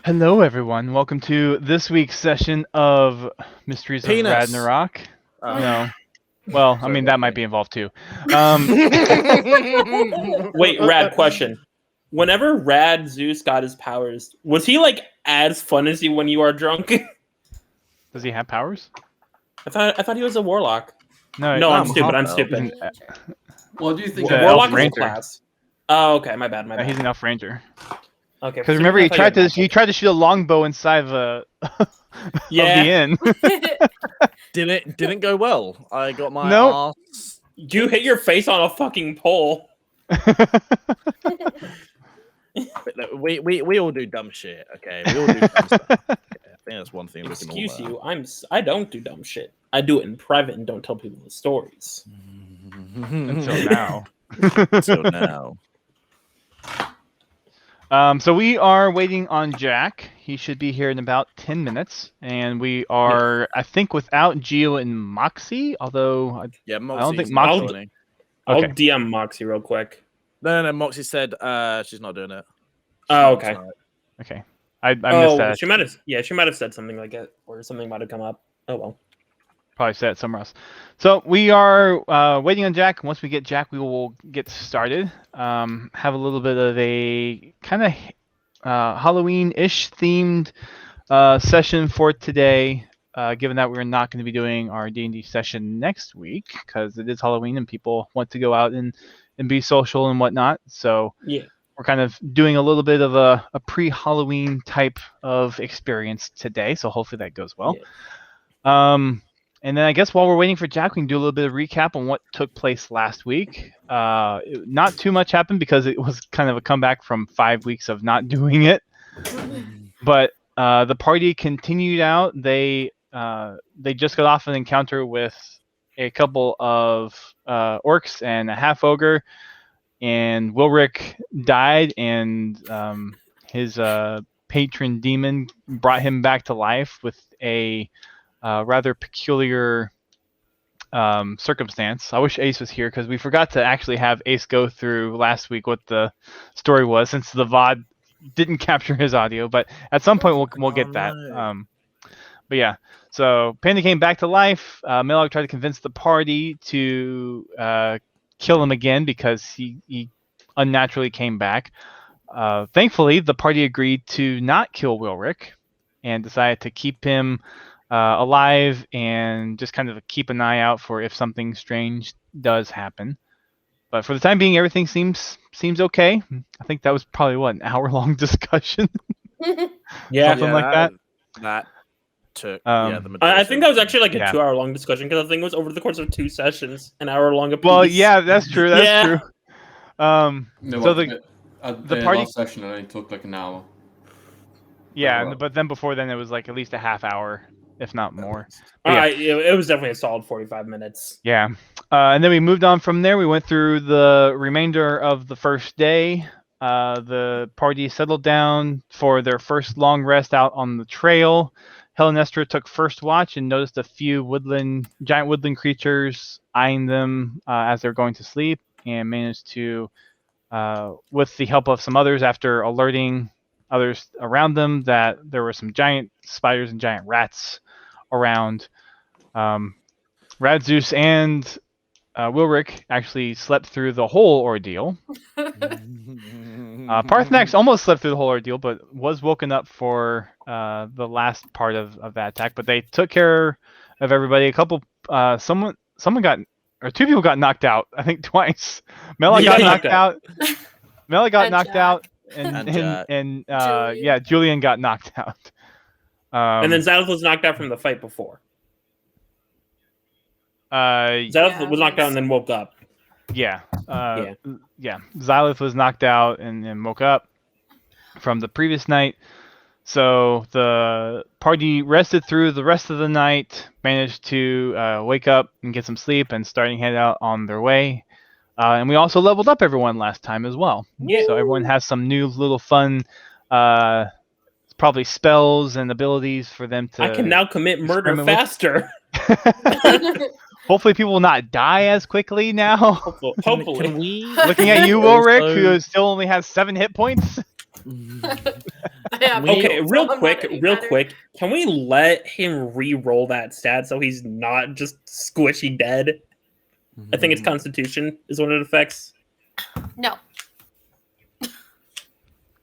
Hello, everyone. Welcome to this week's session of Mysteries of Radnarok. No. Well, I mean, that might be involved too. Wait, Rad, question. Whenever Rad Zeus got his powers, was he like as fun as he when you are drunk? Does he have powers? I thought he was a warlock. No, I'm stupid. I'm stupid. What do you think? Warlock is a Ranger. Class. Oh, okay. My bad. He's an elf ranger. Okay. Because remember, he tried to shoot a longbow inside of of the inn. Didn't go well. I got my ass. You hit your face on a fucking pole. we all do dumb shit. Okay, we all do dumb stuff. Okay, I think that's one thing. Excuse you. I don't do dumb shit. I do it in private and don't tell people the stories. Until now. Until now. So we are waiting on Jack. He should be here in about 10 minutes. And we are, I think, without Gio and Moxie. Although, Moxie. I don't think Moxie... I'll DM Moxie real quick. No, Moxie said she's not doing it. Okay. Okay. I missed that. She might have said something like it, or something might have come up. Oh, well. Probably said it somewhere else. So we are waiting on Jack. Once we get Jack, we will get started. Have a little bit of a kind of Halloween-ish themed session for today. Given that we're not going to be doing our D&D session next week because it is Halloween and people want to go out and be social and whatnot. So we're kind of doing a little bit of a pre-Halloween type of experience today. So hopefully that goes well. And then I guess while we're waiting for Jack, we can do a little bit of recap on what took place last week. Not too much happened because it was kind of a comeback from 5 weeks of not doing it. But the party continued out. They just got off an encounter with a couple of orcs and a half ogre, and Wilric died, and his patron demon brought him back to life with a rather peculiar circumstance. I wish Ace was here because we forgot to actually have Ace go through last week what the story was, since the VOD didn't capture his audio. But at some point we'll get that. But yeah, so Panda came back to life. Melog tried to convince the party to kill him again because he unnaturally came back. Thankfully, the party agreed to not kill Wilric and decided to keep him alive and just kind of keep an eye out for if something strange does happen. But for the time being, everything seems okay. I think that was probably an hour-long discussion. Something like that. That took. I think that was actually like a 2-hour-long discussion because I think it was over the course of 2 sessions, an hour-long apiece. Well, yeah, that's true. That's true. So the party last session only took like an hour. Yeah, but then before then it was like at least a half hour, if not more. It was definitely a solid 45 minutes. Yeah. And then we moved on from there. We went through the remainder of the first day. The party settled down for their first long rest out on the trail. Helenestra took first watch and noticed a few giant woodland creatures eyeing them as they're going to sleep, and managed to, with the help of some others, after alerting others around them that there were some giant spiders and giant rats around. Radzeus and Wilric actually slept through the whole ordeal. Parthenax almost slept through the whole ordeal, but was woken up for the last part of that attack. But they took care of everybody. A couple, someone got, or 2 people got knocked out. I think twice. Mela got knocked out. Mela got knocked out, and Julian got knocked out. And then Zadith was knocked out from the fight before. Zadith was knocked out and then woke up. Yeah. Xylith was knocked out and then woke up from the previous night. So the party rested through the rest of the night, managed to wake up and get some sleep, and starting head out on their way. And we also leveled up everyone last time as well. Yeah. So everyone has some new little fun, probably spells and abilities for them to. I can now commit murder faster. Hopefully people will not die as quickly now. Hopefully. Can we... Looking at you, Ulrich, who still only has 7 hit points. I Yeah, Okay, so real I'm not quick, any real better. quick. Can we let him re-roll that stat so he's not just squishy dead? I think it's Constitution is what it affects. No.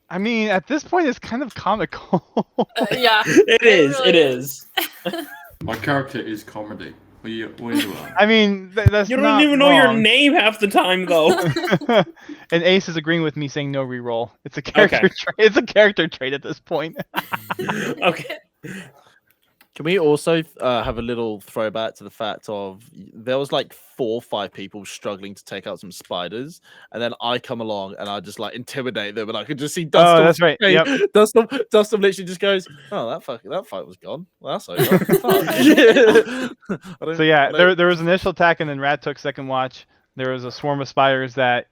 I mean, at this point, it's kind of comical. Yeah. It is. really It is. My character is comedy. What do you I mean, that's You don't not even know your wrong. name half the time, though. And Ace is agreeing with me saying no reroll. It's a character trait. It's a character trait at this point. Okay. Can we also have a little throwback to the fact of there was like 4 or 5 people struggling to take out some spiders, and then I come along and I just like intimidate them, and I could just see Dustin. Oh, that's right. Yep. Dustin literally just goes, "Oh, that fight was gone. Well, that's over." So yeah, there was an initial attack, and then Rad took second watch. There was a swarm of spiders that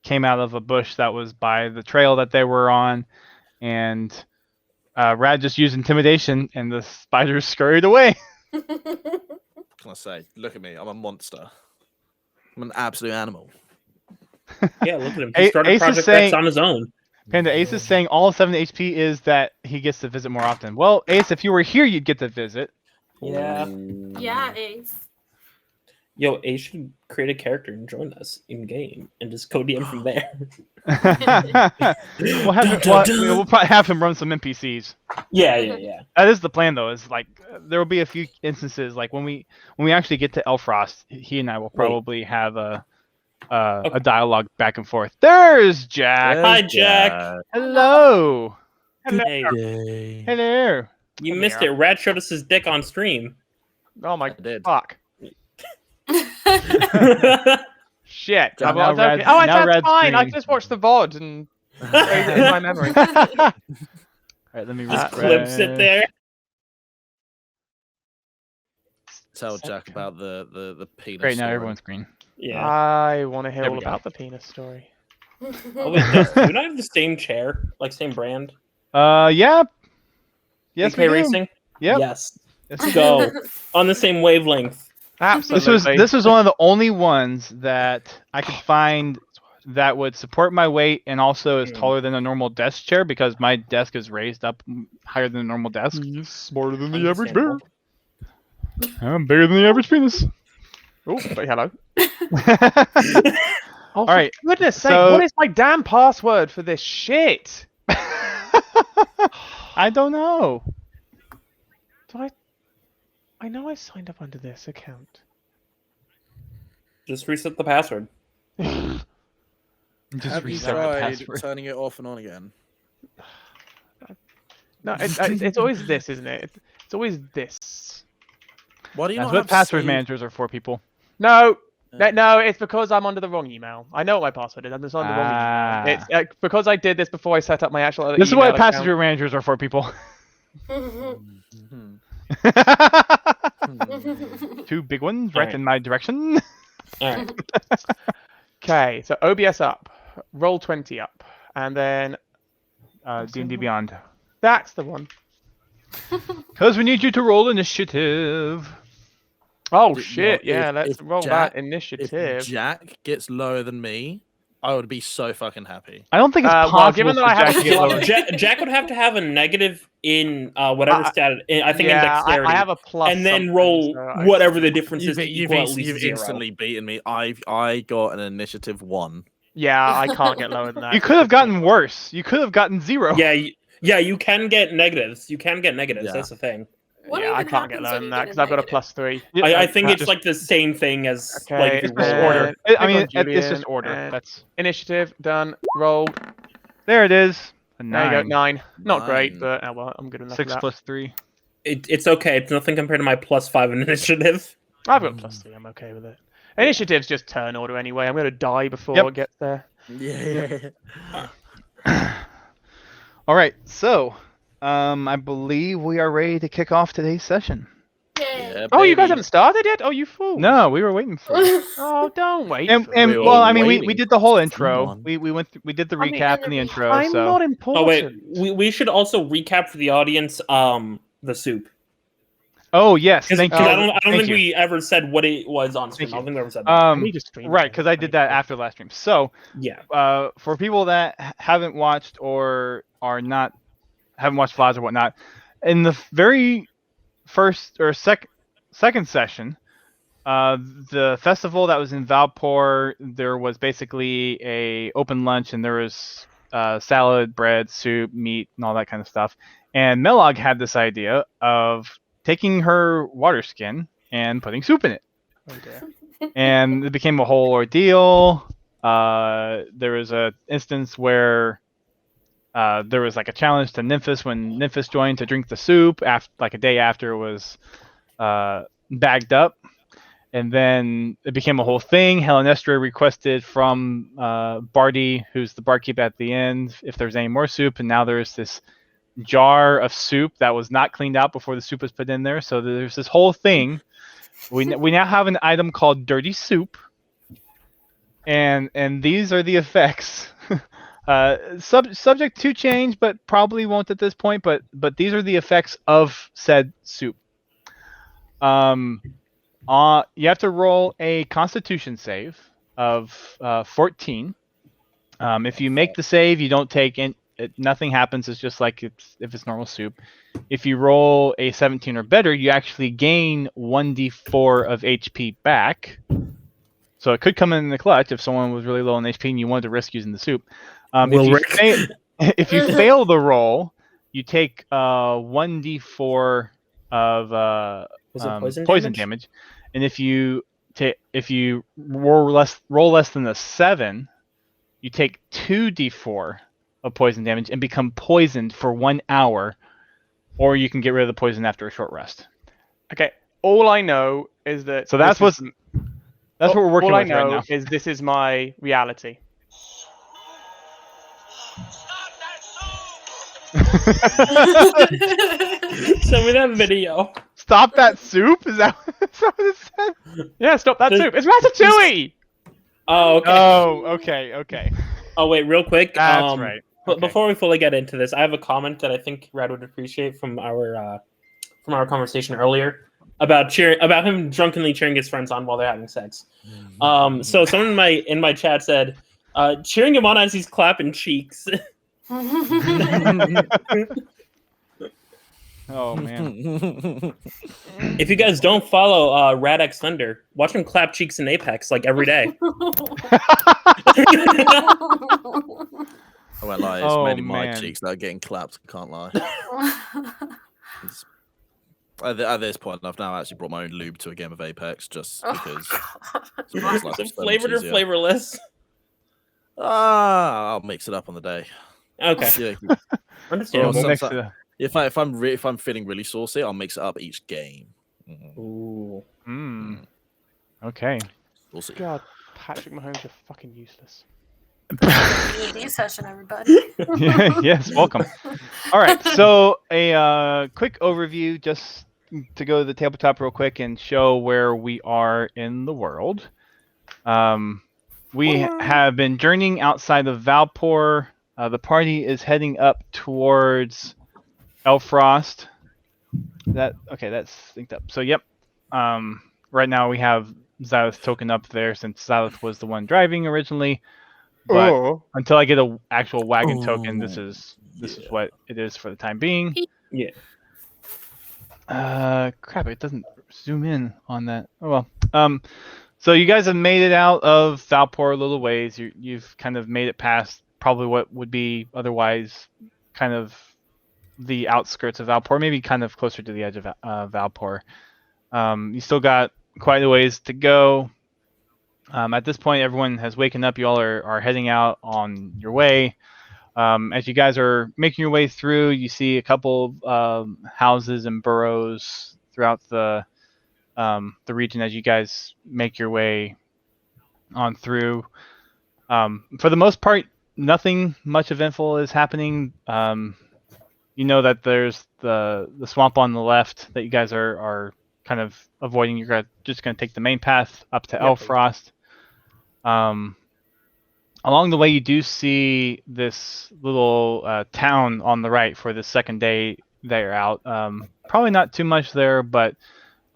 came out of a bush that was by the trail that they were on, and Rad just used intimidation, and the spiders scurried away. What can I say? Look at me. I'm a monster. I'm an absolute animal. Yeah, look at him. He started Ace is Project saying- X on his own. Panda, Ace is saying all 7 HP is that he gets to visit more often. Well, Ace, if you were here, you'd get to visit. Yeah. Yeah, Ace. Yo, Ace should create a character and join us in game and just co DM from there. We'll probably have him run some NPCs. Yeah. That is the plan, though. Is like there will be a few instances like when we actually get to Elfrost, he and I will probably have a dialogue back and forth. There's Jack. Hi, Jack. Hello. Hey, Hello. you missed it. Rad showed us his dick on stream. Oh my I did. fuck. Shit. Now I'm Rad's- joking. Oh, now that's Rad's fine. I green. just watched the VOD and saved it in my memory. All right, let me Just read clips it there. Tell Jack about the penis. Great, now story. everyone's green. Yeah. I want to hear There all we go. about the penis story. Oh, wait, Dustin, do not have the same chair, like same brand? Yeah. Yes, DK we do. Racing? Yep. Yes. Yes, Let's go. On the same wavelength. Absolutely. This was one of the only ones that I could find that would support my weight and also is taller than a normal desk chair because my desk is raised up higher than a normal desk. smarter than the average bear. Understandable. I'm bigger than the average penis. Oh, say hello. All right. For goodness sake, so- what is my damn password for this shit? I don't know. I know I signed up under this account. Just reset the password. Just Have you reset the tried password. turning it off and on again? No, it's always this, isn't it? It's always this. Why do you That's not what have password saved- managers are for, people. No, no, it's because I'm under the wrong email. I know what my password is. I'm just under the wrong Ah. email. It's because I did this before I set up my actual other This is email what account. password managers are for, people. Mhm. Two big ones right Alright. in my direction. All right. Okay, so OBS up, roll 20 up, and then D&D Beyond. that's the one. Because we need you to roll initiative. Oh You shit! know, Yeah, if- let's if roll Jack- that If initiative. Jack gets lower than me, I would be so fucking happy. I don't think it's Well, possible given that for I Jack haven't to get lost- lower. Jack would have to have a negative in whatever stat. I think in yeah, dexterity. I have a plus, and then something, roll so I- whatever the difference is. You've, Equal at least you've 0. instantly beaten me. I got an initiative 1. Yeah, I can't get lower than that. You could have gotten worse. You could have gotten 0. Yeah, you can get negatives. You can get negatives. Yeah. That's the thing. What Yeah, I even can't get happens lower when than you that get because I've got a negative? +3. I think it's just- like the same thing as Okay, like if you it's roll just order. order. I Click mean, on it's Julian, just order. and That's Initiative done. Roll. there. It is. A There you go. 9. 9. Not great, 9. but oh well, I'm good enough. 6 for that. plus 3. it's okay. It's nothing compared to my +5 in initiative. I've got +3. I'm okay with it. Initiative's just turn order anyway. I'm gonna die before Yep. it gets there. Yeah. All right. So, I believe we are ready to kick off today's session. Yay. Oh, you guys haven't started yet? Oh, you fool! No, we were waiting for it. Oh, don't wait. And, for and me. were well, I mean, we waiting did the whole for intro. someone. We went we did the I mean, recap and the intro. I'm so not important. Oh wait, we should also recap for the audience the soup. Oh yes, Because thank you. I don't Thank think you. we ever said what it was on stream. Thank I don't think we ever said that. Um, We just streamed right, it. because I did that after last stream. So, Yeah. for people that haven't watched or are not haven't watched VODs or whatnot, in the very first or second session, the festival that was in Valpor, there was basically a open lunch, and there was salad, bread, soup, meat, and all that kind of stuff. And Melog had this idea of taking her water skin and putting soup in it. Oh dear. And it became a whole ordeal. There was a instance where there was like a challenge to Nymphis when Nymphis joined to drink the soup after, like a day after it was bagged up. And then it became a whole thing. Helenestra requested from Bardi, who's the barkeep at the end, if there's any more soup. And now there's this jar of soup that was not cleaned out before the soup was put in there. So there's this whole thing. We now have an item called Dirty Soup. And these are the effects. Subject to change, but probably won't at this point. But these are the effects of said soup. You have to roll a Constitution save of 14. If you make the save, you don't take nothing happens. It's just like if it's normal soup. If you roll a 17 or better, you actually gain 1d4 of HP back. So it could come in the clutch if someone was really low on HP and you wanted to risk using the soup. If you fail the roll, you take 1d4 of poison damage, and if you roll less than a 7, you take 2d4 of poison damage and become poisoned for 1 hour, or you can get rid of the poison after a short rest. Okay. All I know is that. So that's what we're working with right now. All I know is this is my reality. Send me that video. Stop that soup? Is that what it said? Yeah, stop that soup. It's Ratatouille. Oh, okay. Oh, okay. Oh, wait, real quick. That's right. Okay. Before we fully get into this, I have a comment that I think Rad would appreciate from our conversation earlier about him drunkenly cheering his friends on while they're having sex. So someone in my chat said, cheering him on as he's clapping cheeks. Oh man! If you guys don't follow Radx Thunder, watch him clap cheeks in Apex like every day. I won't lie, it's mainly my cheeks that are getting clapped. Can't lie. At this point, I've now actually brought my own lube to a game of Apex just because. Some flavored or flavorless? I'll mix it up on the day. Okay. Yeah. Understandable. If I'm feeling really saucy, I'll mix it up each game. Ooh. Okay. We'll see. God, Patrick Mahomes, you're fucking useless. D&D session, everybody. Yes, welcome. All right, so a quick overview, just to go to the tabletop real quick and show where we are in the world. We have been journeying outside of Valpor. The party is heading up towards Elfrost. That's synced up. So yep. Right now we have Xyloth token up there since Xyloth was the one driving originally. But until I get an actual wagon token, this is what it is for the time being. Yeah. Crap! It doesn't zoom in on that. Oh well. So you guys have made it out of Valpor a little ways. You've kind of made it past probably what would be otherwise kind of the outskirts of Valpor, maybe kind of closer to the edge of Valpor. You still got quite a ways to go. At this point, everyone has waken up. You all are heading out on your way. As you guys are making your way through, you see a couple of houses and burrows throughout the region as you guys make your way on through. For the most part, nothing much eventful is happening. You know that there's the swamp on the left that you guys are kind of avoiding. You're just going to take the main path up to Elfrost. Along the way, you do see this little town on the right for the second day that you're out. Probably not too much there, but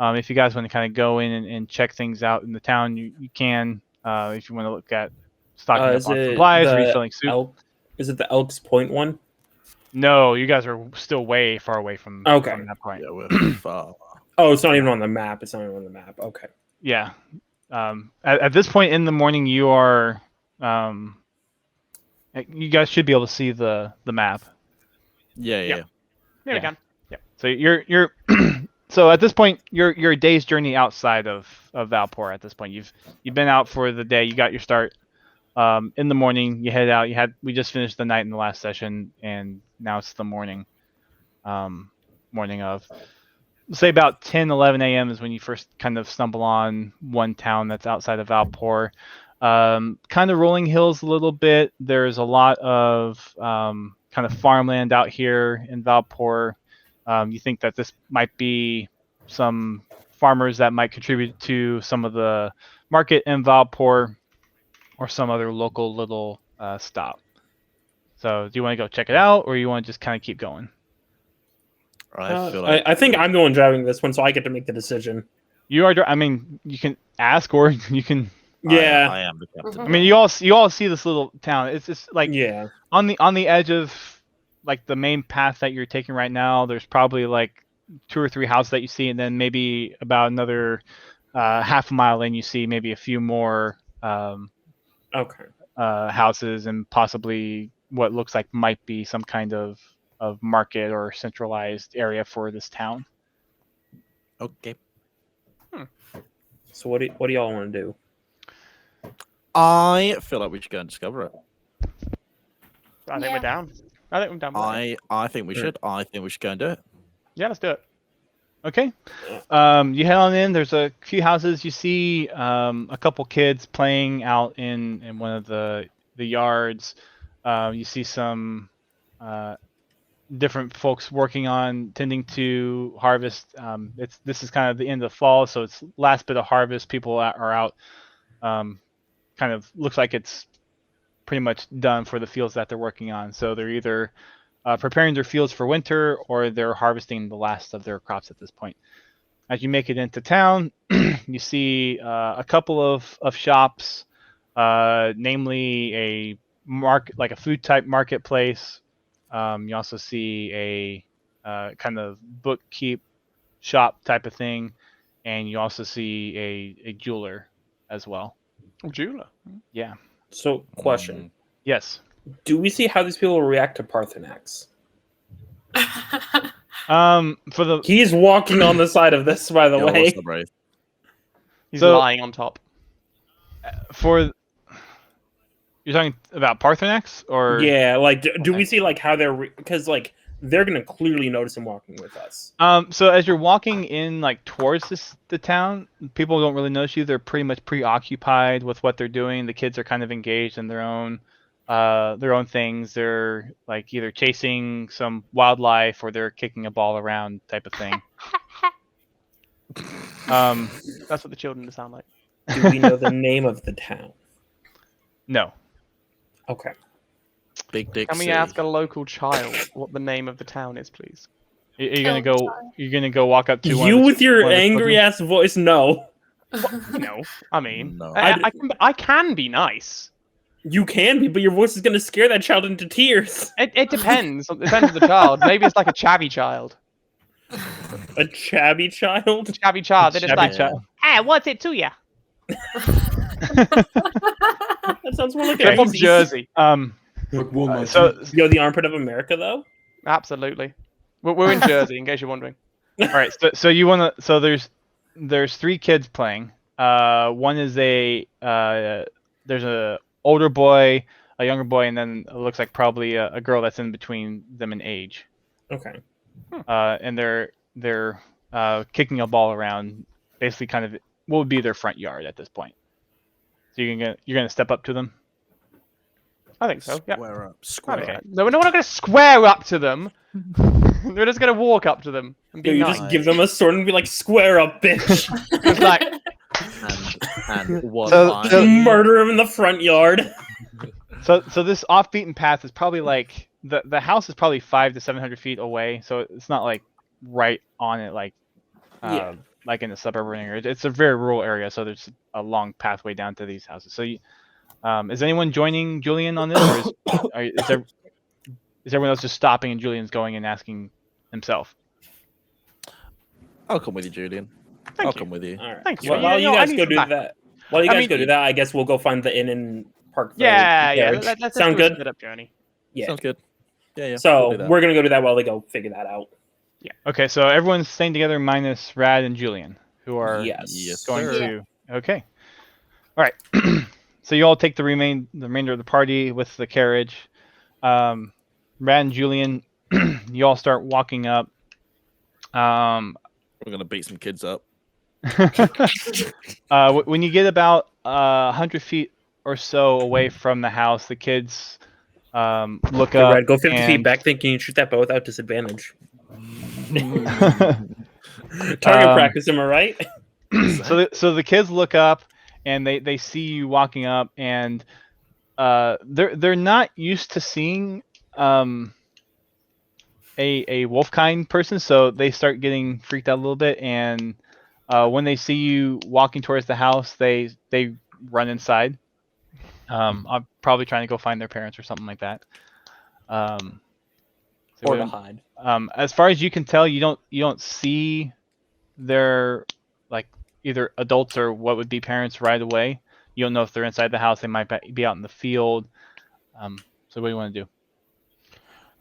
if you guys want to kind of go in and check things out in the town, you can. If you want to look at stocking up on supplies, refilling soup. Is it the Elks Point one? No, you guys are still way far away from that point. Yeah, we're far. Oh, it's not even on the map. It's not even on the map. Okay. Yeah. At this point in the morning, you are. You guys should be able to see the map. Yeah. There we Yeah. go. Yep. So you're so at this point you're a day's journey outside of Valpor. At this point, you've been out for the day. You got your start. In the morning, you head out. We just finished the night in the last session, and now it's the morning. Morning of. Say about 10, 11 a.m. is when you first kind of stumble on one town that's outside of Valpor. Kind of rolling hills a little bit. There's a lot of kind of farmland out here in Valpor. You think that this might be some farmers that might contribute to some of the market in Valpor or some other local little stop. So do you want to go check it out, or you want to just kind of keep going? I think I'm the one driving this one, so I get to make the decision. You are. I mean, you can ask, or you can. Yeah, I am the captain. I mean, you all see this little town. It's just like yeah. on the edge of like the main path that you're taking right now. There's probably like 2 or 3 houses that you see, and then maybe about another half a mile in, you see maybe a few more houses, and possibly what looks like might be some kind of market or centralized area for this town. Okay. So what do y'all want to do? I feel like we should go and discover it. I think we're down. I think I'm down. With that. I think we should. I think we should go and do it. Yeah, let's do it. Okay. You head on in. There's a few houses. You see a couple kids playing out in one of the yards. You see some different folks working on tending to harvest. This is kind of the end of fall, so it's last bit of harvest. People are out. Kind of looks like it's pretty much done for the fields that they're working on. So they're either preparing their fields for winter, or they're harvesting the last of their crops at this point. As you make it into town, you see a couple of shops, namely a like a food type marketplace. You also see a kind of bookkeep shop type of thing, and you also see a jeweler as well. Oh, jeweler. Yeah. So, question: Yes. do we see how these people will react to Parthenax? For the He's walking on the side of this, by the Yeah, way. what's the brave? He's So- lying on top. you're talking about Parthenax, or Yeah, like do Okay. we see like how they're because like they're gonna clearly notice him walking with us. So as you're walking in like towards the town, people don't really notice you. They're pretty much preoccupied with what they're doing. The kids are kind of engaged in their own things. They're like either chasing some wildlife, or they're kicking a ball around type of thing. That's what the children sound like. Do we know the name of the town? No. Okay. Big Dick. Can we City. ask a local child what the name of the town is, please? You're gonna go. You're gonna go walk up to one You of the- with your one of the angry children? ass voice, no. No, I mean, No. I can be nice. You can be, but your voice is gonna scare that child into tears. It depends. It depends on the child. Maybe it's like a chavvy child. A chabby child? A chavvy child. They're just Shabby like, child. hey, what's it to you? That sounds more like They're a from Jersey. Like one So Yo, the armpit of America, though. Absolutely. We're in Jersey, in case you're wondering. all right. So you wanna. So there's 3 kids playing. One is there's a older boy, a younger boy, and then it looks like probably a girl that's in between them in age. Okay. And they're kicking a ball around, basically kind of what would be their front yard at this point. So you're gonna step up to them. I think so. Yeah. Square up. I Square think up. so. No, we're not going to square up to them. We're just going to walk up to them and be Yo, you nice. just give them a sword and be like, square up, bitch. It's like, And one So- eye. so- Murder him in the front yard. So this off-beaten path is probably like the house is probably 500 to 700 feet away. So it's not like right on it, like Yeah. like in the suburban area. It's a very rural area, so there's a long pathway down to these houses. So is anyone joining Julian on this, or is there? is everyone else just stopping and Julian's going and asking himself? I'll come with you, Julian. Thank I'll you. come with you. All right. Thank you. Well, while You you know, I guys need go some do backup. that, while you I guys mean- go do that, I guess we'll go find the inn and park the Yeah, carriage. let's Sound do a good? split up journey. Yeah. Sounds good. Yeah. So we'll do that. we're gonna go do that while they go figure that out. Okay, so everyone's staying together minus Rad and Julian, who are Yes. going sir. to. Okay. All right. So you all take the remainder of the party with the carriage. Rad and Julian, you all start walking up. We're gonna beat some kids up. When you get about 100 feet or so away from the house, the kids look Go up. Red, go 50 feet and- back, thinking you shoot that bow without disadvantage. Um, Target practice, am I right? so the kids look up and they see you walking up, and they're not used to seeing a wolf kind person, so they start getting freaked out a little bit, and when they see you walking towards the house, they run inside. I'm probably trying to go find their parents or something like that. So Or we- to hide. as far as you can tell, you don't see their like either adults or what would be parents right away. You don't know if they're inside the house. They might be out in the field. So what do you want to do?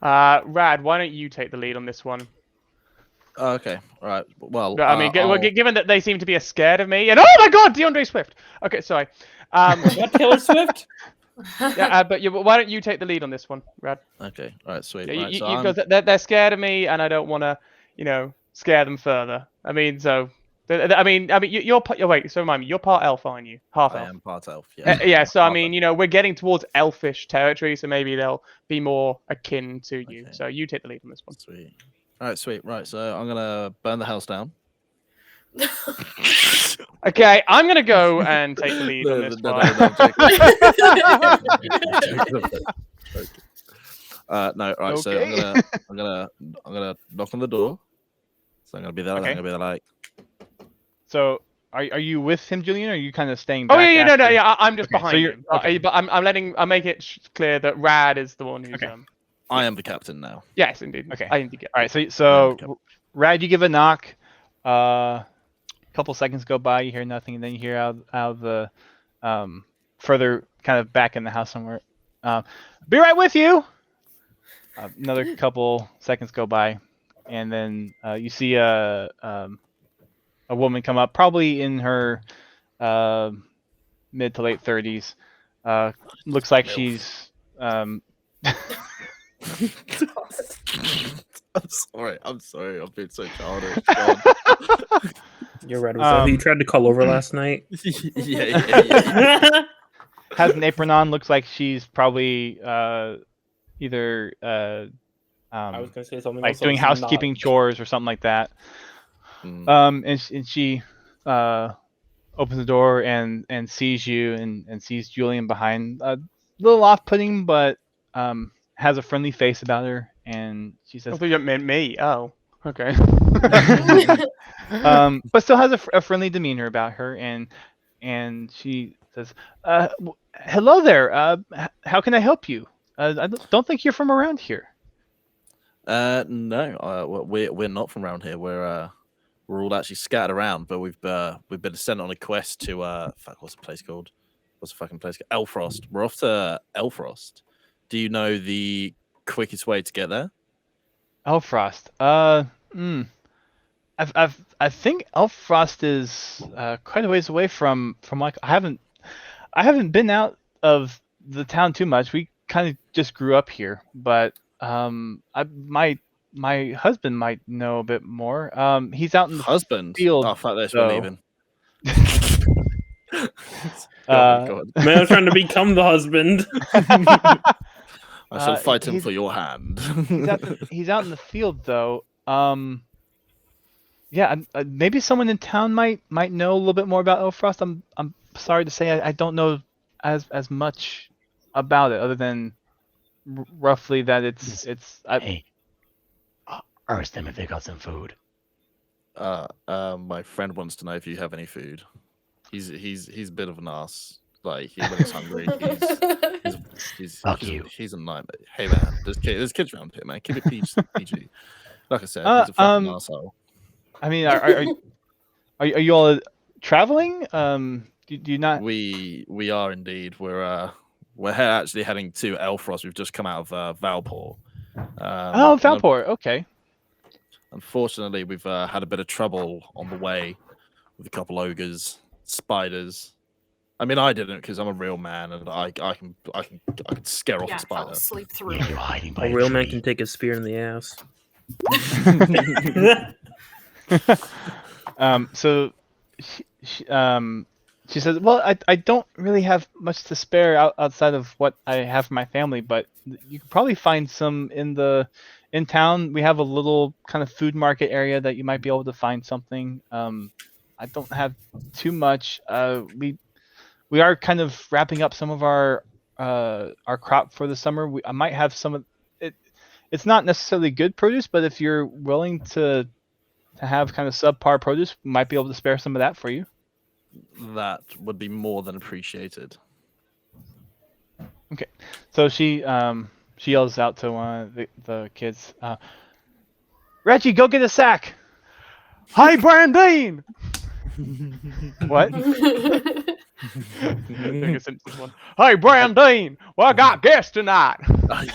Rad, why don't you take the lead on this one? Okay. All right. Well, I mean, I'll- given that they seem to be scared of me, and oh my God, DeAndre Swift. Okay, sorry. What, Taylor Swift? Yeah, but why don't you take the lead on this one, Rad? Okay. All right. Sweet. Yeah, Right, so I'm- because they're scared of me, and I don't want to, scare them further. I mean, so wait. So remind me, you're part elf, aren't you? Half I elf. am part elf. Yeah. Yeah. So I Half mean, we're getting towards elfish territory, so maybe they'll be more akin to you. Okay. So you take the lead on this one. Sweet. All right. Sweet. Right. So I'm gonna burn the house down. Okay, I'm gonna go and take the lead on this No, one. I'm joking. No, right. So Okay. I'm gonna knock on the door. So I'm gonna be there. Okay. I'm gonna be there like. So are you with him, Julian, or are you kind of staying Oh back? yeah, no, after? yeah. I'm just Okay, so behind you're- him. okay. But I'm making it clear that Rad is the one who's. Okay. I am the captain now. Yes, indeed. Okay. I indeed get. All right. I'm So Rad, you give a knock. A couple seconds go by, you hear nothing, and then you hear out of the further kind of back in the house somewhere. Be right with you. Another couple seconds go by, and then you see a woman come up, probably in her mid to late 30s. Looks like Milf. she's I'm sorry. I'm being so childish. God. You're right. Was that who you tried to call over last night? yeah. has an apron on. Looks like she's probably either I was gonna say something like else, doing so it's housekeeping not. chores or something like that. Mm. And she opens the door and sees you and sees Julian behind. A little off-putting, but has a friendly face about her, and she I says, thought you meant me. Oh, okay. but still has a friendly demeanor about her, and she says, "Hello there. How can I help you? I don't think you're from around here." No, we're not from around here. We're all actually scattered around, but we've been sent on a quest to what's the place called? What's the fucking place called? Elfrost. We're off to Elfrost. Do you know the quickest way to get there? Elfrost. I think Elfrost is quite a ways away from like I haven't been out of the town too much. We kind of just grew up here, but my husband might know a bit more. He's out in the Husband. field, Oh fuck this, so- we're leaving. Uh, Man, I'm trying to become the husband. I shall fight him he's- for your hand. he's out in the field though. Yeah, maybe someone in town might know a little bit more about Elfrost. I'm sorry to say I don't know as much about it other than roughly that it's Hey, ask them if they got some food. My friend wants to know if you have any food. He's a bit of an ass. Like when he's hungry, he's Fuck you. He's a nightmare. Hey man, there's kids around here, man. Keep it PG. Like I said, he's a fucking asshole. I mean, are you all traveling? Do you not? We are indeed. We're actually heading to Elfrost. We've just come out of Valpor. Oh, Valpor. Okay. Unfortunately, we've had a bit of trouble on the way with a couple ogres, spiders. I mean, I didn't because I'm a real man and I can scare off Yeah, a spider. fell asleep through Yeah, it. you're hiding by A a real man tree. can take a spear in the ass. So she says, well, I don't really have much to spare outside of what I have for my family, but you could probably find some in town. We have a little kind of food market area that you might be able to find something. I don't have too much. We are kind of wrapping up some of our crop for the summer. I might have some of it. It's not necessarily good produce, but if you're willing to have kind of subpar produce, we might be able to spare some of that for you. That would be more than appreciated. Okay, so she yells out to one of the kids, Reggie, go get a sack. Hi, Brandine. What? Like a Simpsons one. Hi, Brandine. Well, I got guests tonight. I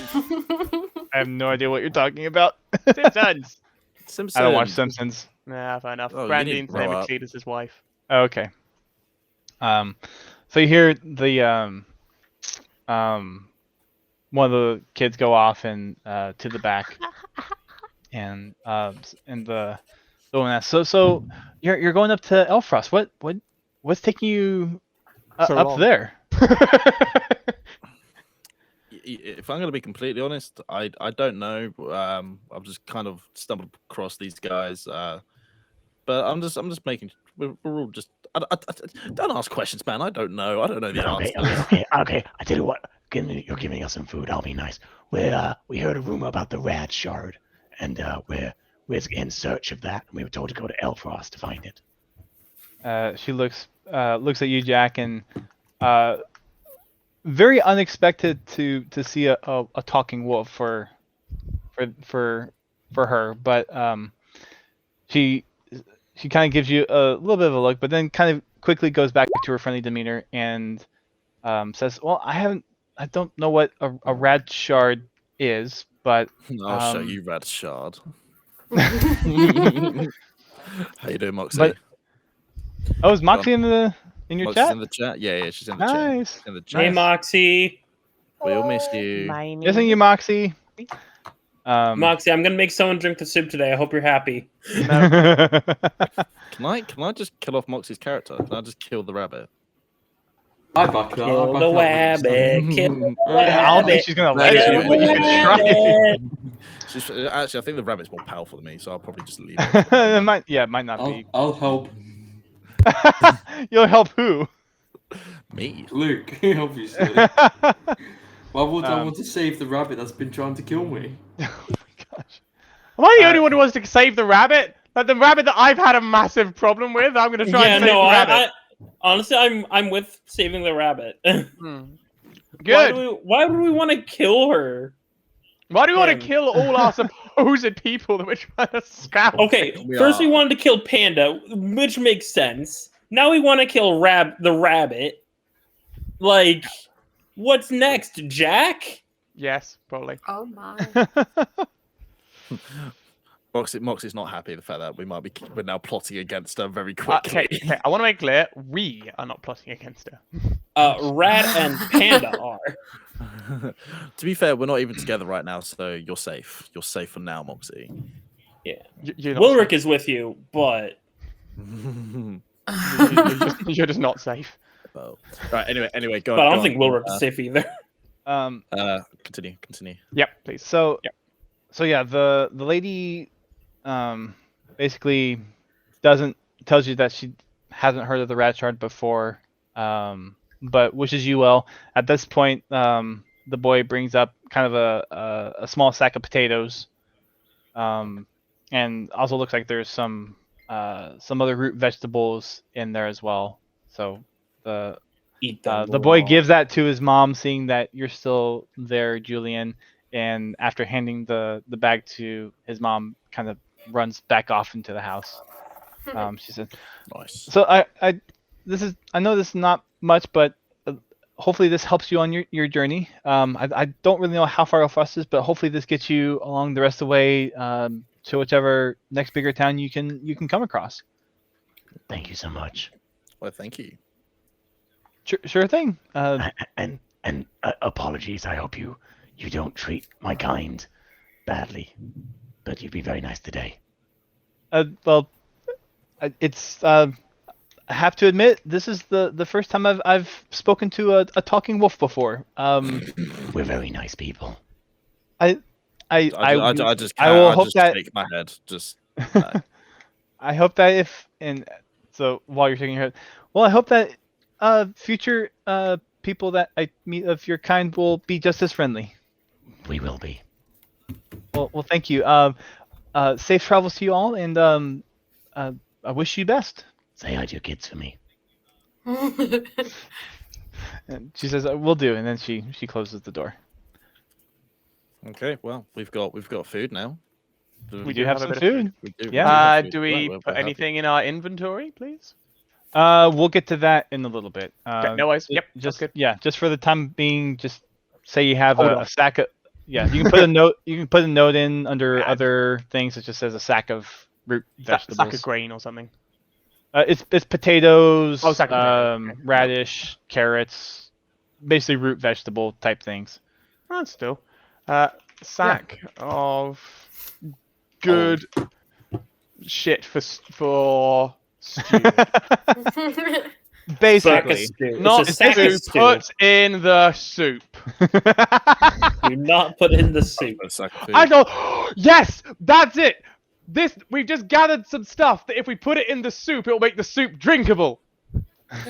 have no idea what you're talking about. Simpsons. Simpsons. I don't watch Simpsons. Nah, fair enough. Oh, you need to Brandine's grow name up. exceeds his wife. Oh, okay. So you hear the one of the kids go off and to the back, and the one asks, so you're going up to Elfrost. What's taking you So up long. there? If I'm going to be completely honest, I don't know. I've just kind of stumbled across these guys, but I'm just making. We're all just. Don't ask questions, man. I don't know. I don't know the Okay, answers. okay. I tell you what, you're giving us some food. I'll be nice. We heard a rumor about the Rad Shard, and we're in search of that. We were told to go to Elfrost to find it. She looks at you, Jack, and very unexpected to see a talking wolf for her, but she kind of gives you a little bit of a look, but then kind of quickly goes back to her friendly demeanor and says, "Well, I don't know what a rad shard is, but I'll show you, Rad Shard. How you doing, Moxie? But oh, is Moxie in your Moxie's chat? in the chat. Yeah, she's in the chat. Nice. In the chat. Hey, Moxie. We all missed you. Missing you, Moxie. Moxie, I'm gonna make someone drink the soup today. I hope you're happy. Can I just kill off Moxie's character? Can I just kill the rabbit? I back that. Kill I the back that. rabbit. Kill the I don't think rabbit. she's gonna let you, but you can try. Actually, I think the rabbit's more powerful than me, so I'll probably just leave it. It might not be. I'll help You'll help who? Me. Luke, obviously. Why would I want to save the rabbit that's been trying to kill me? Oh my gosh. Am I the only one who wants to save the rabbit? Like the rabbit that I've had a massive problem with. I'm gonna try and save the rabbit. Honestly, I'm with saving the rabbit. Good. Why would we want to kill her? Why do we want Him. to kill all our supposed people that we're trying to scout? Okay, first we wanted to kill Panda, which makes sense. Now we want to kill the rabbit. Like, what's next, Jack? Yes, probably. Oh my. Moxie's not happy the fact that we're now plotting against her very quickly. Okay, I want to make clear we are not plotting against her. Rat and Panda are. To be fair, we're not even together right now, so you're safe. You're safe for now, Moxie. Yeah. You're not Wilrick is with you, but you're just not safe. Well, right. Anyway, go. I go don't on. think Wilrick is safe either. Continue. Yep, please. So yeah, the lady basically tells you that she hasn't heard of the rat shard before, but wishes you well. At this point, the boy brings up kind of a small sack of potatoes, and also looks like there's some other root vegetables in there as well. So Eat them. The boy raw. gives that to his mom, seeing that you're still there, Julian. And after handing the bag to his mom, kind of runs back off into the house. She said, Nice. "So I know this is not much, but hopefully this helps you on your journey. I don't really know how far off us is, but hopefully this gets you along the rest of the way to whichever next bigger town you can come across." Thank you so much. Well, thank you. Sure thing. And apologies. I hope you don't treat my kind badly, but you'd be very nice today. Well, it's I have to admit this is the first time I've spoken to a talking wolf before. We're very nice people. I just I will I hope just that shake my head. Just no. I hope that so while you're shaking your head, well, I hope that future people that I meet of your kind will be just as friendly. We will be. Well, thank you. Safe travels to you all, and I wish you best. Say hi to your kids for me. And she says, "Will do," and then she closes the door. Okay, well, we've got food now. We do have a some bit of food. We do Yeah. have food. Do Right, we we're put happy. anything in our inventory, please? We'll get to that in a little bit. Okay, no worries. Yep, that's Just good. yeah, just for the time being, just say you have Hold a on. sack of. Yeah, you can put a note. You can put a note in under Add. other things. It just says a sack of root Sack vegetables. of grain or something. It's potatoes, Oh, sack of potatoes, okay. radish, carrots, basically root vegetable type things. Oh, still. Sack of good shit for stew. Basically, stew. Not It's a sack stew, of stew. put in the soup. Do not put in the soup. A sack of food. I know. Yes, that's it. We've just gathered some stuff that if we put it in the soup, it'll make the soup drinkable.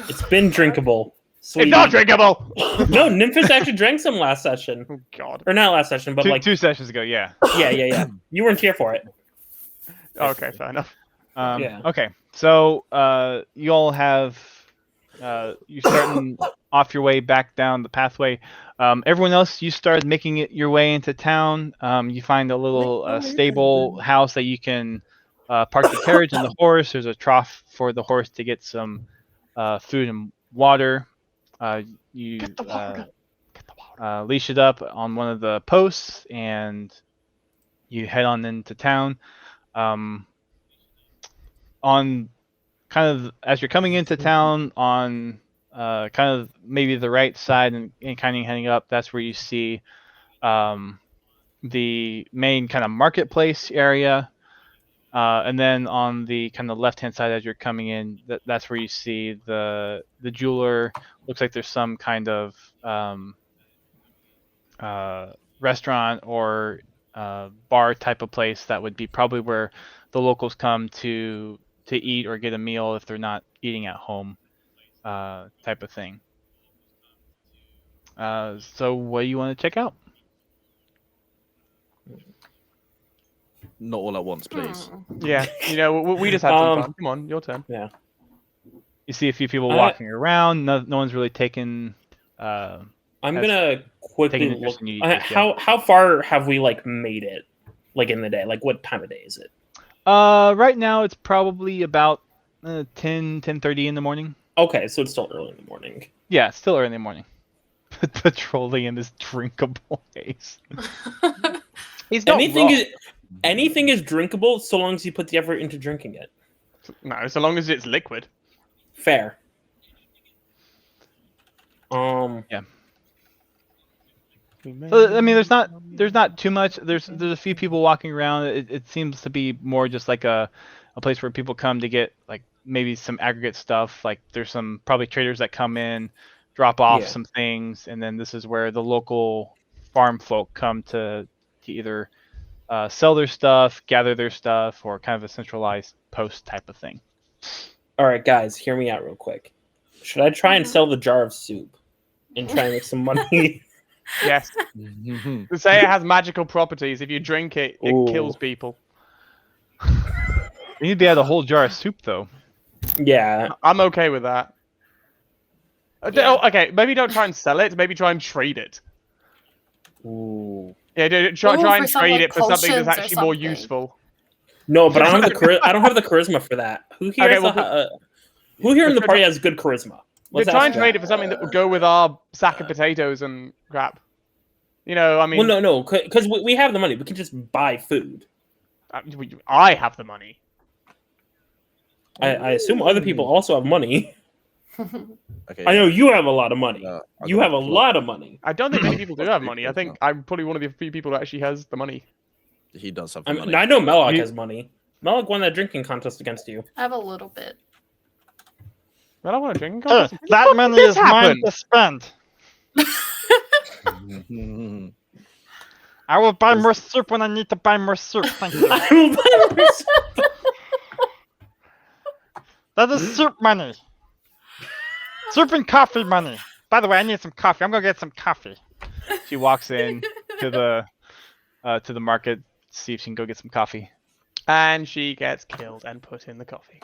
It's been drinkable. Sweetie. It's not drinkable. No, Nymphis actually drank some last session. Oh God. Or not last session, but like 2 sessions ago, yeah. yeah. You weren't here for it. Okay, fair enough. Yeah. Okay, so you all have you're starting off your way back down the pathway. Everyone else, you started making it your way into town. You find a little stable house that you can park the carriage and the horse. There's a trough for the horse to get some food and water. You leash it up on one of the posts, and you head on into town. On kind of as you're coming into town, on kind of maybe the right side and kind of heading up, that's where you see the main kind of marketplace area. And then on the kind of left-hand side as you're coming in, that's where you see the jeweler. Looks like there's some kind of restaurant or bar type of place that would be probably where the locals come to eat or get a meal if they're not eating at home, type of thing. So what do you want to check out? Not all at once, please. Yeah, we just had some fun. Come on, your turn. You see a few people walking around. No one's really taken. I'm gonna quickly taking look. interest in you just How far have we made it? In the day? What time of day is it? Right now it's probably about 10:30 in the morning. Okay, so it's still early in the morning. Yeah, it's still early in the morning. Petroleum is drinkable haze. He's not wrong. Anything is drinkable so long as you put the effort into drinking it. No, so long as it's liquid. Fair. Yeah. So, I mean, there's not too much. There's a few people walking around. It seems to be more just like a place where people come to get maybe some aggregate stuff. There's some probably traders that come in, drop off some things, and then this is where the local farm folk come to either sell their stuff, gather their stuff, or kind of a centralized post type of thing. All right, guys, hear me out real quick. Should I try and sell the jar of soup and try and make some money? Yes. To say it has magical properties. If you drink it, it kills people. You need to be out a whole jar of soup, though. Yeah. I'm okay with that. Okay, maybe don't try and sell it. Maybe try and trade it. Ooh. Yeah, try Ooh, and for some, trade like, it for something that's potions or actually more something. useful. No, but I don't have the I don't have the charisma for that. Who here? Okay, Who here in the party has good charisma? We Let's try ask and that. trade it for something that would go with our sack of potatoes and crap. You know, I mean, Well, no, because we have the money. We can just buy food. I have the money. I assume other people also have money. Okay. I know you have a lot of money. I You got have a plot. lot of money. I don't think many people do have money. I think I'm probably one of the few people that actually has the money. He does have the I money. mean, I know Melloc You- has money. Melloc won that drinking contest against you. I have a little bit. Well, I want to drink. That money is mine to spend. Mhm. I will buy more soup when I need to buy more soup. Thank you. I will buy myself. That is soup money. Soup and coffee money. By the way, I need some coffee. I'm gonna get some coffee. She walks in to the market, see if she can go get some coffee. And she gets killed and put in the coffee.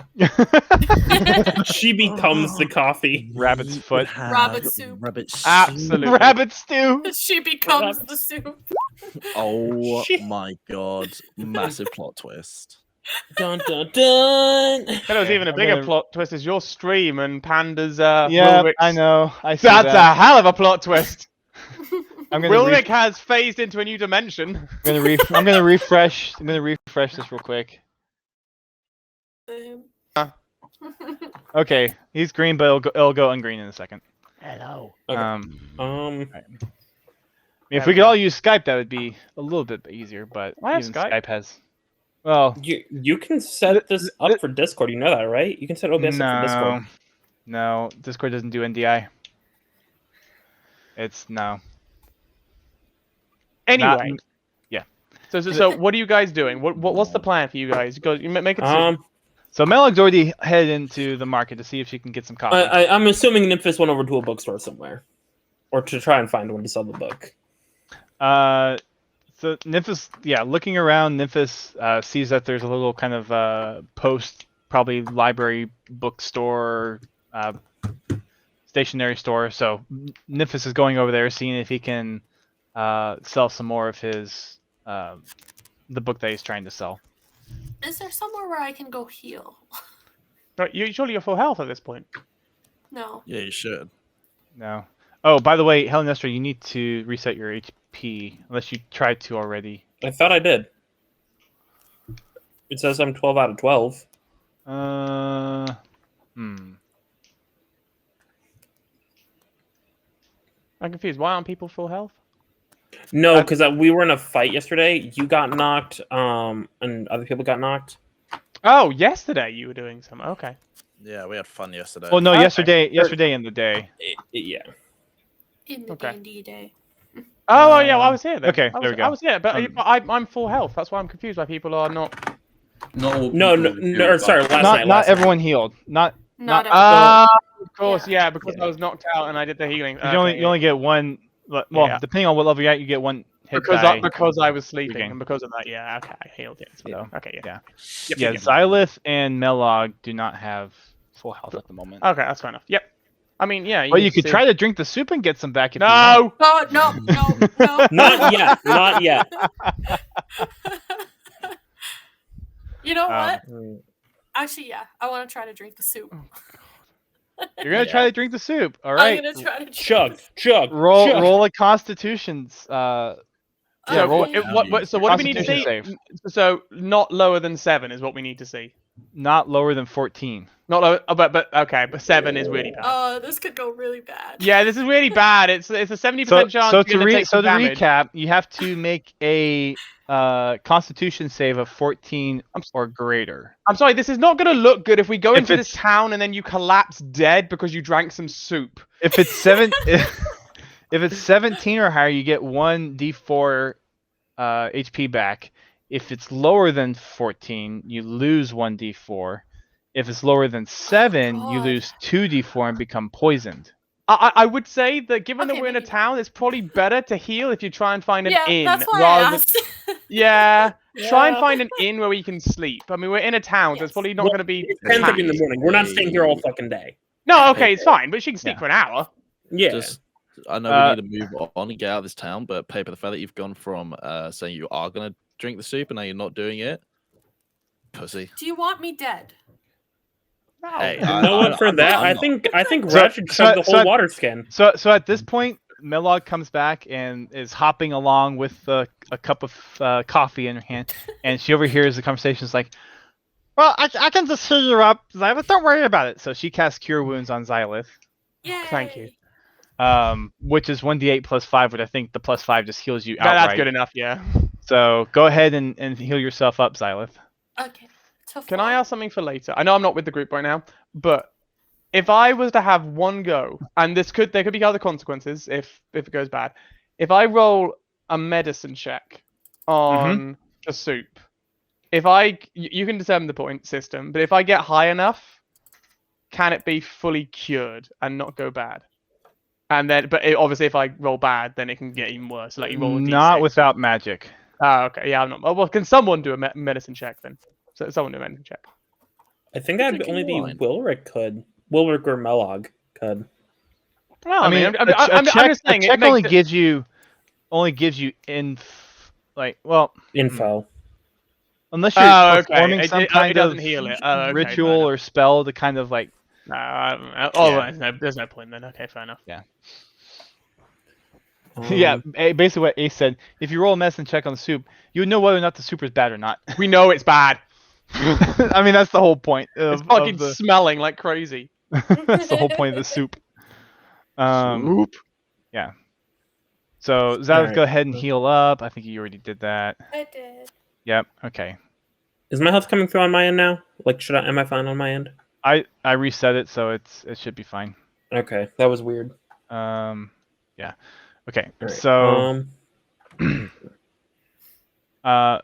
She becomes the coffee. Rabbit's foot. Rabbit soup. Rabbit soup. Absolutely. Rabbit stew. She becomes the soup. Oh Shit. my god. Massive plot twist. Dun dun dun. That was even a I'm bigger gonna- plot twist is your stream and Panda's Yeah, Wilwick's- I know. I see That's a that. hell of a plot twist. I'm gonna Wilwick has phased into a new dimension. I'm gonna refresh. I'm gonna refresh this real quick. Okay, he's green, but it'll go ungreen in a second. Hello. Okay. If we could all use Skype, that would be a little bit easier. But I have even Skype. Skype has. Well, You can set this up for Discord. You know that, right? You can set OBS up for Discord. no, Discord doesn't do NDI. It's no. Anyway. yeah. So what are you guys doing? What's the plan for you guys? Go, you make it. So Melog's already headed into the market to see if she can get some coffee. I'm assuming Nymphis went over to a bookstore somewhere, or to try and find one to sell the book. So Nymphis, looking around, Nymphis sees that there's a little kind of post, probably library, bookstore, stationery store. So Nymphis is going over there, seeing if he can sell some more of his the book that he's trying to sell. Is there somewhere where I can go heal? Surely you're full health at this point. No. Yeah, you should. No. Oh, by the way, Helen Nestor, you need to reset your HP, unless you tried to already. I thought I did. It says I'm 12 out of 12. I'm confused. Why aren't people full health? No, because we were in a fight yesterday. You got knocked, and other people got knocked. Oh, yesterday you were doing some. Okay. Yeah, we had fun yesterday. Oh no, Okay. yesterday in the day. Yeah. In the Okay. D&D day. Oh, yeah, well, I was here then. Okay, I was, there we go. I was here, but I'm full health. That's why I'm confused why people are not. Not all No, people no, do, sorry, but- last Not night. not everyone healed. Not Not Of course, Yeah. yeah, because I was knocked out and I did the healing. you only get one. Well, Yeah. depending on what level you're at, you get one hit because die. I was sleeping game. and because of that, yeah, okay, I healed it. So, Yeah. okay, Yeah. Yep, Yeah, yep. Xylith and Melog do not have full health at the moment. Okay, that's fair enough. Yep. I mean, yeah. Well, you could see- try to drink the soup and get some back if you want. No. Oh, no. Not yet. Not yet. You know Um, what? Actually, yeah. I want to try to drink the soup. You're gonna try to drink the soup. All I'm right. going to try to drink Chug, the soup. chug. Roll chug. roll a Constitution's. Yeah, roll Okay. so what do we need to see? Constitution So not lower than 7 is what we need to see. not lower than 14. Not lower, but okay, but 7 is really bad. This could go really bad. Yeah, this is really bad. It's a 70% chance So you're to gonna take some damage. recap, you have to make a Constitution save of 14 or greater. I'm sorry, this is not going to look good if we go If into this it's- town and then you collapse dead because you drank some soup. If it's if it's 17 or higher, you get 1d4 HP back. If it's lower than 14, you lose 1d4. If it's lower than 7, you God. lose 2d4 and become poisoned. I would say that given that Okay, we're in a maybe town, it's probably better to heal if you try and find an Yeah, inn. that's why I rather than- asked. Yeah, try and Yeah. find an inn where we can sleep. I mean, we're in a town, so it's Yes. probably not Well, going to be. It's 10:30 in the packed. morning. We're not staying here all fucking day. No, okay, it's fine, but she can sneak Yeah. for an hour. Yeah. Just, I know we need to move on and get out of this town, but paper the fact that you've gone from saying you are going to drink the soup and now you're not doing it, pussy. Do you want me dead? Hey, You know what? For I'm that, not- I I'm not. think So- Rat should chug the so whole at- water skin. So at this point, Melog comes back and is hopping along with a cup of coffee in her hand, and she overhears the conversation. Is like, "Well, I can just heal you up, Xylith. Don't worry about it." So she casts Cure Wounds on Xylith, Yay! Thank you. which is 1d8 plus 5, but I think the plus 5 just heals you outright. That's good enough, yeah. So go ahead and heal yourself up, Xylith. Okay. Can I ask something for later? I know I'm not with the group right now, but if I was to have one go, and there could be other consequences if it goes bad. If I roll a medicine check on a soup, you can determine the point system, but if I get high enough, can it be fully cured and not go bad? And then, obviously, if I roll bad, then it can get even worse. Like you roll a d6. Not without magic. Oh, okay. Yeah, I'm not. Well, can someone do a medicine check then? So someone do a medicine check. I think that'd Drinking only be wine. Wilric could. Wilric or Melog could. Well, I mean, I'm just saying. a It check makes only it- gives you Info. unless you're Oh, okay. performing some kind it doesn't of heal it. Oh, okay, ritual fair enough. or spell to kind of like. No, I don't know. Oh, Yeah. there's no point then. Okay, fair enough. Yeah, basically what Ace said. If you roll a medicine check on the soup, you would know whether or not the soup is bad or not. We know it's bad. I mean, that's the whole point. It's fucking smelling like crazy. That's the whole point of the soup. Yeah. So Xylith, Alright. go ahead and heal up. I think you already did that. I did. Yep. Okay. Is my health coming through on my end now? Like, am I fine on my end? I reset it, so it should be fine. Okay, that was weird. Yeah. Okay. All right.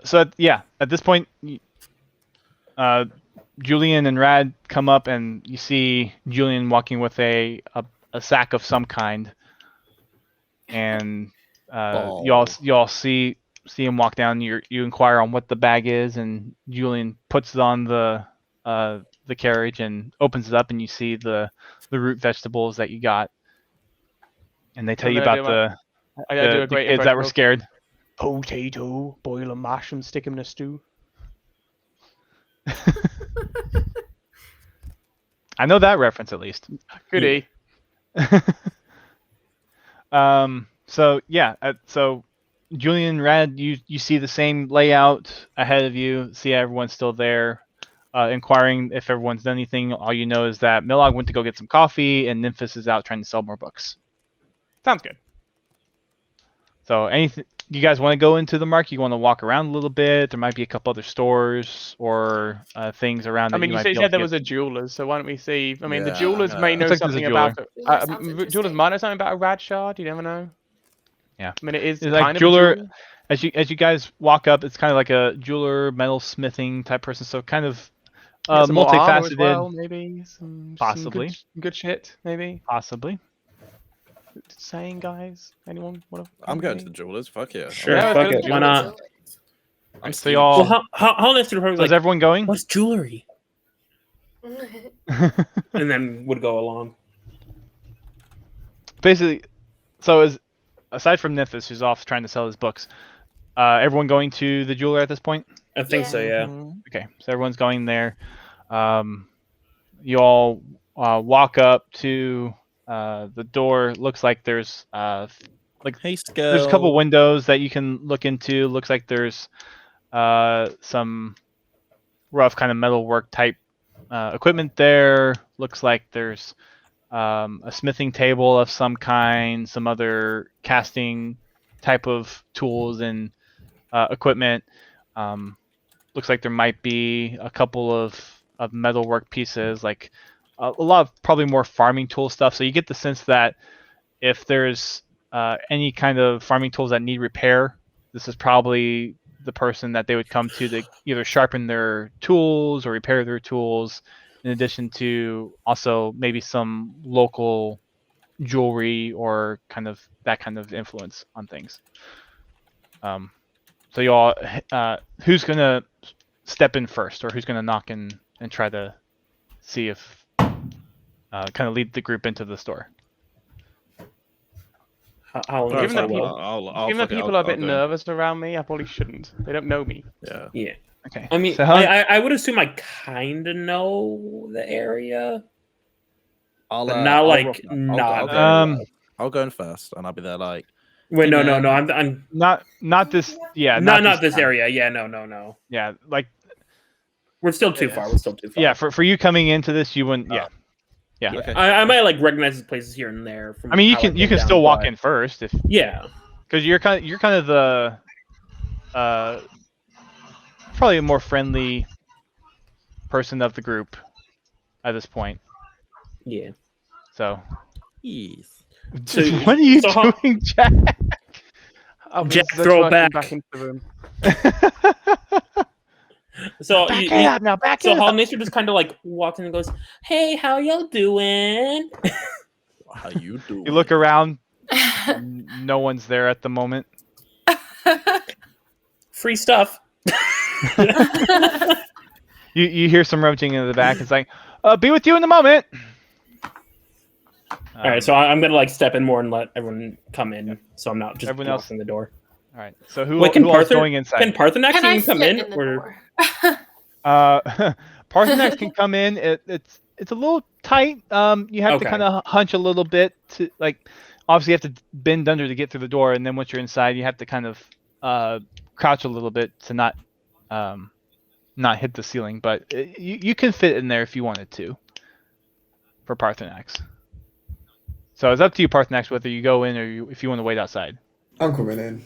So at this point, Julian and Rad come up, and you see Julian walking with a sack of some kind, and y'all see him walk down. You inquire on what the bag is, and Julian puts it on the carriage and opens it up, and you see the root vegetables that you got, and they tell you about I gotta do the a great kids that were impression. scared. Potato, boil a mash and stick him in a stew. I know that reference at least. Goody. So Julian and Rad, you see the same layout ahead of you. See everyone's still there, inquiring if everyone's done anything. All you know is that Milog went to go get some coffee, and Nymphis is out trying to sell more books. Sounds good. So anything you guys want to go into the market? You want to walk around a little bit? There might be a couple other stores or things around. I mean, you might be able said to there get. was a jeweler's, so why don't we see? I mean, the Yeah, jewelers may know Looks like there's a something about it. That sounds Jewelers interesting. might know something about a rad shard. You never know. Yeah. I mean, it is It's like kind of jeweler- a jewel. As you guys walk up, it's kind of like a jeweler, metal smithing type person. So kind of Yeah, some more armor as multifaceted, well, maybe some Possibly. good shit, maybe. possibly. Saying, guys, anyone want to? I'm going to the jewelers. Fuck yeah. Sure, Yeah, fuck let's it. go Why to not? I'm So y'all, Well, how nice to the so like, is everyone going? what's jewelry? And then would go along. Basically, so aside from Nymphis, who's off trying to sell his books, everyone going to the jeweler at this point? I think so, yeah. Okay, so everyone's going there. You all walk up to the door. Looks like there's Hey, Skull. there's a couple windows that you can look into. Looks like there's some rough kind of metalwork type equipment there. Looks like there's a smithing table of some kind, some other casting type of tools and equipment. Looks like there might be a couple of metalwork pieces, like a lot of probably more farming tool stuff. So you get the sense that if there's any kind of farming tools that need repair, this is probably the person that they would come to either sharpen their tools or repair their tools, in addition to also maybe some local jewelry or kind of that kind of influence on things. So you all, who's gonna step in first, or who's gonna knock in and try to see if kind of lead the group into the store. How long Given is that that? people- I'll Given that fuck it, people I'll- are a bit I'll go. nervous around me, I probably shouldn't. They don't know me. Yeah. Yeah. Okay. I mean, so how, I would assume I kind of know the area, I'll, but not I'll like rock that. not go. very well. I'll go in first, and I'll be there like. Wait, Hey, no. man. I'm not this. Yeah. not this time. area. Yeah, no. Yeah. Like We're still too Yes. far. We're still too far. yeah. For you coming into this, you wouldn't. Yeah. Yeah. Yeah. Okay. I might like recognize the places here and there. From I mean, you how I can came down, still walk but- in first if Yeah. because you're kind of the probably a more friendly person of the group at this point. Yeah. So Yes. So- what are you so how- doing, Jack? Jack, That's throw why I came back. back into the room. So Back you- it up now. Back so it up. Hall Nature just kind of like walks in and goes, "Hey, how y'all doing?" How you doing? You look around, no one's there at the moment. Free stuff. You hear some rummaging in the back. It's like, be with you in a moment. All right, so I'm gonna like step in more and let everyone come in, so I'm not just Everyone else- blocking the door. all right. So who, Wait, can who else Parther- going inside? Can Parthenax Can I even come fit in? the Or door? Parthenax can come in. It's a little tight. You have to Okay. kind of hunch a little bit to like. Obviously, you have to bend under to get through the door, and then once you're inside, you have to kind of crouch a little bit to not hit the ceiling. But you can fit in there if you wanted to. For Parthenax. So it's up to you, Parthenax, whether you go in or if you want to wait outside. I'm coming in.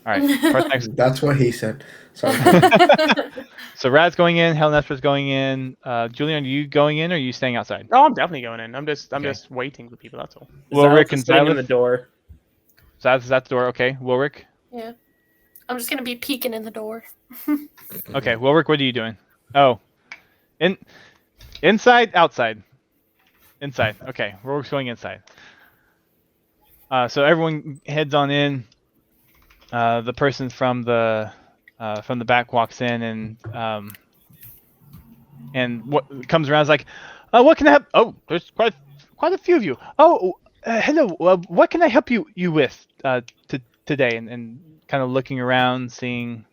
All right, Parthenax. That's what he said. Sorry. So Rad's going in. Helenesper's going in. Julian, are you going in or are you staying outside? Oh, I'm definitely going in. I'm just Okay. waiting for people. That's all. Well, Rick and sitting in the Xylith? door. So that's the door. Okay, Wilrick. Yeah. I'm just gonna be peeking in the door. Okay, Wilrick, what are you doing? Oh, inside, outside, inside. Okay, Wilrick's going inside. So everyone heads on in. The person from the back walks in and what comes around is like, what can I help? Oh, there's quite a few of you. Oh, hello. What can I help you with today? And kind of looking around, seeing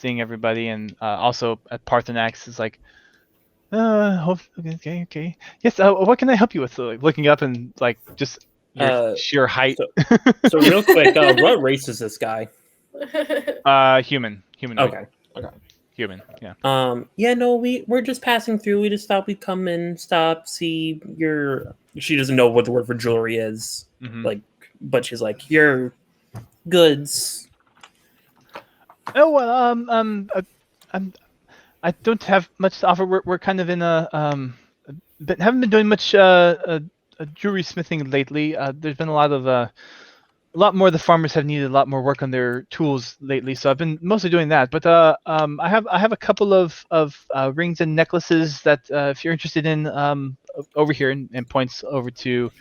everybody, and also at Parthenax is like, okay. Yes. What can I help you with? So, like, looking up and like just your sheer height. So real quick, what race is this guy? Human. Okay. Human. Yeah. Yeah, no, we're just passing through. We just thought we'd come and stop, see your. She doesn't know what the word for jewelry is, Mhm. like, but she's like your goods. Oh well, I don't have much to offer. We're kind of in but haven't been doing much jewelry smithing lately. There's been a lot more. The farmers have needed a lot more work on their tools lately, so I've been mostly doing that. But I have a couple of rings and necklaces that if you're interested in over here, and points over to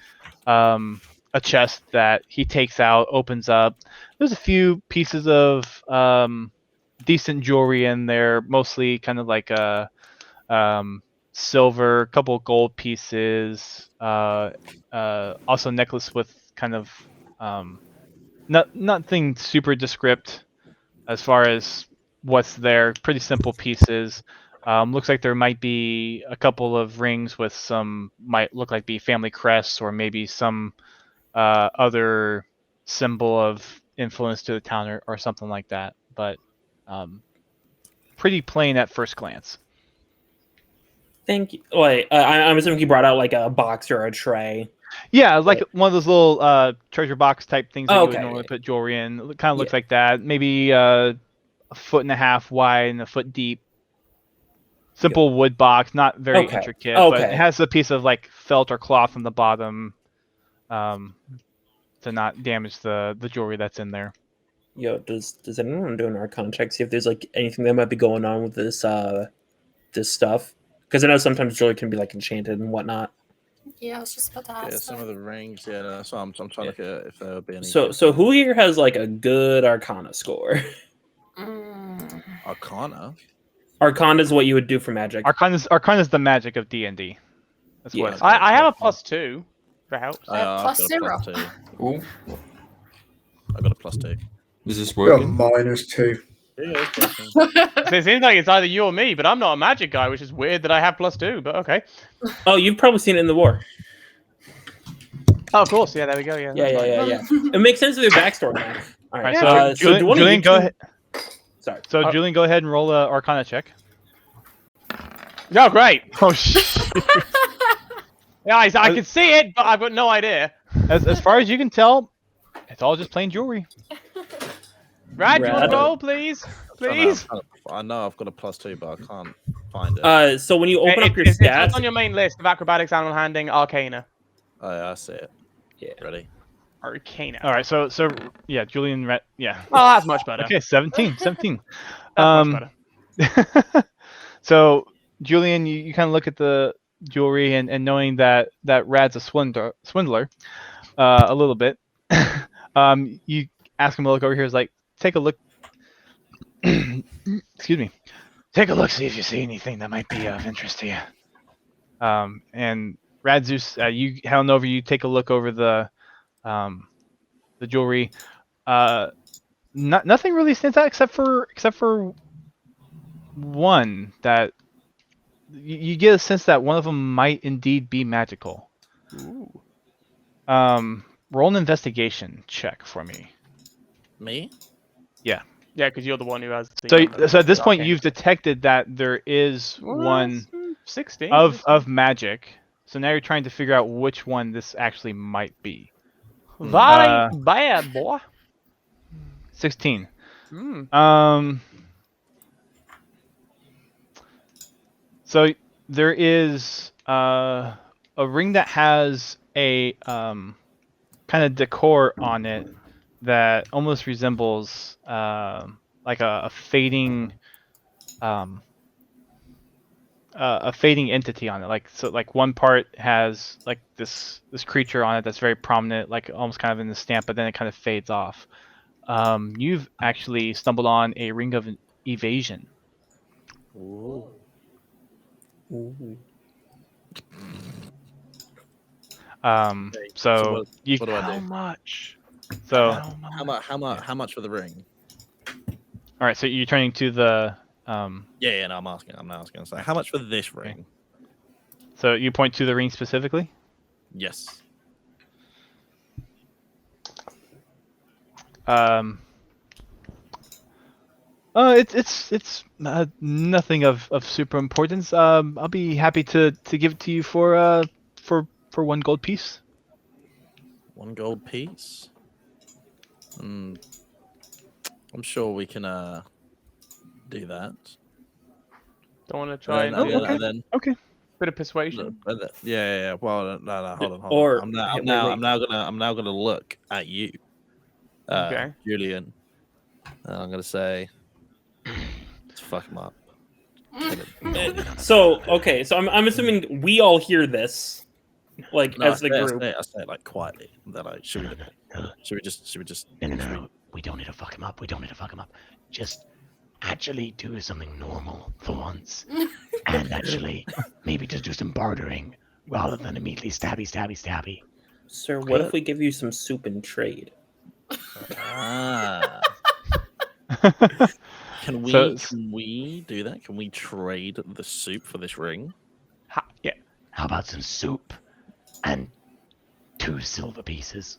a chest that he takes out, opens up. There's a few pieces of decent jewelry in there, mostly kind of like silver, a couple of gold pieces, also necklace with kind of nothing super descript as far as what's there. Pretty simple pieces. Looks like there might be a couple of rings with some might look like be family crests or maybe some other symbol of influence to the town or something like that. But pretty plain at first glance. Thank you. Wait, I'm assuming he brought out like a box or a tray. Yeah, like one of those little treasure box type things that you would Okay. normally put jewelry in. It kind of looks like that. Maybe a foot and a half wide and a foot deep. Simple wood box, not very Okay. intricate, but Okay. it has a piece of like felt or cloth on the bottom to not damage the jewelry that's in there. Yo, does anyone want to do an Arcana check, see if there's like anything that might be going on with this this stuff? Because I know sometimes jewelry can be like enchanted and whatnot. Yeah, I was just about to ask. Yeah, some that. of the rings. Yeah, no, that's what I'm trying to look at if there would be any. So who here has like a good Arcana score? Mm. Arcana. Arcana is what you would do for magic. Arcana is the magic of D&D. That's Yeah. what it's I have a +2. If it helps. I have I've plus got a 0. +2. Oh, I got a +2. is this Got a working? -2. Yeah, it's working. So it seems like it's either you or me, but I'm not a magic guy, which is weird that I have +2. But okay. Oh, you've probably seen it in the war. Oh, of course. Yeah, there we go. Yeah. Yeah, that's yeah, fine. yeah. It makes sense with your backstory now. All All right. right, so, So Julian, Julian, you go can- ahead. Sorry. So Oh. Julian, go ahead and roll a Arcana check. Oh, great. Oh shit! Yeah, I can see it, but I've got no idea. As far as you can tell, it's all just plain jewelry. Rad, you want Rad. to roll, please? Please. I know I've got a +2, but I can't find it. So when you open up your It's stats, on your main list of acrobatics, animal handling, arcana. Oh, yeah, I see it. Yeah. Ready? Arcana. All right, so yeah, Julian, yeah. Oh, that's much better. Okay, 17. That's much better. So Julian, you kind of look at the jewelry and knowing that Rad's a swindler, a little bit. You ask him to look over here. Is like, take a look. Excuse me. Take a look, see if you see anything that might be of interest to you. And Radzeus, you head on over. You take a look over the jewelry. Nothing really stands out except for one that you get a sense that one of them might indeed be magical. Ooh. Roll an investigation check for me. Me? Yeah, because you're the one who has. So at this point, you've detected that there is one 16 of magic. So now you're trying to figure out which one this actually might be. Very bad, boy. 16. Mm. So there is a ring that has a kind of decor on it that almost resembles like a fading entity on it. Like one part has like this creature on it that's very prominent, like almost kind of in the stamp, but then it kind of fades off. You've actually stumbled on a Ring of Evasion. Ooh. So what you do I how do? much? So How much for the ring? all right, so you're turning to the Yeah, no, I'm now asking. So how much for this ring? so you point to the ring specifically? Yes. It's nothing of super importance. I'll be happy to give it to you for 1 gold piece. 1 gold piece. I'm sure we can do that. Don't want to try and And do okay. then Okay. bit of persuasion. yeah. Well, no, hold on. Or- I'm wait, now wait. gonna look at you, Okay. Julian. And I'm gonna say, let's fuck him up. So okay, so I'm assuming we all hear this, like No, as the group. I say it like quietly. That like, should we just? No. We don't need to fuck him up. Just actually do something normal for once. And actually, maybe just do some bartering rather than immediately stabby. Sir, what if we give you some soup in trade? Ah. Can we do that? Can we trade the soup for this ring? Yeah. How about some soup and 2 silver pieces?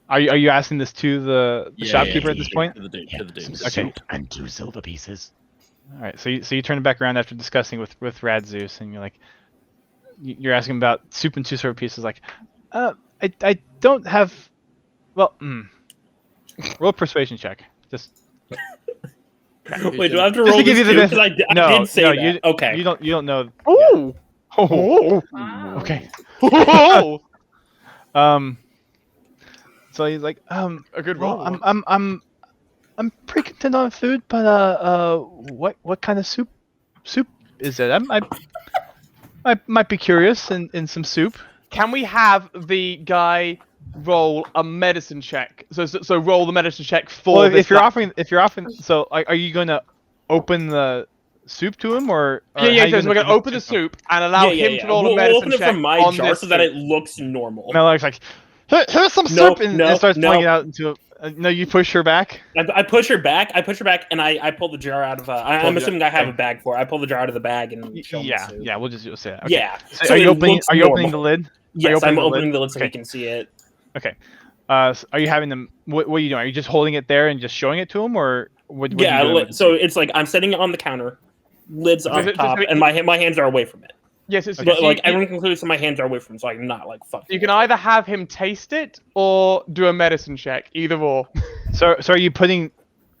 Are you asking this to the shopkeeper at this point? To the dude. Yeah, To the some dude. Okay. soup and 2 silver pieces. All right, so you turn it back around after discussing with Radzeus, and you're like, you're asking about soup and 2 silver pieces. Like, I don't have. Well, roll a persuasion check. Just Wait, do I have to Just roll to give this you the too? best- 'Cause I did say no, that. Okay. You don't know. Ooh. Oh. Wow. Okay. Oh. So he's like, A good roll. well, I'm pretty content on food, but what kind of soup is it? I might be curious in some soup. Can we have the guy roll a medicine check? So roll the medicine check for Well, this if you're guy. offering, so are you going to open the soup to him, or Yeah, how yeah. you So we're gonna deliver open the soup and allow him to roll a We'll medicine open it check from my on jar this so that it soup. looks normal. Malak's like, here's some No, soup, and no, starts no. pouring it out into a. No, you push her back. I push her back. And I pull the jar out of. I'm the assuming jar- I have okay. a bag for it. I pull the jar out of the bag and show him the Yeah, soup. yeah. We'll just say that. Okay. Yeah. So are it you opening? looks Are you opening the normal. lid? Yes, I'm opening the opening lid? the lid so Okay. he can see it. Okay. So are you having them? What are you doing? Are you just holding it there and just showing it to him, or what? What Yeah. are you doing with the So soup? it's like I'm setting it on the counter, lids Just- on just- top, just- and my hands are away from it. Yes, it's But like everyone concludes, so my hands are away from it, so I'm not like fucking. you can either have him taste it or do a medicine check. Either or. So are you putting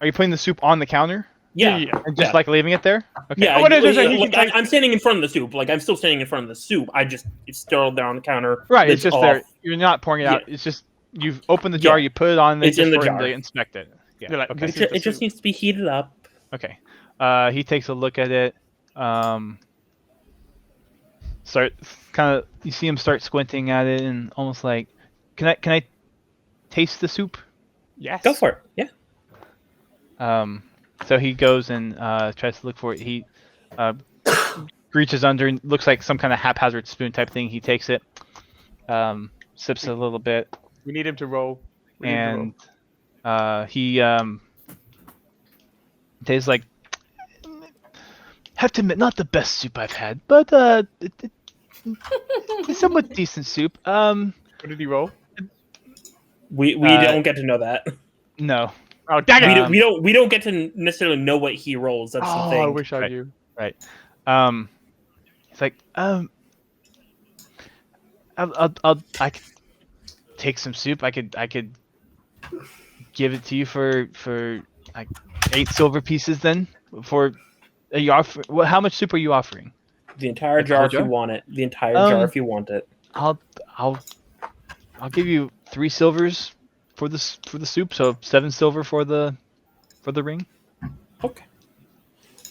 the soup on the counter Yeah. Yeah. and just like leaving it there? Okay. Yeah, Oh, no, he like, can I'm standing in front of the soup. Like I'm still standing in front of the soup. It's still there on the counter. Right. lids It's just off. there. You're not pouring it out. It's just you've opened the jar. Yeah. You put it on. There It's just in the for him jar. to inspect it. Yeah. You're like, Okay. this is the It just soup. needs to be heated up. Okay. He takes a look at it. Start kind of. You see him start squinting at it and almost like, can I taste the soup? Yes. Go for it. Yeah. So he goes and tries to look for it. He reaches under and looks like some kind of haphazard spoon type thing. He takes it, sips a little bit, We need him to roll. We need him to roll. and he tastes like. Have to admit, not the best soup I've had, but it's somewhat decent soup. What did he roll? We don't get to know that. No. Oh, dang it! We don't get to necessarily know what he rolls. That's the Oh, thing. I wish I Right. knew. Right. It's like I could take some soup. I could give it to you for like 8 silver pieces. Then for are you offer? How much soup are you offering? The entire Like the jar whole if you jar? want it. The entire jar if you want it. I'll give you 3 silvers for the soup. So 7 silver for the ring. Okay.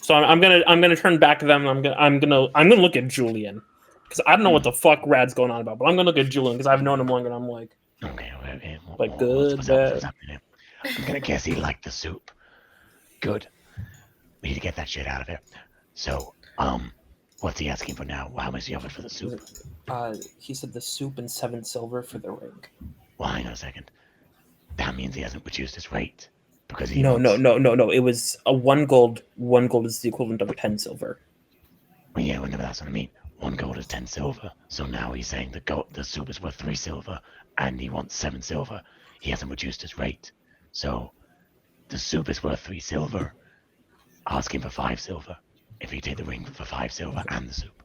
So I'm gonna turn back to them. And I'm gonna look at Julian because I don't know what the fuck Rad's going on about, but I'm gonna look at Julian because I've known him longer. And I'm like, Okay, Like, good, what's up, bad. man? I'm gonna guess he liked the soup. Good. We need to get that shit out of here. So, what's he asking for now? How much he offered for the soup? he said the soup and 7 silver for the ring. Well, hang on a second. That means he hasn't reduced his rate because he No. wants- It was a 1 gold. 1 gold is the equivalent of 10 silver. Well, yeah, well, no, that's what I mean. 1 gold is 10 silver. So now he's saying the soup is worth 3 silver, and he wants 7 silver. He hasn't reduced his rate. So the soup is worth 3 silver. Ask him for 5 silver. If you take the ring for 5 silver and the soup.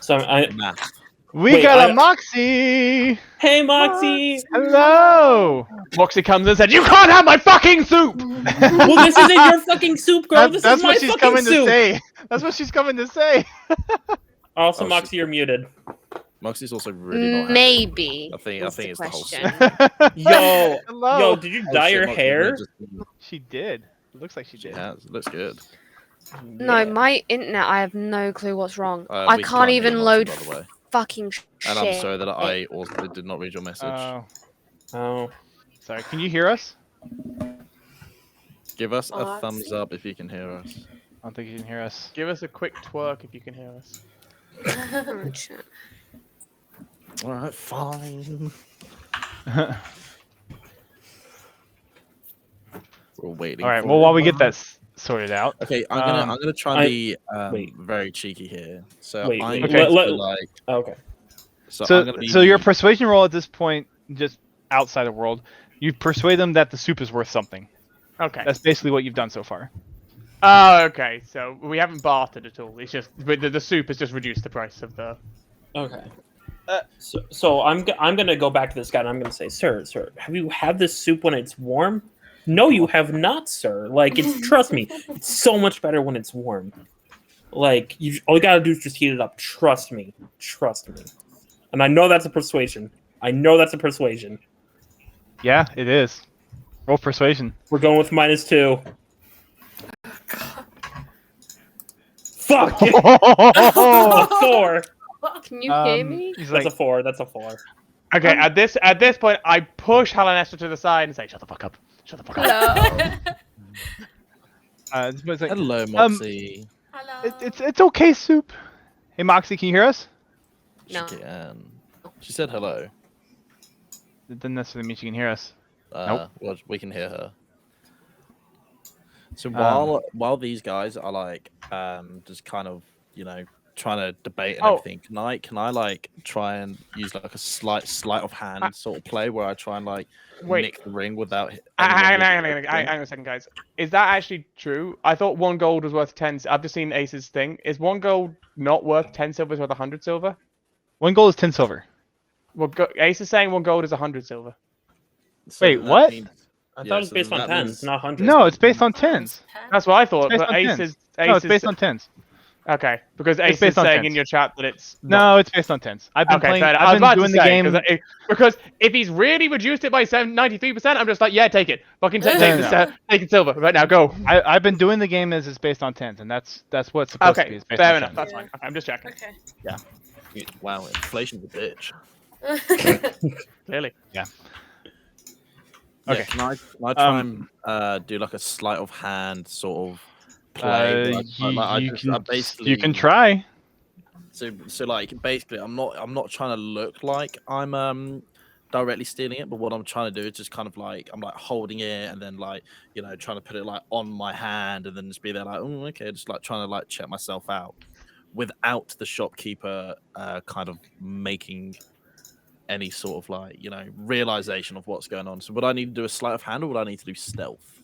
So Math. We Wait, got a Moxie. hey Moxie. Hello. Moxie comes in and said, "You can't have my fucking soup." Well, this isn't your fucking soup, girl. This That's is my what she's fucking coming soup. to say. That's what she's coming to say. Also, Oh, Moxie, you're muted. Moxie's also really not happy. Maybe. I think is the it's the whole question. Yo, Hello. yo, did you Oh, dye shit, your Moxie hair? just- She did. It looks like she She did. has. It looks good. No, Yeah. my internet, I have no clue what's wrong. We I can't hear even Moxie, load by the way. fucking shit. And I'm sorry that I also did not read your message. Oh, Sorry. Can you hear us? Give us a Oh, thumbs up if you can hear us. I don't think you can hear us. Give us a quick twerk if you can hear us. Oh, shit. Alright, fine. We're waiting. All right. for Well, it. while we get that sorted out, Okay, I'm gonna try and be wait. very cheeky here. So Wait, I'm wait, going to let- be like okay. so, I'm so gonna be your persuasion roll at this point, just outside the world, you persuade them that the soup is worth something. Okay. That's basically what you've done so far. Oh, okay. So we haven't bartered at all. It's just the soup has just reduced the price of the. Okay. So I'm gonna go back to this guy and I'm gonna say, sir, have you had this soup when it's warm? No, you have not, sir. Like, it's trust me, it's so much better when it's warm. Like, all you gotta do is just heat it up. Trust me. And I know that's a persuasion. Yeah, it is. Roll persuasion. We're going with -2. Fuck! A 4. Can you hear me? He's That's like, a 4. That's a 4. Okay, at this point, I push Halanesta to the side and say, "Shut the fuck up! Shut the fuck up!" Hello. It's like, Hello, Moxie. Hello. it's okay, Soup. Hey, Moxie, can you hear us? No. She can. She said hello. It doesn't necessarily mean she can hear us. Nope. Well, we can hear her. So Um, while these guys are like just kind of trying to debate and Oh. everything, can I like try and use like a sleight of hand sort of play where I try and like Wait. nick the ring without Hang on a second, guys. Is that actually true? I thought 1 gold was worth 10. I've just seen Ace's thing. Is 1 gold not worth 10 silver? It's worth 100 silver? 1 gold is 10 silver. Well, Ace is saying 1 gold is 100 silver. Wait, that what? means- I Yeah, thought it was so based then on that tens, means- not hundreds. No, it's based on 10s. That's what I thought. It's based But on Ace 10s. is No, it's Ace based is on 10s. okay because Ace based is on saying 10s. in your chat that it's No, it's based on 10s. I've been okay. playing. Fair. I was I've been about doing to the say game. because if he's really reduced it by 93%, I'm just like, yeah, take it. Fucking take No. it silver right now. Go. I've been doing the game as it's based on 10s, and that's what it's supposed to be. Okay, It's based fair on enough. 10s. That's fine. Okay, I'm just checking. Okay. Wow, inflation's a bitch. Clearly. Yeah, Okay. can I try and do like a sleight of hand sort of play? You can try. So like basically, I'm not trying to look like I'm directly stealing it, but what I'm trying to do is just kind of like I'm like holding it and then like trying to put it like on my hand and then just be there like, oh, okay, just like trying to like check myself out without the shopkeeper kind of making any sort of like realization of what's going on. So would I need to do a sleight of hand or would I need to do stealth?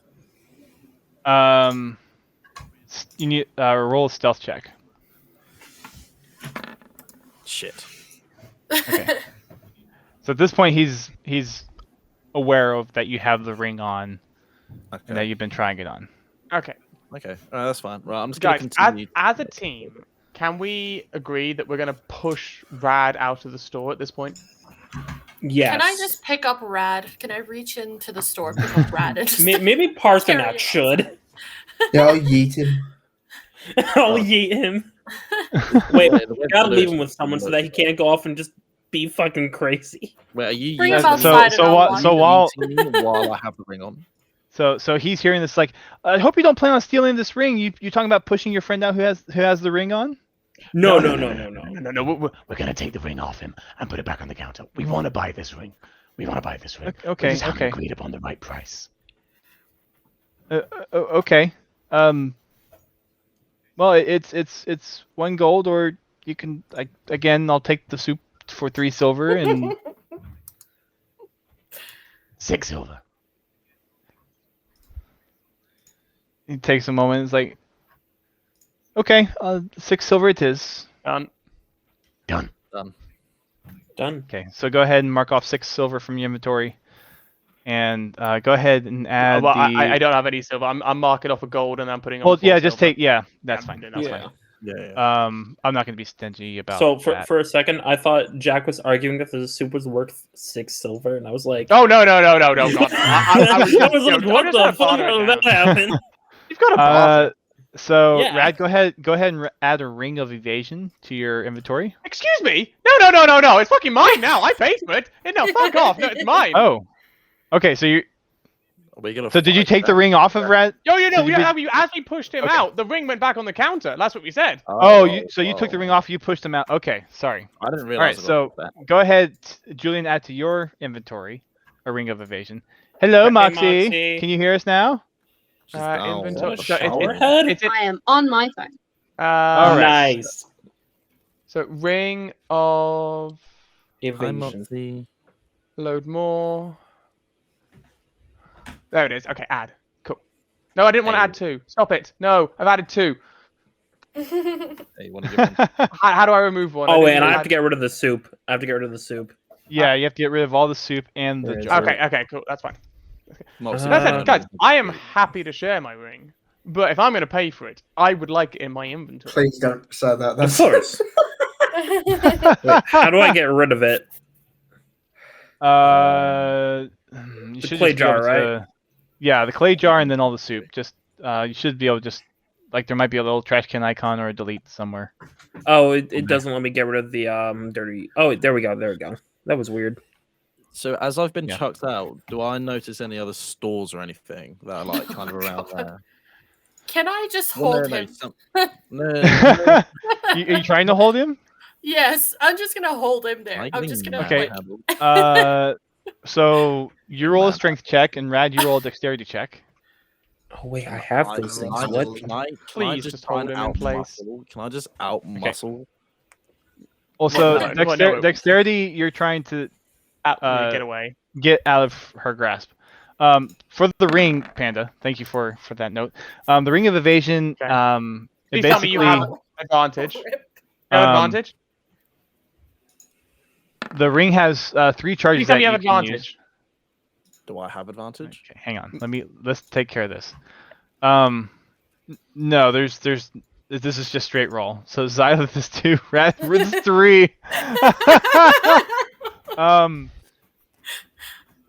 You need roll a stealth check. Shit. Okay. So at this point, he's aware of that you have the ring on, Okay. and that you've been trying it on. Okay. Okay. All right, that's fine. Right, I'm just gonna Guys, continue. as a team, can we agree that we're going to push Rad out of the store at this point? Yes. Can I just pick up Rad? Can I reach into the store, pick up Rad, and just Maybe carry Parthenax it should. Yeah, I'll yeet him. I'll yeet him. Wait, the way we gotta to do leave it him is with someone so to that he can't go off and just be fucking crazy. Wait, are you Bring him using outside and I'll watch him. while I have the ring on? So he's hearing this like, I hope you don't plan on stealing this ring. You talking about pushing your friend out who has the ring on? No. No. We're gonna take the ring off him and put it back on the counter. We want to buy this ring. Okay. We just haven't Okay. agreed upon the right price. Okay. Well, it's 1 gold, or you can again. I'll take the soup for 3 silver, and 6 silver. he takes a moment. It's like, okay, 6 silver it is. Done. Done. Done. Okay, so go ahead and mark off 6 silver from your inventory, and go ahead and add well, the. I don't have any silver. I'm marking off a gold and I'm putting on. Well, 4 yeah, just silver. take. Yeah, that's Yeah, fine. that's That's fine. Yeah. I'm not gonna be stingy about. So that. for a second, I thought Jack was arguing if the soup was worth 6 silver, and I was like, Oh no! God. I was like, what the fuck? How did that happen? You've got a bastard. So Yeah. Rad, go ahead and add a Ring of Evasion to your inventory. Excuse me? No! It's fucking mine now. I paid for it. No, fuck off. No, it's mine. Oh, okay. So you. Are we gonna So did you fight take the then? ring off of Rad? Yo, So you did- you as we pushed him Okay. out, the ring went back on the counter. That's what we said. Oh, you took the ring off. You pushed him out. Okay, sorry. I didn't All right, realize. so go ahead, Julian. Add to your inventory a Ring of Evasion. Hello, Hey, Moxie. Moxie. Can you hear us now? Inventory. What, So showerhead? it's I am on my phone. All right. Nice. So ring of Evasion. load more. There it is. Okay, add. Cool. No, I didn't want to add 2. Stop it. No, I've added 2. Hey, you want to give him? How do I remove one? Oh wait, didn't and I add- have to get rid of the soup. Yeah, you have to get rid of all the soup and the Where is jar. Okay, cool. That's fine. Moxie, That's it, Uh, guys. I am happy to share my ring, but if I'm going to pay for it, I would like it in my inventory. Please don't say that. Of That's course. Wait, how do I get rid of it? You The should clay just be able jar, right? to- Yeah, the clay jar and then all the soup. Just you should be able to just like there might be a little trash can icon or a delete somewhere. Oh, it doesn't let me get rid of the dirty. Oh, there we go. That was weird. So as I've been Yeah. chucked out, do I notice any other stores or anything that are like kind of around there? Can I just Well, hold no, him? no. Are you trying to hold him? Yes, I'm just gonna hold him there. I'm just gonna Okay. like. So you roll a strength check, and Rad, you roll a dexterity check. Oh wait, I have those things. What? Can I Please just hold him in place. Can I just out muscle? Also, Well, no, dexterity, you're trying to Get away. get out of her grasp. For the ring, Panda, thank you for that note. The Ring of Evasion, it Please tell me basically you have advantage. You have advantage? the ring has 3 charges Please tell that me you have can advantage. use. Do I have advantage? Okay, hang on. Let's take care of this. No, there's this is just straight roll. So Xylith is 2, Rad is 3.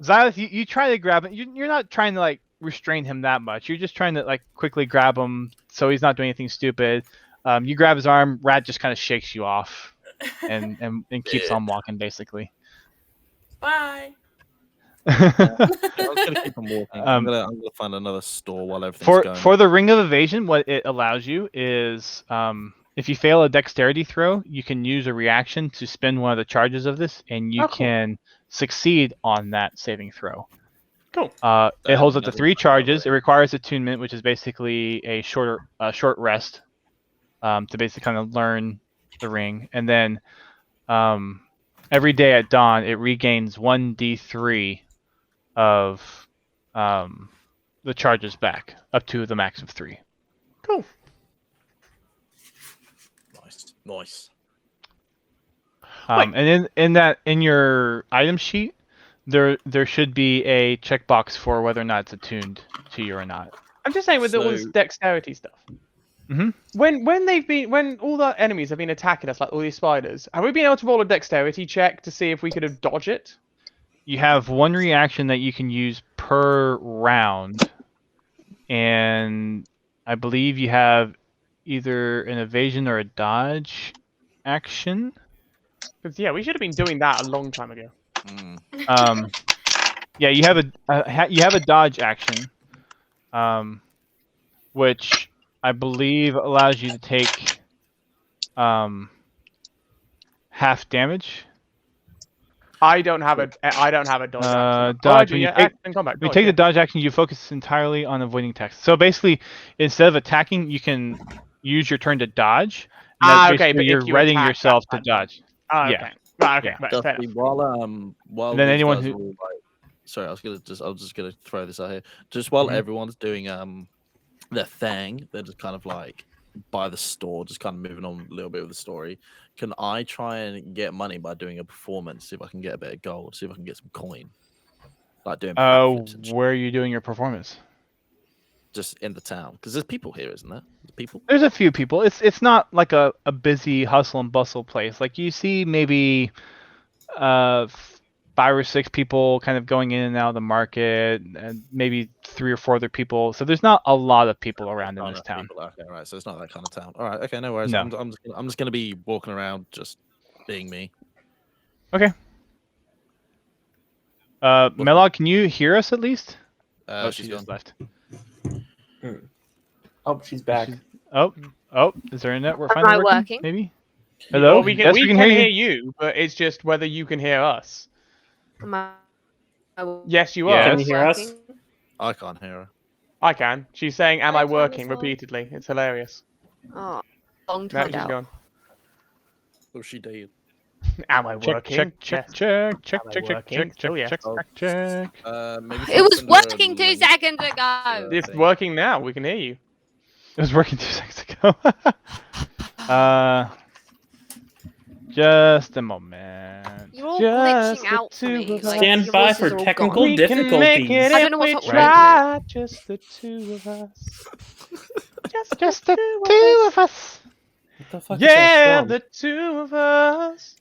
Xylith, you try to grab him. You're not trying to like restrain him that much. You're just trying to like quickly grab him so he's not doing anything stupid. You grab his arm. Rad just kind of shakes you off, and keeps on walking basically. Bye. I'm gonna keep on walking. I'm gonna find another store while everything's going. For the Ring of Evasion, what it allows you is if you fail a dexterity throw, you can use a reaction to spend one of the charges of this, and you can succeed on that saving throw. Cool. It holds up to 3 charges. It requires attunement, which is basically a short rest to basically kind of learn the ring, and then every day at dawn it regains 1d3 of the charges back, up to the max of 3. Cool. Nice. And in your item sheet, there should be a checkbox for whether or not it's attuned to you or not. I'm just saying with all this dexterity stuff. Mm-hmm. When all the enemies have been attacking us, like all these spiders, have we been able to roll a dexterity check to see if we could have dodged it? You have 1 reaction that you can use per round, and I believe you have either an evasion or a dodge action. Because we should have been doing that a long time ago. Yeah, you have a dodge action, which I believe allows you to take half damage. I don't have a dodge action. Dodge. When you take the dodge action, you focus entirely on avoiding attacks. So basically, instead of attacking, you can use your turn to dodge. Okay, but you're readying yourself to dodge. Oh, okay. Right, okay. Yeah. Right, While then these anyone guys who- are all, sorry, I was just gonna throw this out here. Just while everyone's doing their thing, they're just kind of like by the store, just kind of moving on a little bit with the story. Can I try and get money by doing a performance? See if I can get a bit of gold. See if I can get some coin. Like doing. Where are you doing your performance? Just in the town, because there's people here, isn't there? People. There's a few people. It's not like a busy hustle and bustle place. Like you see maybe 5 or 6 people kind of going in and out of the market, and maybe 3 or 4 other people. So there's not a lot of people around in this town. Okay, right. So it's not that kind of town. All right. Okay, no worries. No. I'm just gonna be walking around, just being me. Okay. Melog, can you hear us at least? She's just gone. left. Oh, she's back. Oh, is there a network? Am I working? Maybe. Hello. Well, we can Yes, hear you, but it's just whether you can hear us. Am I Yes, you Yes. are. Can you hear us? working? I can't hear her. I can. She's saying, "Am I I can working?" as well. repeatedly. It's hilarious. Oh, long Now time she's out. gone. Oh, she did. Am I Check, working? check, Yes. check, check, check, Am I check, check, working? check, Oh, yeah. check, check, check. Maybe It was send her a working 2 link. seconds ago. It's working now. We can hear you. It was working 2 seconds ago. Just a moment. You're all Just glitching the out for me. 2 of us. Like, Stand your by voices for are all technical gone. We can difficulties. make it I if don't know we what's wrong with try. Just the 2 of us. Just the 2 of us. What the fuck Yeah, is the 2 of us.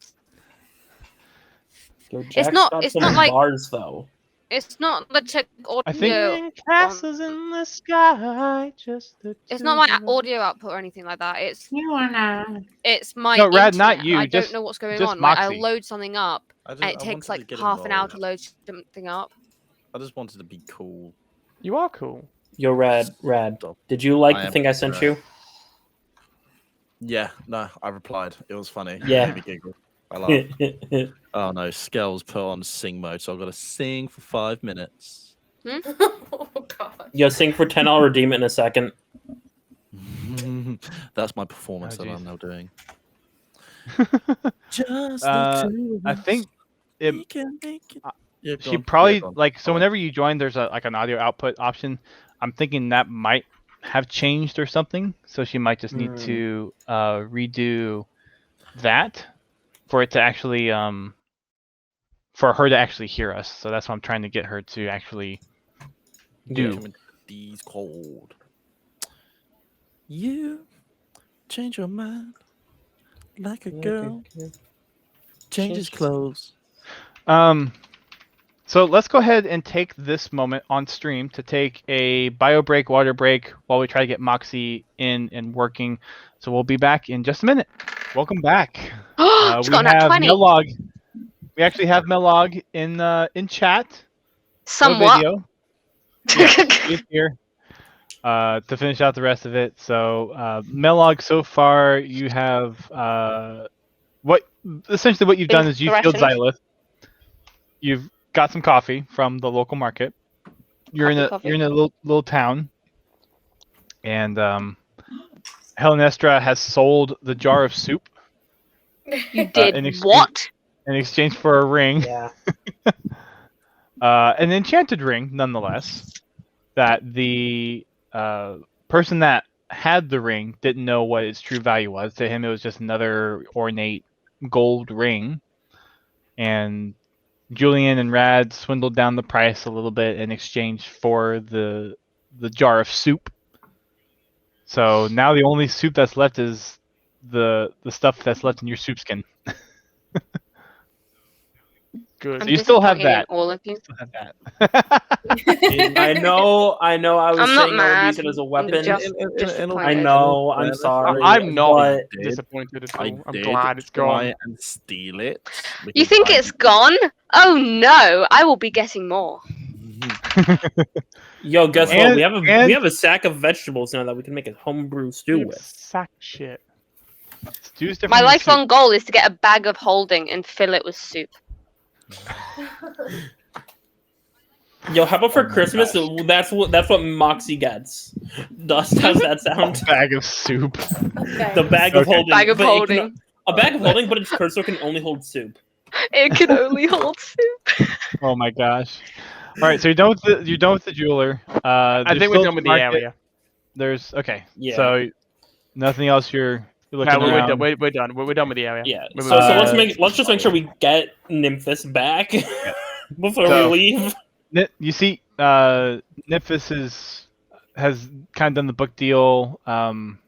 It's not like- bars though. It's not the check audio. I think- Moving castles in the sky. Just the 2 It's not my of us. audio output or anything like that. You are not. It's my No, Rad, not internet. you, I just- don't know what's going just on. Like, I Moxie. load something up, I and it takes wanted to like get half an hour involved. to load something up. I just wanted to be cool. You are cool. Yo, Rad. Did you like I the am thing I sent Rad. you? Yeah, no, I replied. It was funny. Yeah. It made me giggle. I laughed. Oh no, Skell's put on sing mode, so I've got to sing for 5 minutes. Oh god. Yo, sing for 10. I'll redeem it in a second. That's my performance Oh, that jeez. I'm now doing. Just the two of I us, think it, we can make it. Yeah, go she on. probably Yeah, go on. like so Go on. whenever you join, there's an audio output option. I'm thinking that might have changed or something, so she might just need to redo that for it to actually for her to actually hear us. So that's what I'm trying to get her to actually do. These cold. You change your mind like a girl changes clothes. So let's go ahead and take this moment on stream to take a bio break, water break, while we try to get Moxie in and working. So we'll be back in just a minute. Welcome back. It's got We a have 20. Mellog. We actually have Mellog in chat. No Somewhat. video. Yeah, he's here to finish out the rest of it. So Mellog, so far you have what you've done is you killed Threatened. Xylith. You've got some coffee from the local market. You're in Coffee. a little town, and Helenestra has sold the jar of soup You did in exchange- what? in exchange for a ring, Yeah. an enchanted ring, nonetheless. That the person that had the ring didn't know what its true value was. To him, it was just another ornate gold ring, and Julian and Rad swindled down the price a little bit in exchange for the jar of soup. So now the only soup that's left is the stuff that's left in your soup skin. Good. So you still have disappointed in that. all of you. Still have that. I know. I was I'm not saying I would mad. use it as a I'm weapon. just I disappointed. know. I'm sorry. I'm not but disappointed at I all. I'm did glad it's try gone. and steal it. You because think I- it's gone? Oh no! I will be getting more. Yo, guess what? And- We have a sack of vegetables now that we can make a homebrew stew You with. sack shit. Stew's different My than soup. lifelong goal is to get a bag of holding and fill it with soup. Yo, how about for Christmas? That's what Moxie gets. Dust, how's that sound? Bag of soup. Okay. The bag of Okay. holding. Bag of but it can- holding. a bag of holding, but its cursor can only hold soup. It can only hold soup. Oh my gosh. All right, so you're done with the jeweler. I There's think we're still done with the market. area. There's okay. Yeah. So nothing else you're looking No, around. we're done. We're done with the area. Yeah. We're So moving on. let's just make sure we get Nymphis back before So- we leave. You see, Nymphis has kind of done the book deal. Kind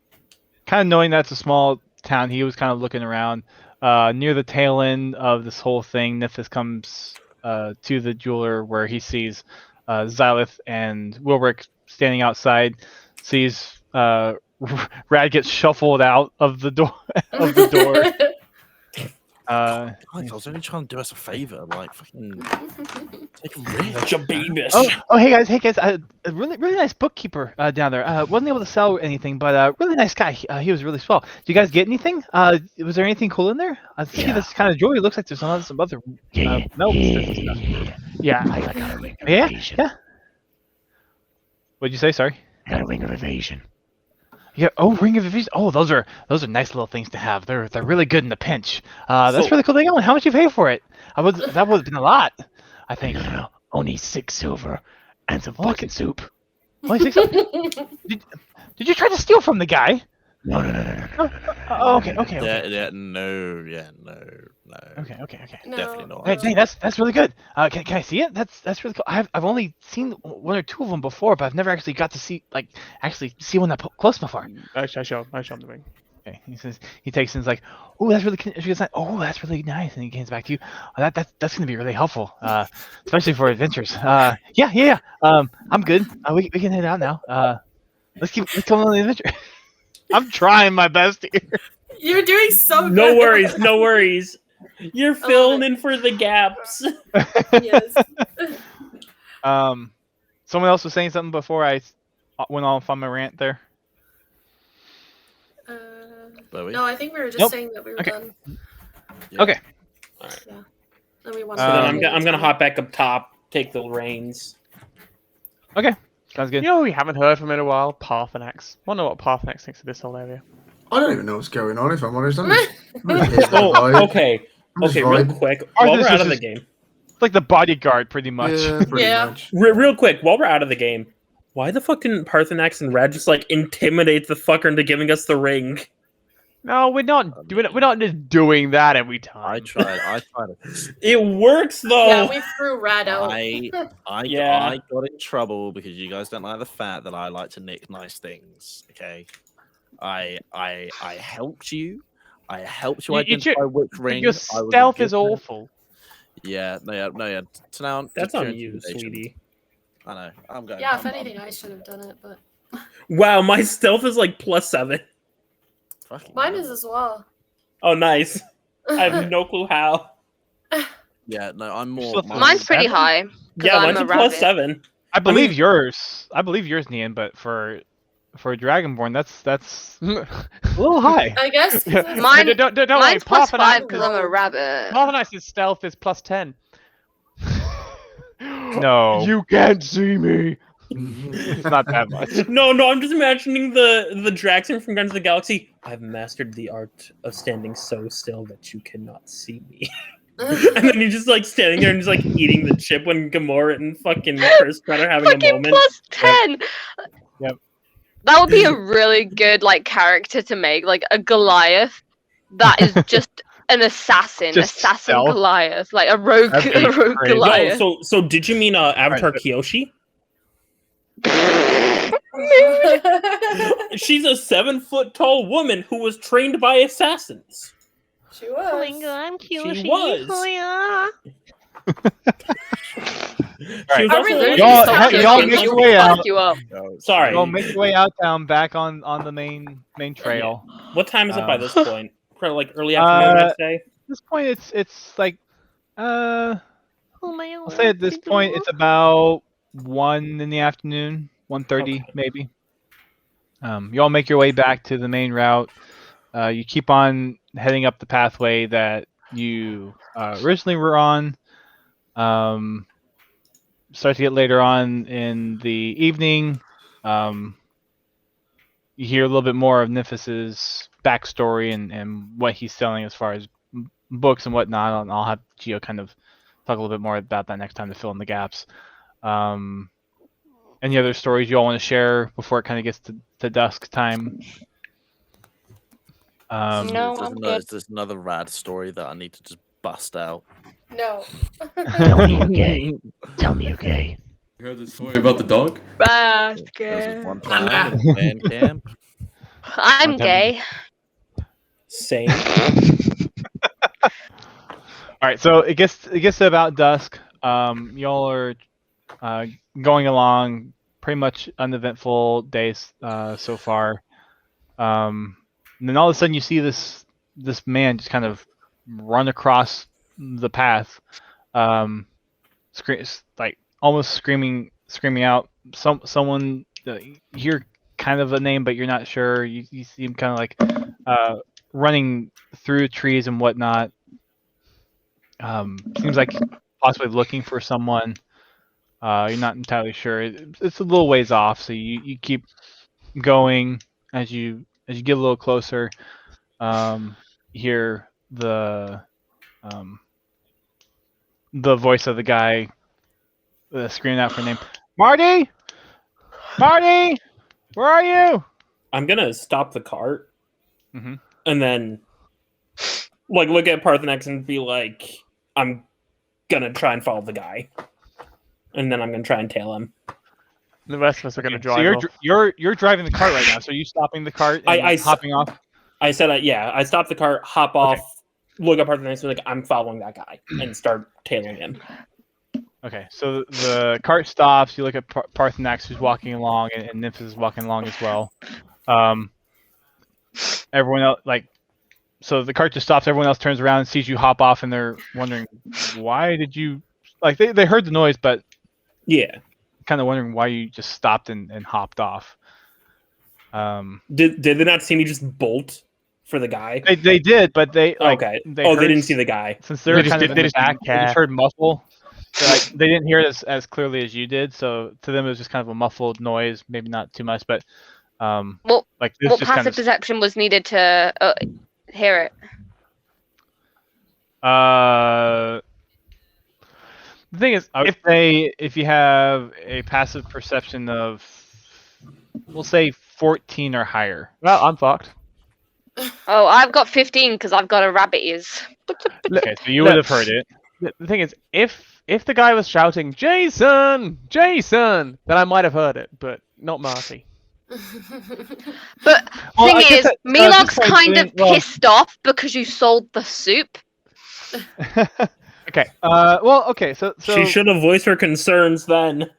of knowing that's a small town, he was kind of looking around. Near the tail end of this whole thing, Nymphis comes to the jeweler where he sees Xylith and Wilrick standing outside. Sees Rad gets shuffled out of the door. Guys, I was only trying to do us a favor, like fucking take a risk. Jabibus. Oh, hey guys, a really nice bookkeeper down there. Wasn't able to sell anything, but really nice guy. He was really swell. Did you guys get anything? Was there anything cool in there? I see Yeah. this kind of jewelry. Looks like there's some other melts and stuff. Yeah. I got a ring of Yeah, evasion. yeah. What'd you say? Sorry. I got a ring of evasion. Yeah. Oh, Ring of Evasion. Oh, those are nice little things to have. They're really good in the pinch. That's So- really cool thing. How much you pay for it? That would have been a lot. I think. No. Only 6 silver and some Oh, fucking soup. Only 6. Did you try to steal from the guy? No. Oh, okay. Okay. No. Okay. No. Definitely not. Hey, that's really good. Can I see it? That's really cool. I've only seen one or two of them before, but I've never actually got to see one that close before. I show him the ring. Okay, he takes it and is like, oh, that's really nice. Oh, that's really nice, and he hands back to you. Oh, that's gonna be really helpful, especially for adventures. Yeah. I'm good. We can head out now. Let's go on the adventure. I'm trying my best here. You're doing so good. No worries. You're filling in for the gaps. Yes. Someone else was saying something before I went off on my rant there? Were we? No, I think we were just Nope. saying that we were Okay. done. Yeah. Okay. Then we wanted So to then do I'm gonna time. hop back up top, take the reins. Sounds good. You know, we haven't heard from in a while. Parthenax. Wonder what Parthenax thinks of this whole area. I don't even know what's going on, if I'm honest. I'm just here for the Oh, vibe. okay. I'm just Okay, real vibing. quick, Ours while is we're out just of the as- game, It's like the bodyguard, pretty much. Yeah, pretty Yeah. much. real quick, while we're out of the game, why the fuck didn't Parthenax and Rad just like intimidate the fucker into giving us the ring? No, we're not doing it. We're not just doing that every I time. tried. It works though. Yeah, we threw Rad out. Yeah. I got in trouble because you guys don't like the fact that I like to nick nice things. Okay, I helped you. I helped you You identify which ring. Your I was stealth a is good man. awful. Yeah, no. So now That's just on pure you, intimidation. sweetie. I know. I'm going. Yeah, if I'm- anything, I should have done it, but Wow, my stealth is like +7. fucking mine hell. is as well. Oh, nice. I have no clue how. Yeah, no. I'm more. Still mine- Mine's pretty high. 'cause Yeah, I'm mine's a a rabbit. +7. I believe yours. I believe yours, Nian, but for Dragonborn, that's a little high. I guess. Mine- don't worry. Mine's +5 Parthenax because I'm a rabbit. Parthenax's stealth is +10. No, You can't see me. it's not that much. No, I'm just imagining the Draxon from Guardians of the Galaxy. I've mastered the art of standing so still that you cannot see me. And then you're just like standing there and just like eating the chip when Gamora and fucking Chris Pratt are having a Fucking moment. +10. Yep. That would be a really good like character to make, like a Goliath that is just an assassin, Just assassin stealth. Goliath, like a rogue, That'd be a rogue crazy. Yo, Goliath. so did you mean Avatar Alright, Kyoshi? She's a 7-foot tall woman who was trained by assassins. She was. I'm She was. Alright. She was I also really Y'all- fuck you y'all up. make She'll your way fuck out. you up. Sorry. Go make your way out town, back on the main trail. What time is it by Um, this point? Probably like early afternoon, I'd say. At this point, it's like I'll say at this point it's about 1 in the afternoon, 1:30 Okay. maybe. You all make your way back to the main route. You keep on heading up the pathway that you originally were on. Start to get later on in the evening. You hear a little bit more of Nymphus's backstory and what he's selling as far as books and whatnot. And I'll have Gio kind of talk a little bit more about that next time to fill in the gaps. Any other stories you all want to share before it kind of gets to dusk time? No. I'm good. There's another rad story that I need to just bust out. No. Tell me you're gay. Tell me you're gay. You heard the story about the dog? There was one time in band camp. I'm gay. Same. All right, so it gets to about dusk. Y'all are going along, pretty much uneventful days so far. And then all of a sudden, you see this man just kind of run across the path, like almost screaming out. Someone you hear kind of a name, but you're not sure. You see him kind of like running through trees and whatnot. Seems like possibly looking for someone. You're not entirely sure. It's a little ways off, so you keep going as you get a little closer. You hear the voice of the guy screaming out for name. Marty, where are you? I'm gonna stop the cart Mhm. and then like look at Parthenax and be like, I'm gonna try and follow the guy. And then I'm gonna try and tail him. The rest of us are going to drive So you're off. you're driving the cart right now. So you stopping the cart and I hopping off? I said, yeah, I stop the cart, hop off, look at Parthenax, and be like, I'm following that guy, and start tailing him. Okay, so the cart stops. You look at Parthenax, who's walking along, and Nymphus is walking along as well. Everyone else, so the cart just stops. Everyone else turns around and sees you hop off, and they're wondering, why did you? Like they heard the noise, but Yeah. kind of wondering why you just stopped and hopped off. Did they not see me just bolt for the guy? They did, but they Okay. They They heard, didn't see the guy. since they were They kind just of did- in the they just back. didn't They just care. heard muffle. So, they didn't hear it as clearly as you did. So to them, it was just kind of a muffled noise. Maybe not too much, but What like this what just kind passive of. perception was needed to hear it? The thing is, I would say if you have a passive perception of, we'll say 14 or higher. well, I'm fucked. Oh, I've got 15 because I've got a rabbit ears. Okay, so you Look. would have heard it. The thing is, if the guy was shouting Jason, Jason, then I might have heard it, but not Marty. But Well, I thing guess is, at this Milog's point, kind of well- pissed off because you sold the soup. Okay. Well, okay, so She should have voiced her concerns then.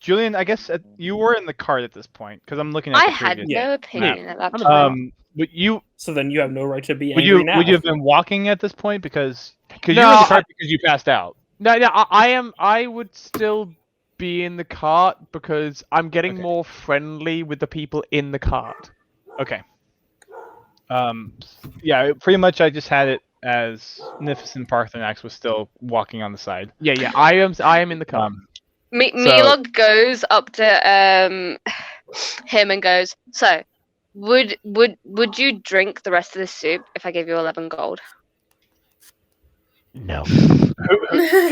Julian, I guess you were in the cart at this point because I'm looking at I the had previous. no opinion at that I'm time. Would you So then you have no right to be would angry you now. would you have been walking at this point because you No, were in the cart because you passed out? No, I would still be in the cart because I'm getting Okay. more friendly with the people in the cart. Okay. Yeah, pretty much I just had it as Nifis Parthenax was still walking on the side. Yeah, I am in the cart. Milog goes up to him and goes, "So, would you drink the rest of the soup if I gave you 11 gold?" No. Who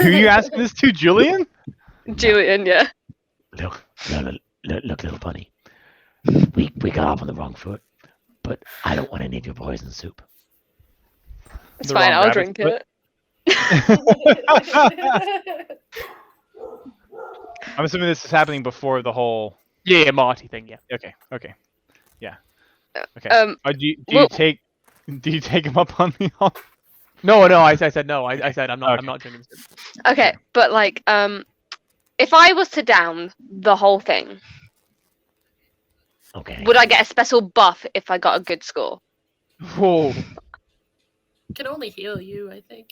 are you asking this to, Julian? Julian, yeah. Look, little bunny. We got off on the wrong foot, but I don't want any of your poison soup. It's The fine, wrong I'll rabbit's drink foot? it. I'm assuming this is happening before the whole. Yeah, Marty thing. Yeah. Okay, yeah, okay. Do well- you take him up on the offer? No, I said no. I said I'm not. Okay. I'm not drinking soup. Okay, but like, if I was to down the whole thing, Okay. would I get a special buff if I got a good score? Whoa. Can only heal you, I think.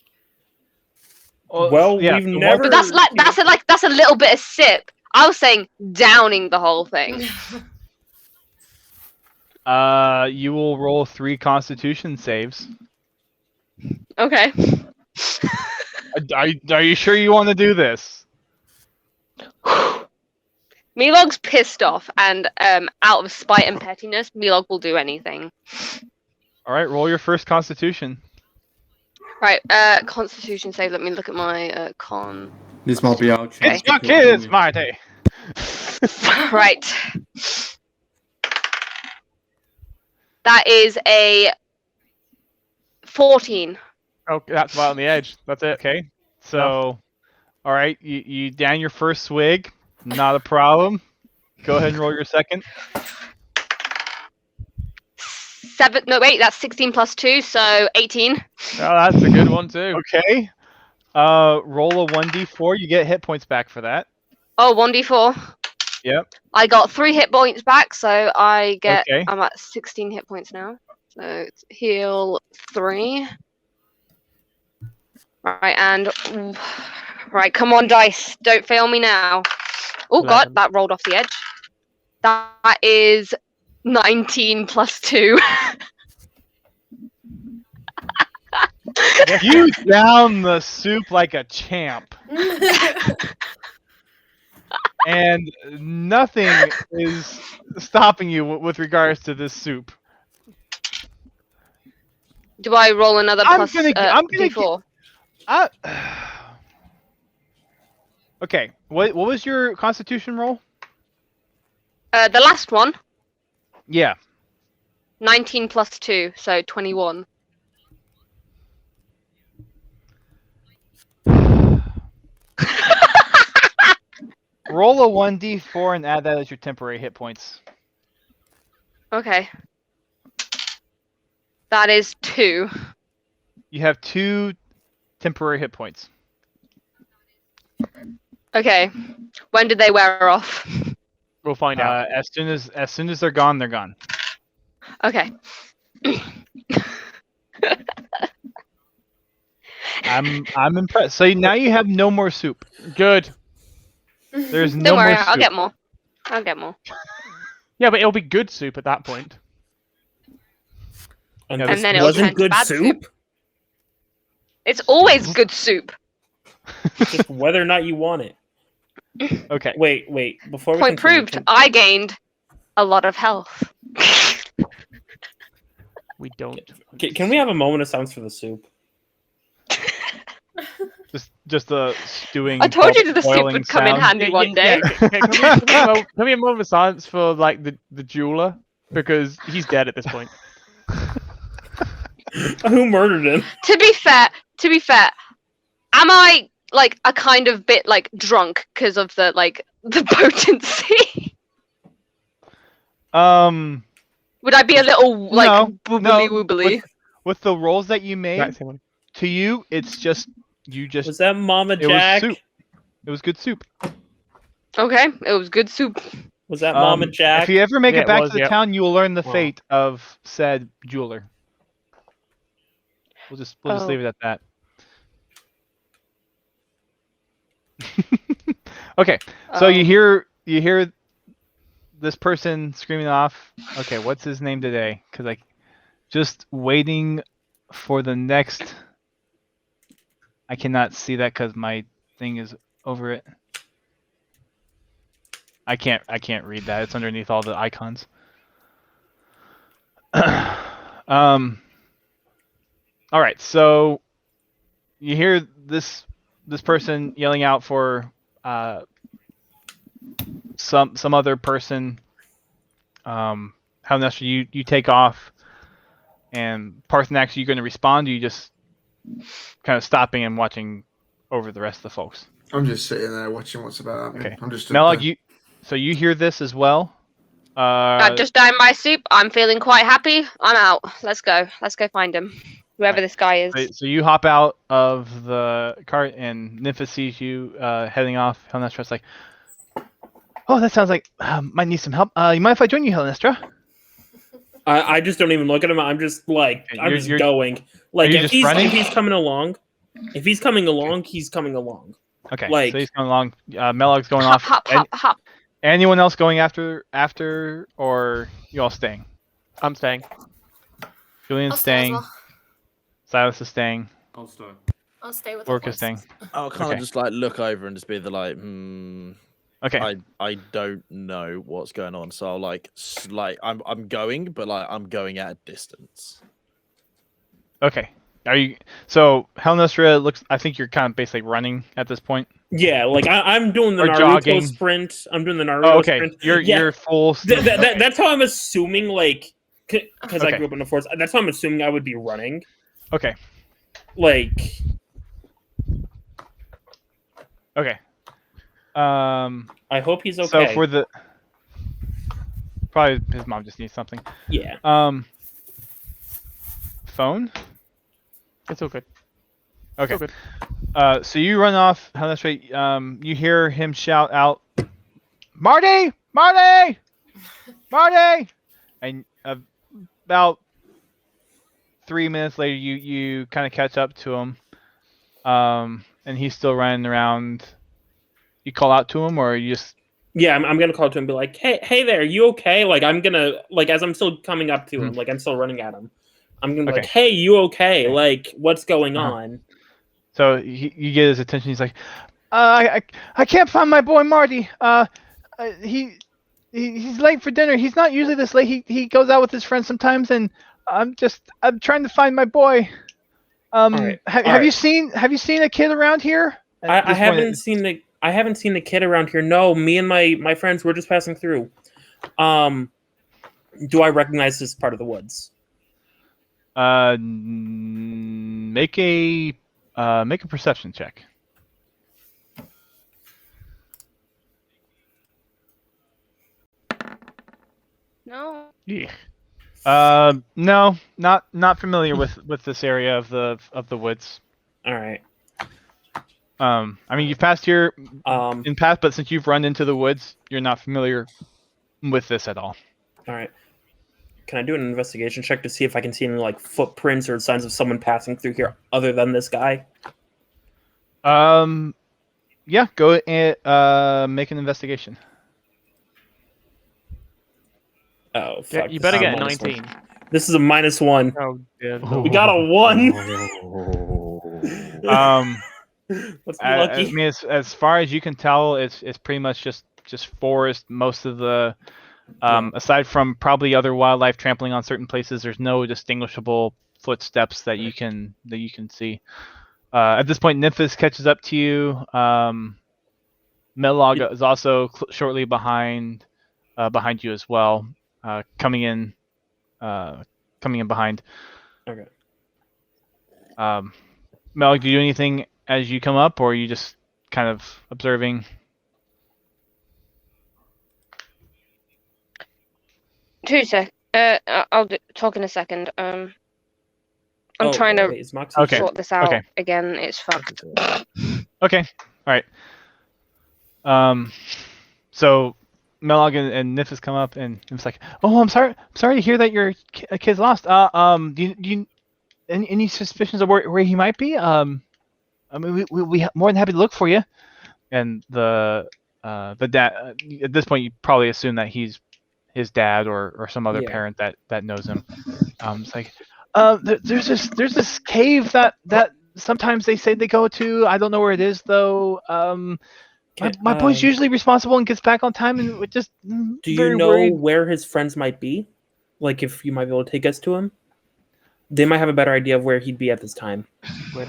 Well, yeah, we've so never. But that's a little bit of sip. I was saying downing the whole thing. You will roll 3 Constitution saves. Okay. Are you sure you want to do this? Milog's pissed off, and out of spite and pettiness, Milog will do anything. All right, roll your first Constitution. Right, Constitution save. Let me look at my con. This might be our chance. It's your kids, Marty. Right. That is a 14. Okay, that's right on the edge. That's it. Okay, so, all right, you down your first swig, not a problem. Go ahead and roll your second. 7. No, wait, that's 16 plus 2, so 18. Oh, that's a good one too. Okay. Roll a 1d4. You get hit points back for that. Oh, 1d4. Yep. I got 3 hit points back, so I get. Okay. I'm at 16 hit points now. So it's heal 3. Right, and right, come on, dice, don't fail me now. Oh 11. God, that rolled off the edge. That is 19 plus 2. You down the soup like a champ, and nothing is stopping you with regards to this soup. Do I roll another I'm plus gonna D4? Okay. What was your Constitution roll? The last one, Yeah. 19 plus 2, so 21. Roll a 1d4 and add that as your temporary hit points. Okay. That is 2. You have 2 temporary hit points. Okay. When did they wear off? We'll find out. As soon as they're gone, they're gone. Okay. I'm impressed. So now you have no more soup. Good. There's no Don't worry, more I'll soup. get more. I'll get more. Yeah, but it'll be good soup at that point. And, Yeah, this And then it'll turn wasn't to good bad soup. It's always good soup. Just whether or not you want it. Okay. Wait. Before we Point continue, proved, I gained a lot of health. We don't. can we have a moment of silence for the soup? Just a stewing. I told you the soup boiling would come in sound. handy one day. Can we have more of a silence for like the jeweler because he's dead at this point. Who murdered him? To be fair, am I like a kind of bit like drunk because of the potency? Would I be a little like No, boobily woobly? With the rolls that you made, Right, Simon. to you, it's just you just. Was that Mama it Jack? was soup. It was good soup. Okay, it was good soup. Was that Mama Jack? If you ever make Yeah, it it back was, to the yep. town, you will learn the Wow. fate of said jeweler. We'll just Oh. leave it at that. Okay, so you hear this person screaming off. Okay, what's his name today? Because like, just waiting for the next. I cannot see that because my thing is over it. I can't read that. It's underneath all the icons. All right, so you hear this person yelling out for some other person. Halnestra, you take off, and Parthenax, are you going to respond? Or are you just kind of stopping and watching over the rest of the folks? I'm just sitting there watching what's about to happen. Okay. I'm just Melag, you hear this as well? I've just dined my soup. I'm feeling quite happy. I'm out. Let's go. Let's go find him. Whoever this guy is. So you hop out of the cart, and Nympha sees you heading off. Halnestra's like, "Oh, that sounds like might need some help. You mind if I join you, Halnestra?" I just don't even look at him. I'm just like I'm You're- just you're- going. Like you if just he's running? if he's coming along, he's coming along. Okay, Like- so he's going along. Melag's going Hop, off. hop, hop, hop. Anyone else going after, or you all staying? I'm staying. Julian's I'll stay as staying. well. Silas is staying. I'll start. I'll stay with Orc the is staying. horses. I'll kind Okay. of just like look over and just be like, Okay. I don't know what's going on. So I'll like I'm going, but like I'm going at a distance. Okay. Are you? So Halnestra looks. I think you're kind of basically running at this point. Yeah, like I'm doing the Or Naruto jogging. sprint. I'm doing the Naruto Oh, okay. sprint. You're full. Okay. That's how I'm assuming. Like, because I Okay. grew up in the forest. That's how I'm assuming I would be running. Okay. Like, Okay. I hope he's okay. So for the probably his mom just needs something. yeah. Phone. It's all good. Okay. All good. So you run off. Halnestra. You hear him shout out, "Marty, Marty, Marty!" And about 3 minutes later, you kind of catch up to him. And he's still running around. You call out to him, or you just Yeah, I'm gonna call to him and be like, hey there, you okay? Like I'm gonna like as I'm still coming up to him, like I'm still running at him. I'm gonna be like, hey, you okay? Like what's going on? So you get his attention. He's like, I can't find my boy Marty. He's late for dinner. He's not usually this late. He goes out with his friends sometimes, and I'm trying to find my boy. Have you seen a kid around here? I haven't seen the kid around here. No, me and my friends were just passing through. Do I recognize this part of the woods? Make a perception check. No. Yeah. No, not familiar with this area of the woods. All right. I mean, you've passed here in past, but since you've run into the woods, you're not familiar with this at all. All right. Can I do an investigation check to see if I can see any like footprints or signs of someone passing through here other than this guy? Yeah, go and make an investigation. Oh, Yeah, fuck. you this better is a get a minus one. 19. This is a -1. Oh dear. We got a 1. Um, Let's be I lucky. mean, as far as you can tell, it's pretty much just forest. Most of the aside from probably other wildlife trampling on certain places, there's no distinguishable footsteps that you can see. At this point, Nymphis catches up to you. Melog is also shortly behind you as well, coming in behind. Okay. Melog, do you do anything as you come up, or are you just kind of observing? I'll talk in a second. I'm trying to wait, is Moxie Okay. sort this out Okay. again. It's fucked. Okay. All right. So Melog and Nymphis come up, and it's like, "Oh, I'm sorry to hear that your kid's lost. Do you any suspicions of where he might be? I mean, we more than happy to look for you." And the dad, at this point, you probably assume that he's his dad or some other parent that knows him. It's like, there's this cave that sometimes they say they go to. I don't know where it is though. My boy's usually responsible and gets back on time, and we're just Do very you know worried. where his friends might be? Like, if you might be able to take us to him? They might have a better idea of where he'd be at this time. We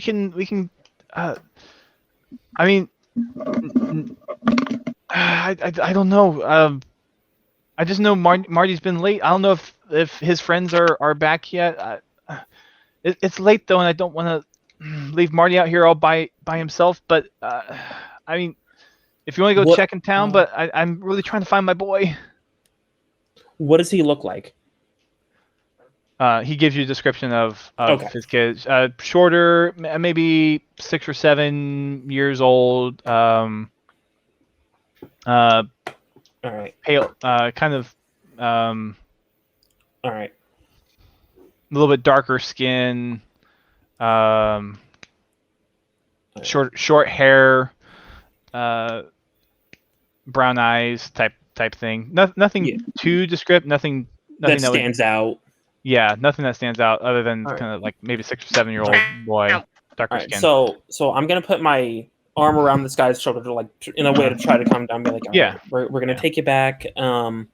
can. I mean, I don't know. I just know Marty's been late. I don't know if his friends are back yet. It's late though, and I don't want to leave Marty out here all by himself. But I mean, if you want to go check in town, but I'm really trying to find my boy. What does he look like? He gives you a description of his kids. Shorter, maybe 6 or 7 years old. All right. Pale, kind of. All right. A little bit darker skin. Short hair. Brown eyes, type thing. Nothing too descriptive. Nothing that stands out. Yeah, nothing that stands out other than kind of like maybe 6 or 7 year old boy, darker skin. So I'm gonna put my arm around this guy's shoulder to in a way to try to calm down. Be like, we're gonna take you back. And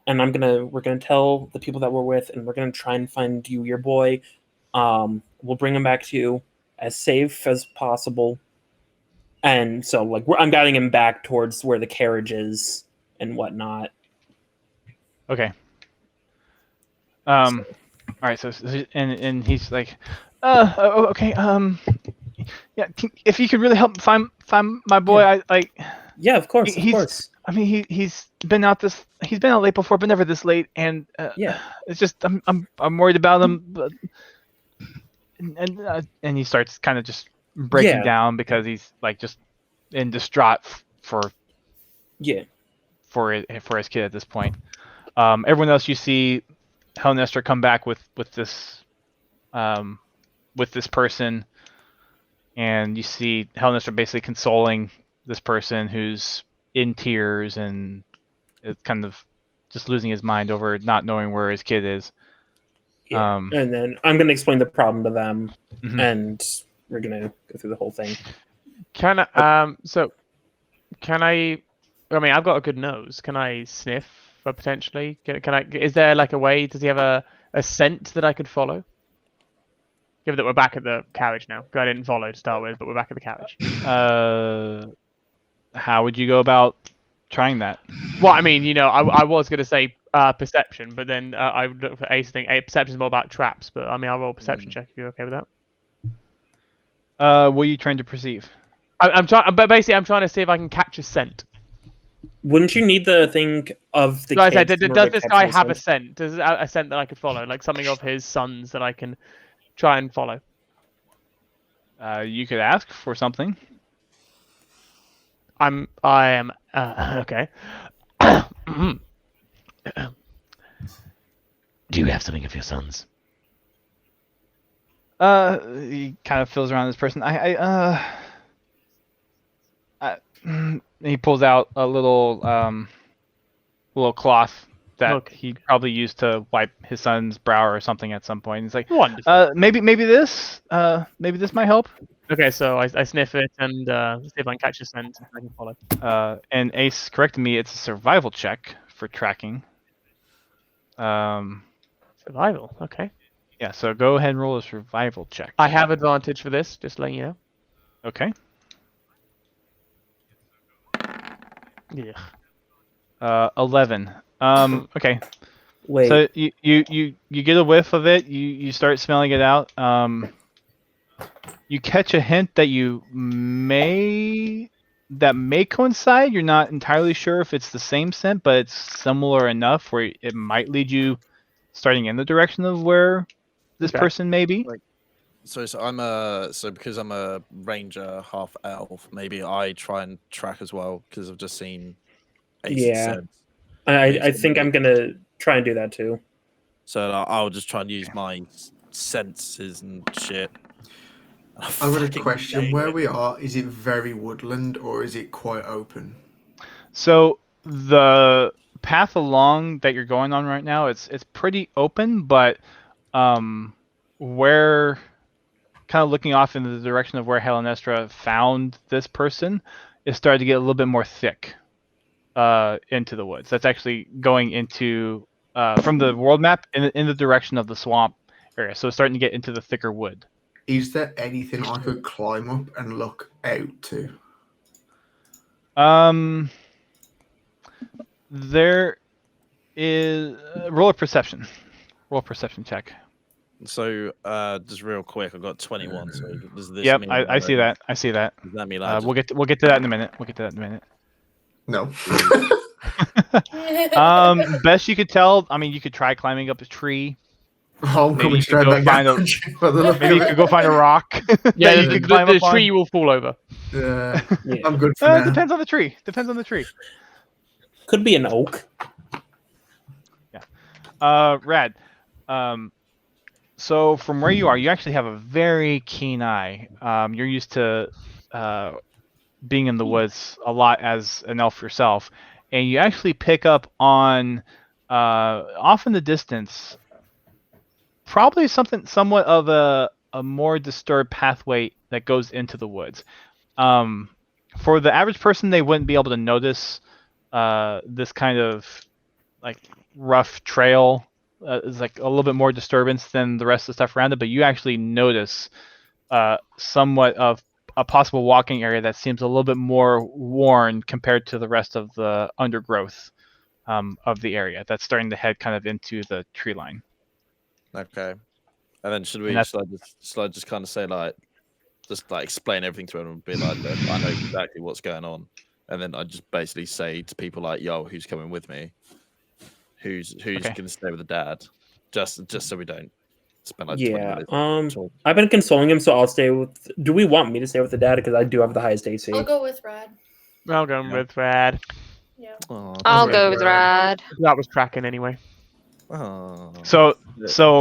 we're gonna tell the people that we're with, and we're gonna try and find you your boy. We'll bring him back to you as safe as possible. And so I'm guiding him back towards where the carriage is and whatnot. Okay. All right. So and he's like, okay. Yeah. If you could really help find my boy, Yeah, of course. Of course. I mean, he's been out late before, but never this late, and it's just I'm worried about him. But, and he starts kind of just breaking down because he's like just in distraught for his kid at this point. Everyone else you see, Helen Esther come back with this person, and you see Helen Esther basically consoling this person who's in tears and is kind of just losing his mind over not knowing where his kid is. And then I'm going to explain the problem to them, and we're going to go through the whole thing. Can I? I mean, I've got a good nose. Can I sniff for potentially? Can I? Is there like a way? Does he have a scent that I could follow? Given that we're back at the carriage now. I didn't follow to start with, but we're back at the carriage. How would you go about trying that? Well, I mean, I was going to say perception, but then I would look for Ace thing. Perception is more about traps, but I mean, I'll roll a perception check if you're okay with that. What are you trying to perceive? I'm trying, but basically, I'm trying to see if I can catch a scent. Wouldn't you need the thing of the? So I said, does this guy have a scent? Does a scent that I could follow, like something of his sons that I can try and follow? You could ask for something. I am okay. Do you have something of your sons? He kind of feels around this person. he pulls out a little cloth that Okay. he probably used to wipe his son's brow or something at some point. He's like, Wonderful. maybe this might help. Okay, so I sniff it and see if I can catch a scent and I can follow. And Ace corrected me. It's a survival check for tracking. Survival. Okay. Yeah. So go ahead and roll a survival check. I have advantage for this, just letting you know. Okay. Yeah. 11. Okay. Wait. So you get a whiff of it. You start smelling it out. You catch a hint that may coincide. You're not entirely sure if it's the same scent, but it's similar enough where it might lead you starting in the direction of where this person may be. So because I'm a ranger, half elf, maybe I try and track as well because I've just seen. Yeah, I think I'm gonna try and do that too. So I'll just try and use my senses and shit. I've got a question. Where we are, is it very woodland or is it quite open? So the path along that you're going on right now, it's pretty open, but where kind of looking off in the direction of where Helenestra found this person, it started to get a little bit more thick into the woods. That's actually going into from the world map in the direction of the swamp area. So it's starting to get into the thicker wood. Is there anything I could climb up and look out to? There is roll a perception. Roll a perception check. So just real quick, I got 21. So does this Yep, mean I see that. I see that. Does that mean we'll get to that in a minute. No. Best you could tell. I mean, you could try climbing up a tree. I'm Maybe coming you straight could back go down. Maybe you could go find a rock. Yeah, that you could climb the up on. tree will fall over. Yeah, I'm good for now. Depends on the tree. Depends on the tree. Could be an oak. Yeah. Rad. So from where you are, you actually have a very keen eye. You're used to being in the woods a lot as an elf yourself, and you actually pick up on off in the distance, probably somewhat of a more disturbed pathway that goes into the woods. For the average person, they wouldn't be able to notice this kind of like rough trail. Is like a little bit more disturbance than the rest of the stuff around it, but you actually notice somewhat of a possible walking area that seems a little bit more worn compared to the rest of the undergrowth of the area that's starting to head kind of into the tree line. Okay. And then should I just kind of say just explain everything to everyone and be like, look, I know exactly what's going on. And then I just basically say to people like, yo, who's coming with me? Who's going to stay with the dad? Just so we don't spend like 20 minutes. I've been consoling him, so I'll stay with. Do we want me to stay with the dad? Because I do have the highest AC. I'll go with Rad. I'll go with Rad. Yeah. I'll go with Rad. That was tracking anyway. Oh. So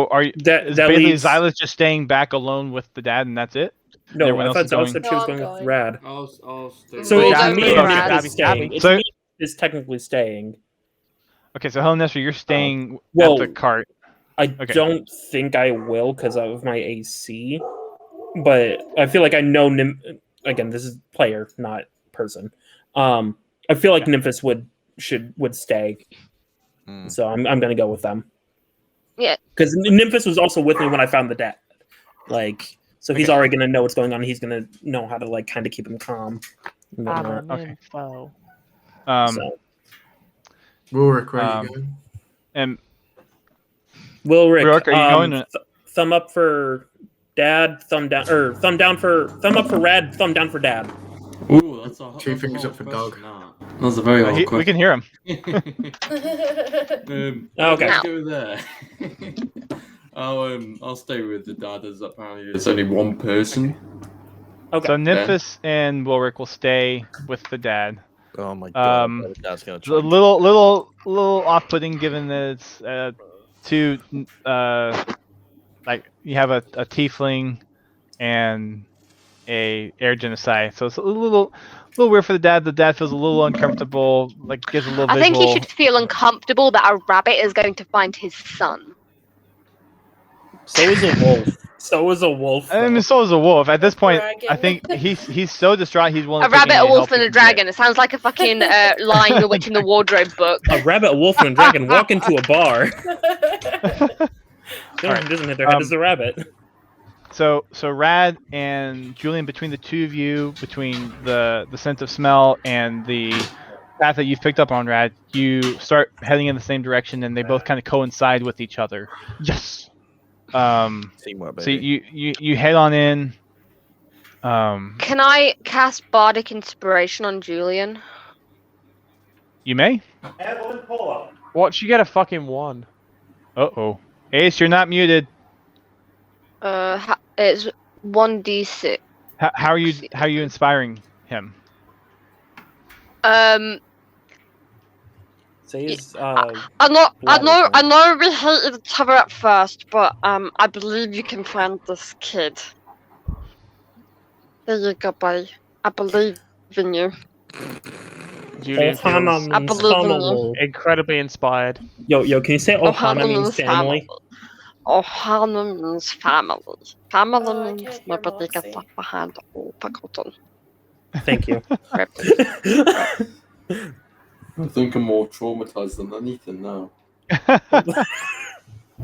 are you? That basically leaves Xyla's just staying back alone with the dad, and that's it. No, Everyone I else thought is Xyla going- said she was No, I'm going with going. Rad. I'll stay. So We'll it's go me with and Rad. Nick is staying. It's So- me is technically staying. Okay, so Helenestra, you're staying well, at the cart. I don't think I will because of my AC, but I feel like I know again, this is player, not person. I feel like Nymphis would stay, so I'm gonna go with them. Yeah, because Nymphis was also with me when I found the dad. So he's already gonna know what's going on. He's gonna know how to kind of keep him calm. And whatnot. Okay. So. Rorik, where are you going? And Wilrick, are you going? Thumb up for dad, thumb down, or thumb up for Rad, thumb down for dad. Ooh, that's a Two fingers up for dog. That was a very hard question. We can hear him. Okay. Let's go there. I'll stay with the dad as apparently there's only one person. Okay. So Nymphis and Wilrick will stay with the dad. Oh my god! Dad's gonna It's a little off-putting given that it's two you have a tiefling and a air genocide, so it's a little little weird for the dad. The dad feels a little uncomfortable, like gives a little I think he visual. should feel uncomfortable that a rabbit is going to find his son. So is a wolf. So is a wolf. I mean, though. so is a wolf. At this point, I Dragon. think he's so distraught he's willing A to take rabbit, any a wolf, help he and a can get. dragon. It sounds like a fucking line the Witch in the Wardrobe book. A rabbit, a wolf, and a dragon walk into a bar. Alright, Doesn't hit their head as a rabbit. So Rad and Julian, between the two of you, between the sense of smell and the path that you've picked up on, Rad, you start heading in the same direction, and they both kind of coincide with each other. Yes. Teamwork, So baby. you head on in. Can I cast Bardic Inspiration on Julian? You may. Watch you get a fucking 1. Uh-oh. Ace, you're not muted. It's 1d6. How are you inspiring him? Say his, I know we hated each other at first, but I believe you can find this kid. There you go, buddy. I believe in you. Julian feels I believe in you. incredibly inspired. Yo, can you say Ohana Ohana means family? Ohana means family. Family Oh, I means can't hear nobody gets Moxie. left behind or forgotten. Thank you. Rip. I think I'm more traumatized than anything now.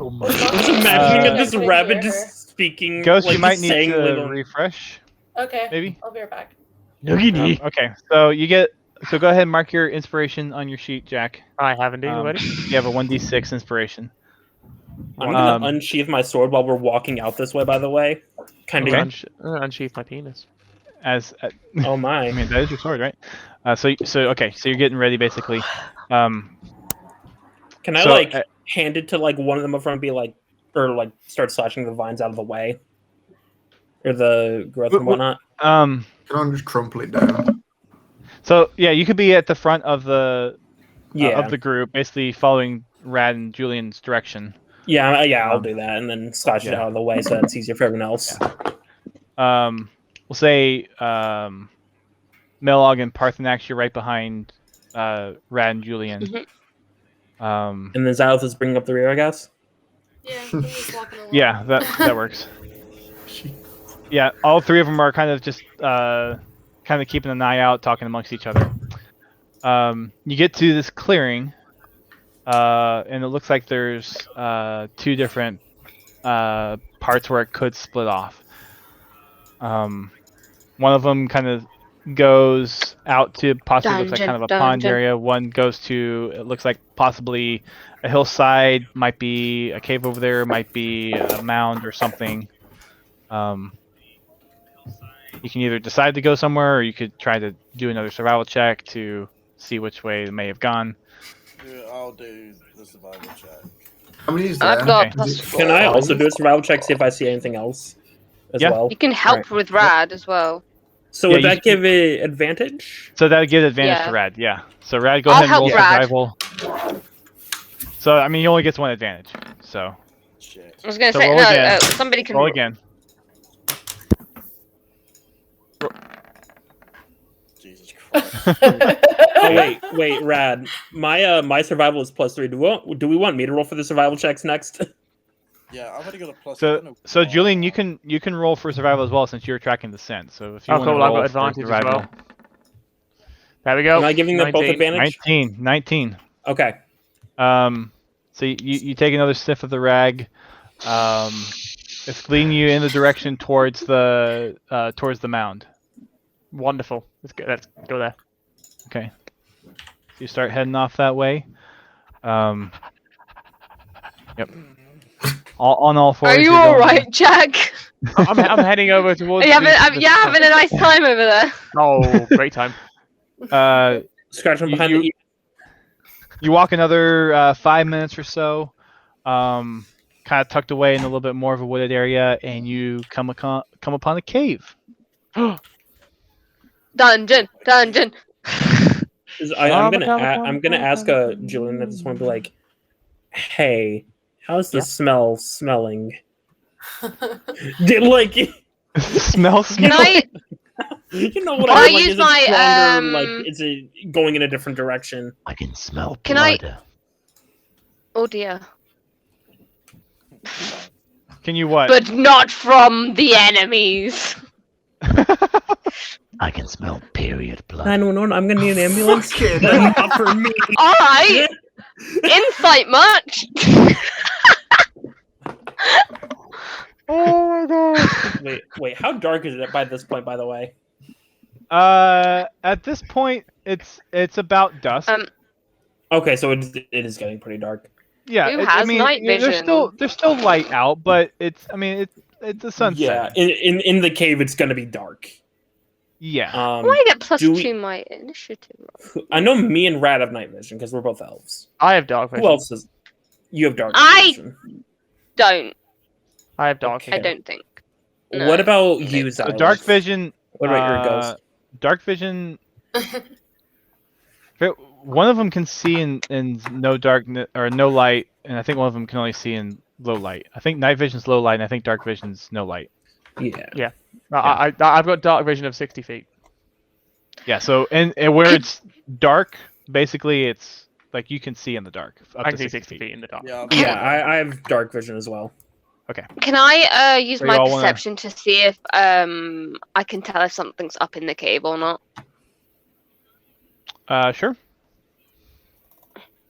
Oh my Just imagining this I couldn't rabbit hear her. just speaking. Ghost, like, you might just need saying to little... refresh, Okay. maybe. I'll be right back. Okay, so go ahead and mark your inspiration on your sheet, Jack. I have indeed already. You have a 1d6 inspiration. I'm gonna Um, unsheath my sword while we're walking out this way. By the way, kind of. Okay. Unsheath my penis. Oh my! I mean, that is your sword, right? So you're getting ready basically. Can I so, hand it to like one of them up front and be like, or like start slashing the vines out of the way, or the growth and whatnot? Can I just crumple it down? So yeah, you could be at the front of the Yeah, of the group, basically following Rad and Julian's direction. yeah, I'll do that, and then slash it out of the way so that's easier for everyone else. We'll say Melog and Parthenax, you're right behind Rad and Julian. Mhm. And then Xyloth is bringing up the rear, I guess. Yeah, I'm just walking along. Yeah, that works. Yeah, all three of them are kind of just kind of keeping an eye out, talking amongst each other. You get to this clearing, and it looks like there's two different parts where it could split off. One of them kind of goes out to possibly looks like kind of a pond area. One goes to, it looks like possibly a hillside, might be a cave over there, might be a mound or something. You can either decide to go somewhere, or you could try to do another survival check to see which way it may have gone. I'll do the survival check. How many is I've there? got Okay. plus Can I 4. also do a survival check, see if I see anything else as Yeah. well? You can help with Rad as well. So Yeah, would you that give it advantage? So that would give advantage Yeah. to Rad, yeah. So Rad, go I'll ahead and roll help Rad. survival. So, I mean, he only gets one advantage. So, Shit. I was gonna So say roll no. again. Somebody can roll again. Jesus Christ. Oh wait, Rad. My survival is +3. Do we want me to roll for the survival checks next? Yeah, I've already got a plus. I don't know So why. Julian, you can roll for survival as well since you're tracking the scent. So if you Oh, want to cool, I've roll got for advantage as survival, well. There we go. Am I giving them both 19. advantage? 19. Okay. So you take another sniff of the rag. It's leading you in the direction towards the mound. Wonderful. Let's go there. Okay. So you start heading off that way. Yep. On all fours. Are you you're all going- right, Jack? I'm heading over towards. Are you having a nice time over there? Oh, great time. Scratch from behind You- the You walk another 5 minutes or so, kind of tucked away in a little bit more of a wooded area, and you come upon a cave. Dungeon. I'm gonna ask Julian at this point, be like, "Hey, how's the smell smelling?" Did like Smell. Can I? You know what Can I I mean? Like, use is my, it stronger? Like, is it going in a different direction? I can smell Can I- blood. Oh dear. Can you what? But not from the enemies. I can smell period blood. 911, I'm gonna need an ambulance. Fucking But hell. not for me. All right. Insight much? Oh my god. Wait, how dark is it by this point, by the way? At this point, it's about dusk. Okay, so it is getting pretty dark. Yeah, Who I has mean, night there's still light out, but it's the sunset. Yeah, in the cave, it's gonna be dark. Yeah. Why do I get plus do 2 my initiative? I know me and Rad have night vision because we're both elves. I have dark vision. Who else is? You have dark vision. Don't. I have dark Okay. I vision. don't think. What about you, So Xylus? dark vision. What about your ghost? Dark vision. One of them can see in no darkness or no light, and I think one of them can only see in low light. I think night vision's low light, and I think dark vision's no light. Yeah. I've got dark vision of 60 feet. Yeah. So and where it's dark, basically it's like you can see in the dark. Up I to can see 60 60 feet in the dark. Yeah, I have dark vision as well. Can I use So my you all wanna- perception to see if I can tell if something's up in the cave or not? Sure.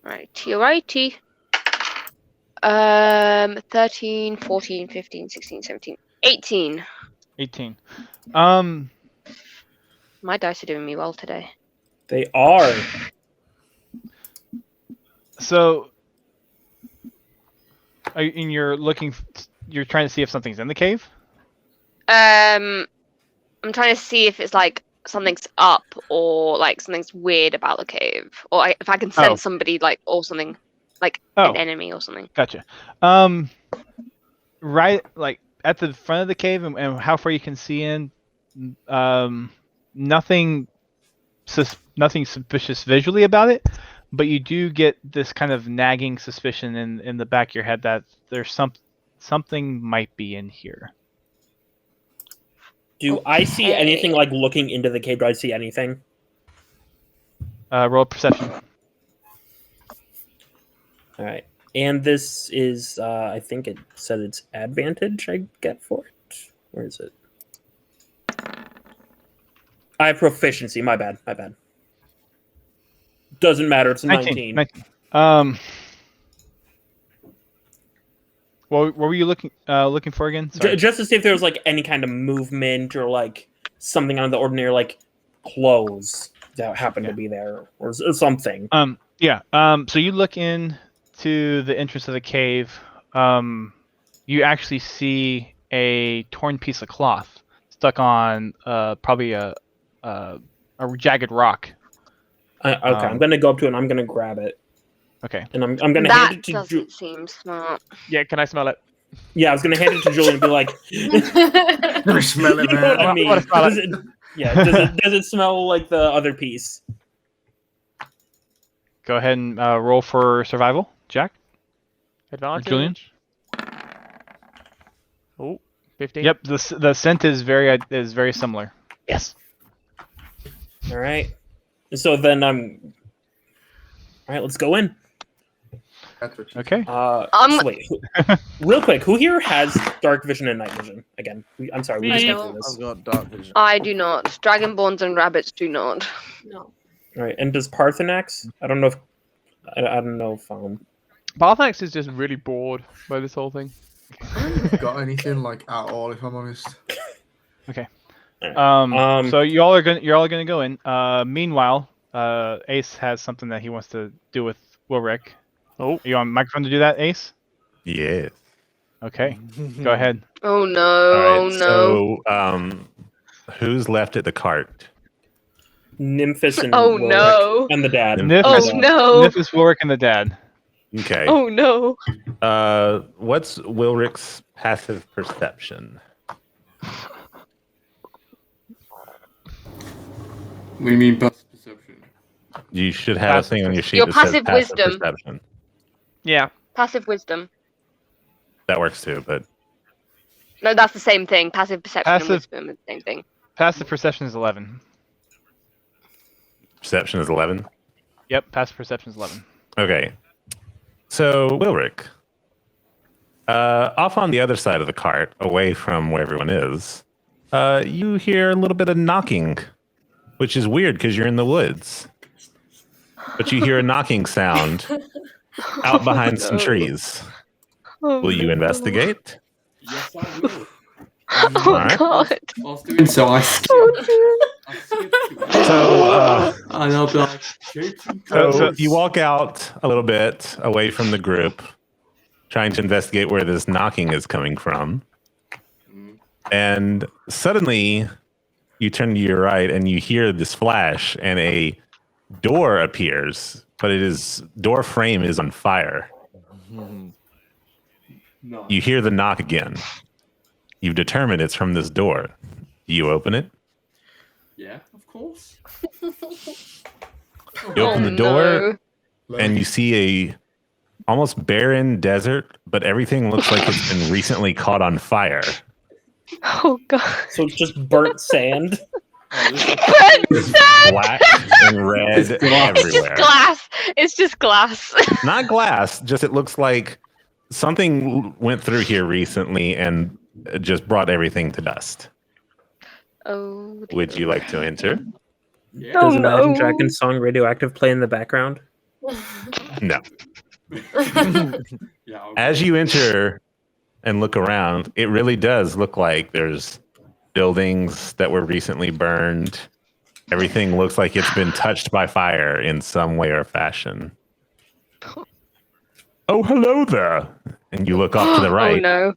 Righty. 13, 14, 15, 16, 17, 18. 18. My dice are doing me well today. They are. So, you're trying to see if something's in the cave? I'm trying to see if it's like something's up or like something's weird about the cave, or if I can sense somebody like or something like an enemy or something. Gotcha. Right, like at the front of the cave, and how far you can see in, nothing suspicious visually about it, but you do get this kind of nagging suspicion in the back of your head that there's something might be in here. Do I see anything like looking into the cave? Do I see anything? Roll perception. All right. And this is, I think it said it's advantage I get for it. Where is it? I have proficiency. My bad. Doesn't matter. It's a 19. 19. What were you looking for again? Sorry. Just to see if there was like any kind of movement or like something out of the ordinary, like clothes that happened to be there or something. So you look in to the entrance of the cave. You actually see a torn piece of cloth stuck on probably a jagged rock. Okay, I'm gonna go up to it and I'm gonna grab it. Okay. And I'm gonna That hand it to doesn't seem smart. Yeah, can I smell it? Yeah, I was gonna hand it to Julian and be like, Gonna smell it, you know what man. I mean? wanna smell Does does it smell like the other piece? Go ahead and roll for survival, Jack. Advantage. Julian. Oh, 15. Yep. The scent is very similar. Yes. All right. So then all right, let's go in. That's what she Okay. So wait, real quick, who here has dark vision and night vision? Again, I'm sorry, we I just went don't. through this. I've got dark vision. I do not. Dragonborns and rabbits do not. No. All right, and does Parthenax? I don't know if Barthax is just really bored by this whole thing. haven't got anything like at all, if I'm honest. Okay. Um, So you're all gonna go in. Meanwhile, Ace has something that he wants to do with Wilrick. Oh. Are you on microphone to do that, Ace? Yes. Okay. Go ahead. Oh no! All right, Oh no! So, who's left at the cart? Nymphis and Oh Wilrick no! and the dad. Nymphis, Oh no! Nymphis, Wilrick, and the dad. Okay. Oh no! What's Wilrick's passive perception? What do you mean passive perception? You should have a thing on your sheet Your that says passive passive wisdom. perception. Yeah. Passive wisdom. That works too, but No, that's the same thing. Passive perception Passive- and wisdom is the same thing. Passive perception is 11. Perception is 11. Yep, passive perception is 11. Okay. So, Wilrick, off on the other side of the cart, away from where everyone is, you hear a little bit of knocking, which is weird because you're in the woods. But you hear a knocking sound out behind some trees. Will you investigate? Yes, I will. Oh Alright. god. Whilst doing so, I skip. I skip to it. So, And I'll be like, so you walk out a little bit away from the group, trying to investigate where this knocking is coming from. And suddenly, you turn to your right and you hear this flash, and a door appears, but door frame is on fire. No. You hear the knock again. You've determined it's from this door. You open it. Yeah, of course. You open the door, and you see a almost barren desert, but everything looks like it's been recently caught on fire. Oh god. So it's just burnt sand. There's black and red It's just everywhere. glass. It's just glass. Not glass, just it looks like something went through here recently and just brought everything to dust. Oh. Dear. Would you like to enter? Yeah. Does no. Imagine Dragons song Radioactive play in the background? No. Yeah, I'll As you enter and look around, it really does look like there's buildings that were recently burned. Everything looks like it's been touched by fire in some way or fashion. Oh, hello there. And you look off to the Oh right, no.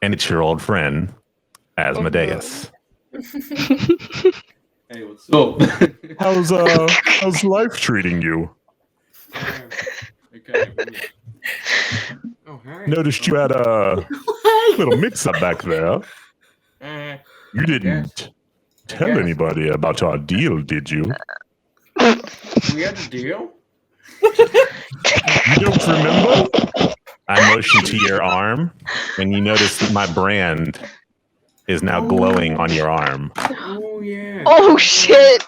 and it's your old friend, Asmodeus. Hey, what's up? How's life treating you? Okay. Oh, hi. Noticed you had a little mix-up back there. You didn't tell Yes. anybody about our deal, did you? We had a deal? You don't remember? I motioned to your arm, and you notice that my brand is now glowing on your arm. Oh, yeah. Oh shit.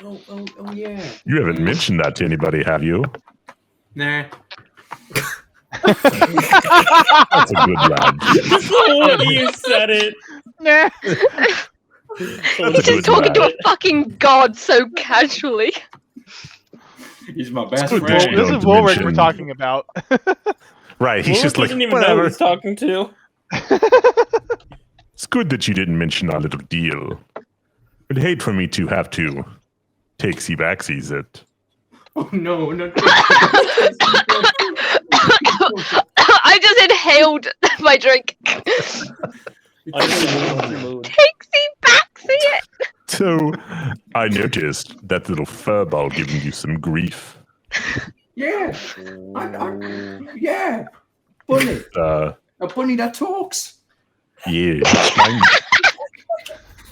Oh, yeah. You haven't mentioned that to anybody, have you? Nah. That's a good lad. The way you said it. Nah. That's He's a just good talking to lad. a fucking god so casually. He's my best good friend. that you This don't is Wolric mention- we're talking about. Right, he's Ulrich just like, doesn't even know who whatever. he's talking to. It's good that you didn't mention our little deal. I'd hate for me to have to takesy-backsies it. Oh, no. I just inhaled my drink. Mood. Takesy backsy it. So, I noticed that little furball giving you some grief. Yeah. Yeah. Bunny. A bunny that talks. Yeah,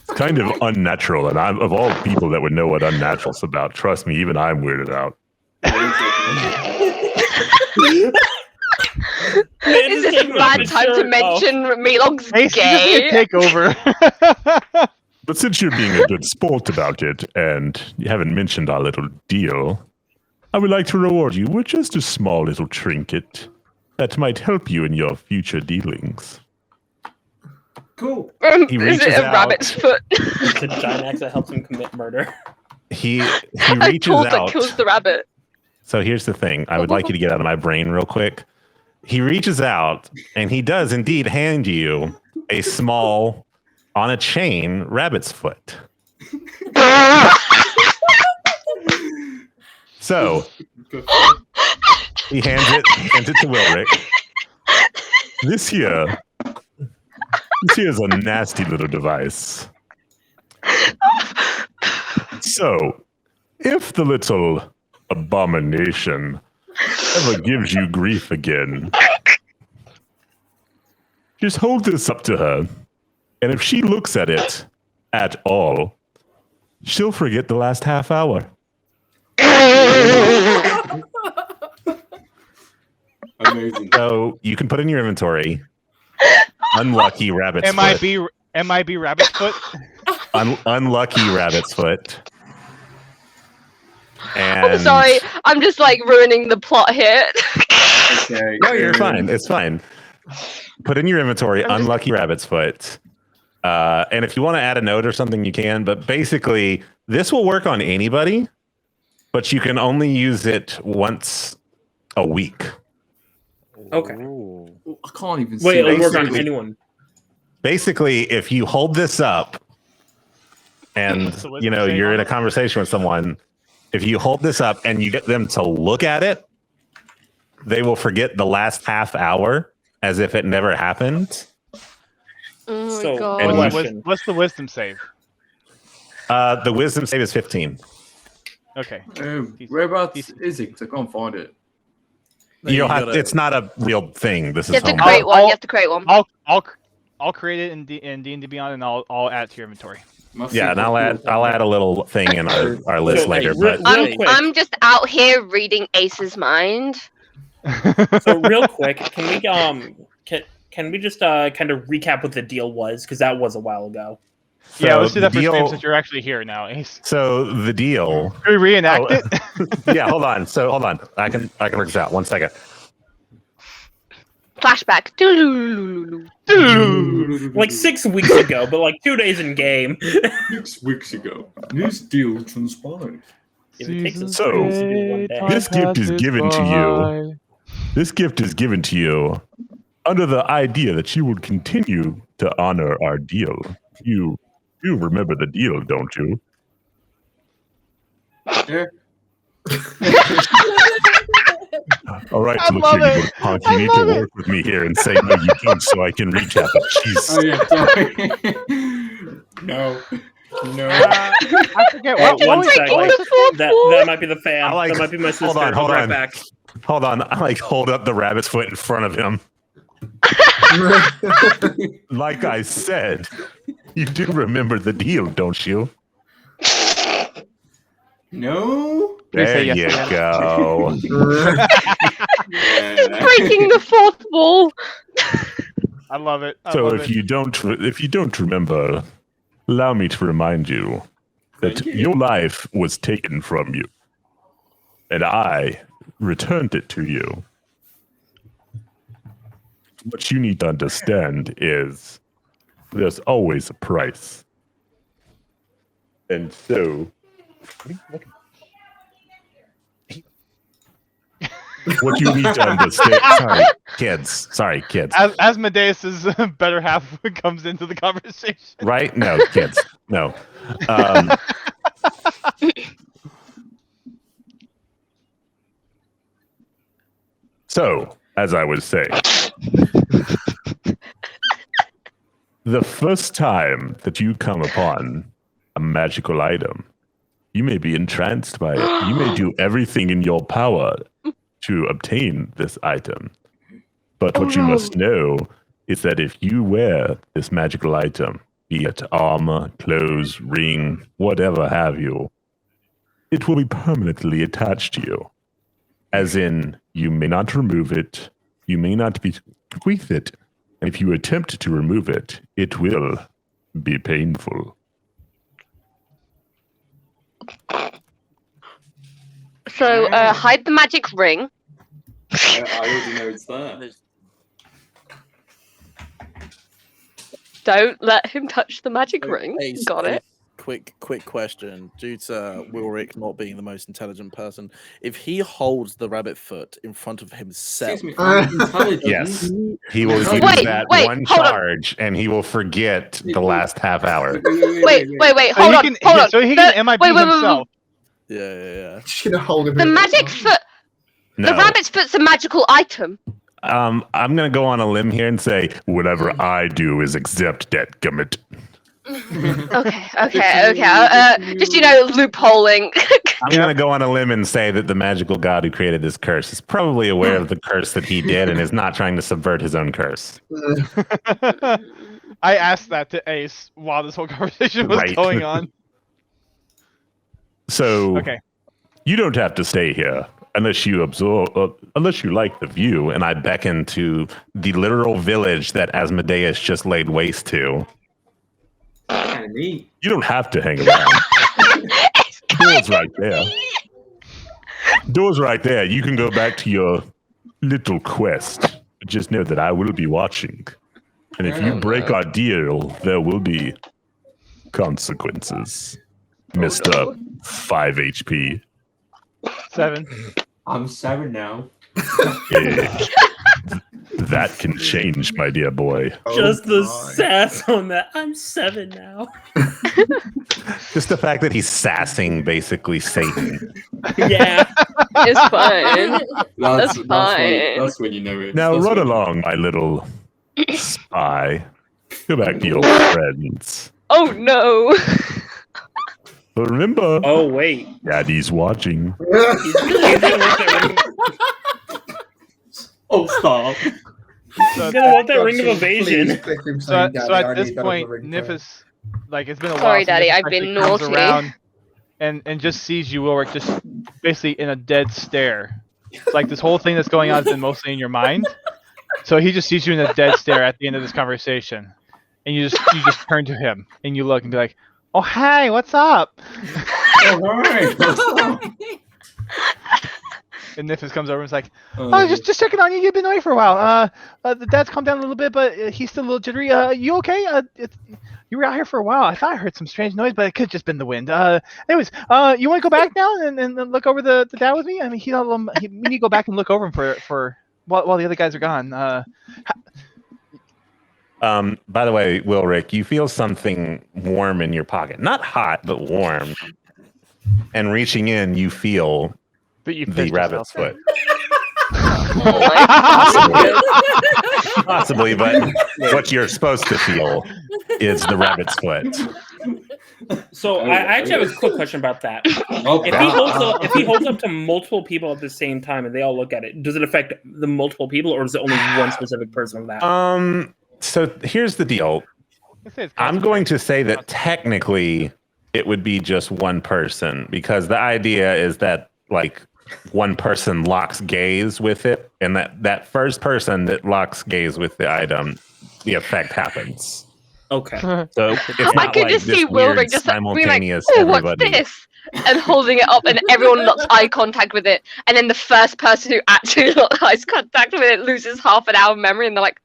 it's kind of unnatural, and I'm of all people that would know what unnatural's about. Trust me, even I'm weirded out. Is this a bad time to mention Meatloaf's Hey, gay? take over. But since you're being a good sport about it, and you haven't mentioned our little deal, I would like to reward you with just a small little trinket that might help you in your future dealings. Cool. He Is reaches it a out. rabbit's foot? It's a giant axe that helps him commit murder. He A reaches tool that out. kills the rabbit. So here's the thing. I would like you to get out of my brain real quick. He reaches out, and he does indeed hand you a small, on a chain, rabbit's foot. So he hands it to Wilrick. This here is a nasty little device. So, if the little abomination ever gives you grief again, just hold this up to her, and if she looks at it at all, she'll forget the last half hour. Amazing. So you can put in your inventory unlucky rabbit's foot. MIB rabbit foot. unlucky rabbit's foot. And I'm sorry. I'm just like ruining the plot here. Okay. No, you're fine. It's fine. Put in your inventory unlucky rabbit's foot. And if you want to add a note or something, you can. But basically, this will work on anybody, but you can only use it once a week. Okay. I can't even see. Wait, it'll work on Basically- anyone. Basically, if you hold this up and So what's you know it saying you're on in a it? conversation with someone, if you hold this up and you get them to look at it, they will forget the last half hour as if it never happened. Oh my So, god. and question. What's the wisdom save? The wisdom save is 15. Okay. Whereabouts is it? 'Cause I can't find it. You don't have. It's not a real thing. This You is have to homework. create one. You have to create one. I'll create it in D&D Beyond, and I'll add it to your inventory. Yeah, and I'll add a little thing in our list So, later. real But quick. I'm just out here reading Ace's mind. So real quick, can we just kind of recap what the deal was, because that was a while ago. Yeah, let's do the that for stream deal- since you're actually here now, Ace. So the deal. Can we reenact it? Yeah, hold on. I can work this out. 1 second. Flashback. Like 6 weeks ago, but like 2 days in game. 6 weeks ago. This deal transpired. If it takes us So, 2 weeks to do one day. This gift is given to you. This gift is given to you under the idea that you will continue to honor our deal. You remember the deal, don't you? Yeah. All right, I look love here, you it. little punk. You need to work with me here and say no, you don't, so I can recap it. Jeez. Oh yeah, sorry. No. I forget Wait, what. one was- sec. Taking the fourth That floor. might be the fan. I like- That might be my sister. hold on, I'll hold be right on. back. Hold on, I hold up the rabbit's foot in front of him. Like I said, you do remember the deal, don't you? No. Please say There yes you again. go. Yeah. Breaking the fourth wall. I love it. I So love if it. you don't remember, allow me to remind you that Thank you. your life was taken from you, and I returned it to you. What you need to understand is there's always a price. And so what you need to understand sorry kids. As Asmodeus's better half comes into the conversation. Right? No, kids. No. So, as I was saying, the first time that you come upon a magical item, you may be entranced by it. You may do everything in your power to obtain this item. But what you must know is that if you wear this magical item, be it armor, clothes, ring, whatever have you, it will be permanently attached to you. As in, you may not remove it, you may not bequeath it, and if you attempt to remove it, it will be painful. So hide the magic ring. I already know it's there. Don't let him touch the magic ring. Ace, Got it. Quick question. Due to Wilrick not being the most intelligent person, if he holds the rabbit foot in front of himself, Excuse me, I'm intelligent. Yes, he will use Wait, that wait, one hold on. charge, and he will forget the last half hour. Wait. So Hold he on. can, Hold on. So he The- can MIB wait, himself. yeah. Just gonna hold him. The magic foot. No. The rabbit's foot's a magical item. I'm going to go on a limb here and say whatever I do is exempt debt gummit. Okay. Just loopholing. I'm going to go on a limb and say that the magical god who created this curse is probably aware of the curse that he did and is not trying to subvert his own curse. I asked that to Ace while this whole conversation was Right. going on. So Okay. you don't have to stay here unless you unless you like the view. And I beckon to the literal village that Asmodeus just laid waste to. Kind of neat. You don't have to hang around. Door's right there. Door's right there. You can go back to your little quest. Just know that I will be watching. And if you break our deal, there will be consequences. Mr. 5 HP. 7. I'm 7 now. Eh, that can change, my dear boy. Just the sass on that. I'm 7 now. Just the fact that he's sassing basically Satan. Yeah. It's fine. That's fine. That's when you know it. Now That's run when- along, my little spy. Go back to your friends. Oh no. But remember, Oh, wait. Daddy's watching. He's gonna want that Oh, stop. ring, he's gonna want that ring of evasion. So at this point, Nif is like, it's been a while. Sorry, since Daddy, Nif I've actually been comes naughty. around and just sees you, Ulrich, just basically in a dead stare. It's like this whole thing that's going on has been mostly in your mind. So he just sees you in a dead stare at the end of this conversation, and you just turn to him and you look and be like, "Oh, hey, what's up?" Oh, hi. What's up? And Nifis comes over and is like, "Oh, just checking on you. You've been away for a while. The dad's calmed down a little bit, but he's still a little jittery. You okay? You were out here for a while. I thought I heard some strange noise, but it could have just been the wind. Anyways, you want to go back now and look over the dad with me? I mean, we need to go back and look over him for while the other guys are gone. By the way, Wilrick, you feel something warm in your pocket. Not hot, but warm. And reaching in, you feel the rabbit's foot. Possibly, but what you're supposed to feel is the rabbit's foot. So I actually have a quick question about that. Oh, If he holds up to multiple people at the same time and they all look at it, does it affect the multiple people, or is it only one specific person of that? So here's the deal. I'm going to say that technically it would be just one person, because the idea is that like one person locks gaze with it, and that first person that locks gaze with the item, the effect happens. Okay. So it's I not could like just this see weird Wilrick just like, being like, simultaneous "Oh, what's everybody. this?" and holding it up, and everyone locks eye contact with it, and then the first person who actually locks eye contact with it loses half an hour of memory, and they're like,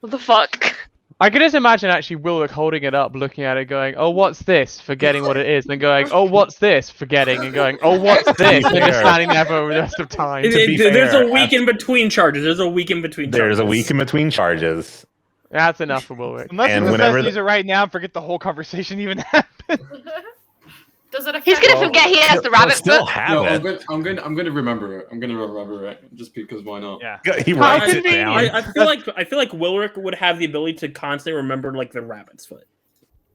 "What the fuck?" I can just imagine actually Wilrick holding it up, looking at it, going, "Oh, what's this?" Forgetting what it is, then going, "Oh, what's this?" Forgetting, and going, "Oh, what's this?" and just standing there for the rest of time. There's a week in between charges. There's a week in between charges. That's enough for Wilrick. Unless And he whenever decides to use it right now, forget the whole conversation even happened. Does it affect? He's gonna forget he has the rabbit foot. No, I'm gonna remember it. I'm gonna remember it just because why not? Yeah. He writes it down. I feel like Wilrick would have the ability to constantly remember like the rabbit's foot.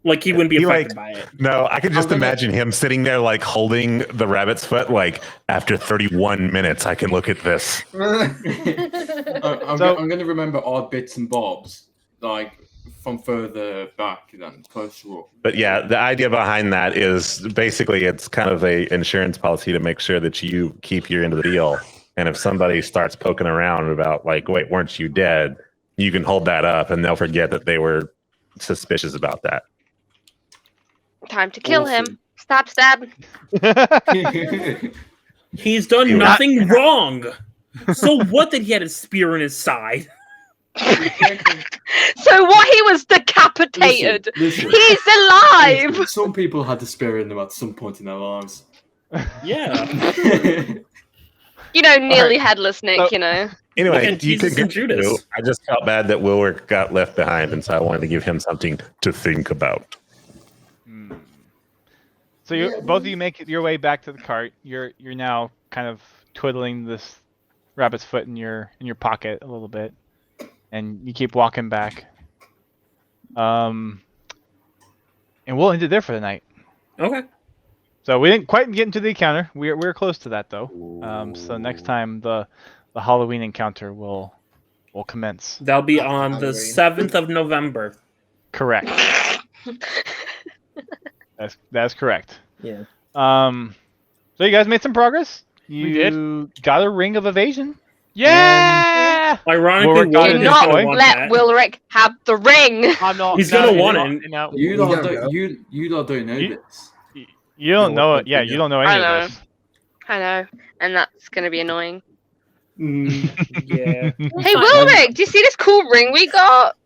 Like he wouldn't be affected by it. No, I could just imagine him sitting there like holding the rabbit's foot, like after 31 minutes I can look at this. I'm gonna remember odd bits and bobs, like from further back than first rule. But yeah, the idea behind that is basically it's kind of a insurance policy to make sure that you keep your end of the deal. And if somebody starts poking around about like, wait, weren't you dead? You can hold that up and they'll forget that they were suspicious about that. Time to kill him. Stab, stab. He's done nothing wrong. So what that he had a spear in his side? So what? He was decapitated. Listen. He's alive. Some people had the spear in them at some point in their lives. Yeah. You know, nearly headless Nick. You know. Anyway, And you can Jesus and continue. Judas. I just felt bad that Wilrick got left behind, and so I wanted to give him something to think about. So both of you make your way back to the cart. You're now kind of twiddling this rabbit's foot in your pocket a little bit, and you keep walking back. And we'll end it there for the night. Okay. So we didn't quite get into the encounter. We're close to that though. So next time the Halloween encounter will commence. That'll be on the 7th of November. Correct. That's correct. Yeah. So you guys made some progress. We did. You got a Ring of Evasion. Yeah! Ironically, Wilrick got Do it. not Boy. let Wilrick have the ring. I'm not. He's no, gonna you're want not, it. you know. You don't lot go. don't, you lot don't know this. You don't No, know what's it. Yeah, that you thing? don't know I any know. of this. I know, and that's gonna be annoying. Yeah. Hey, Wilrick, do you see this cool ring we got?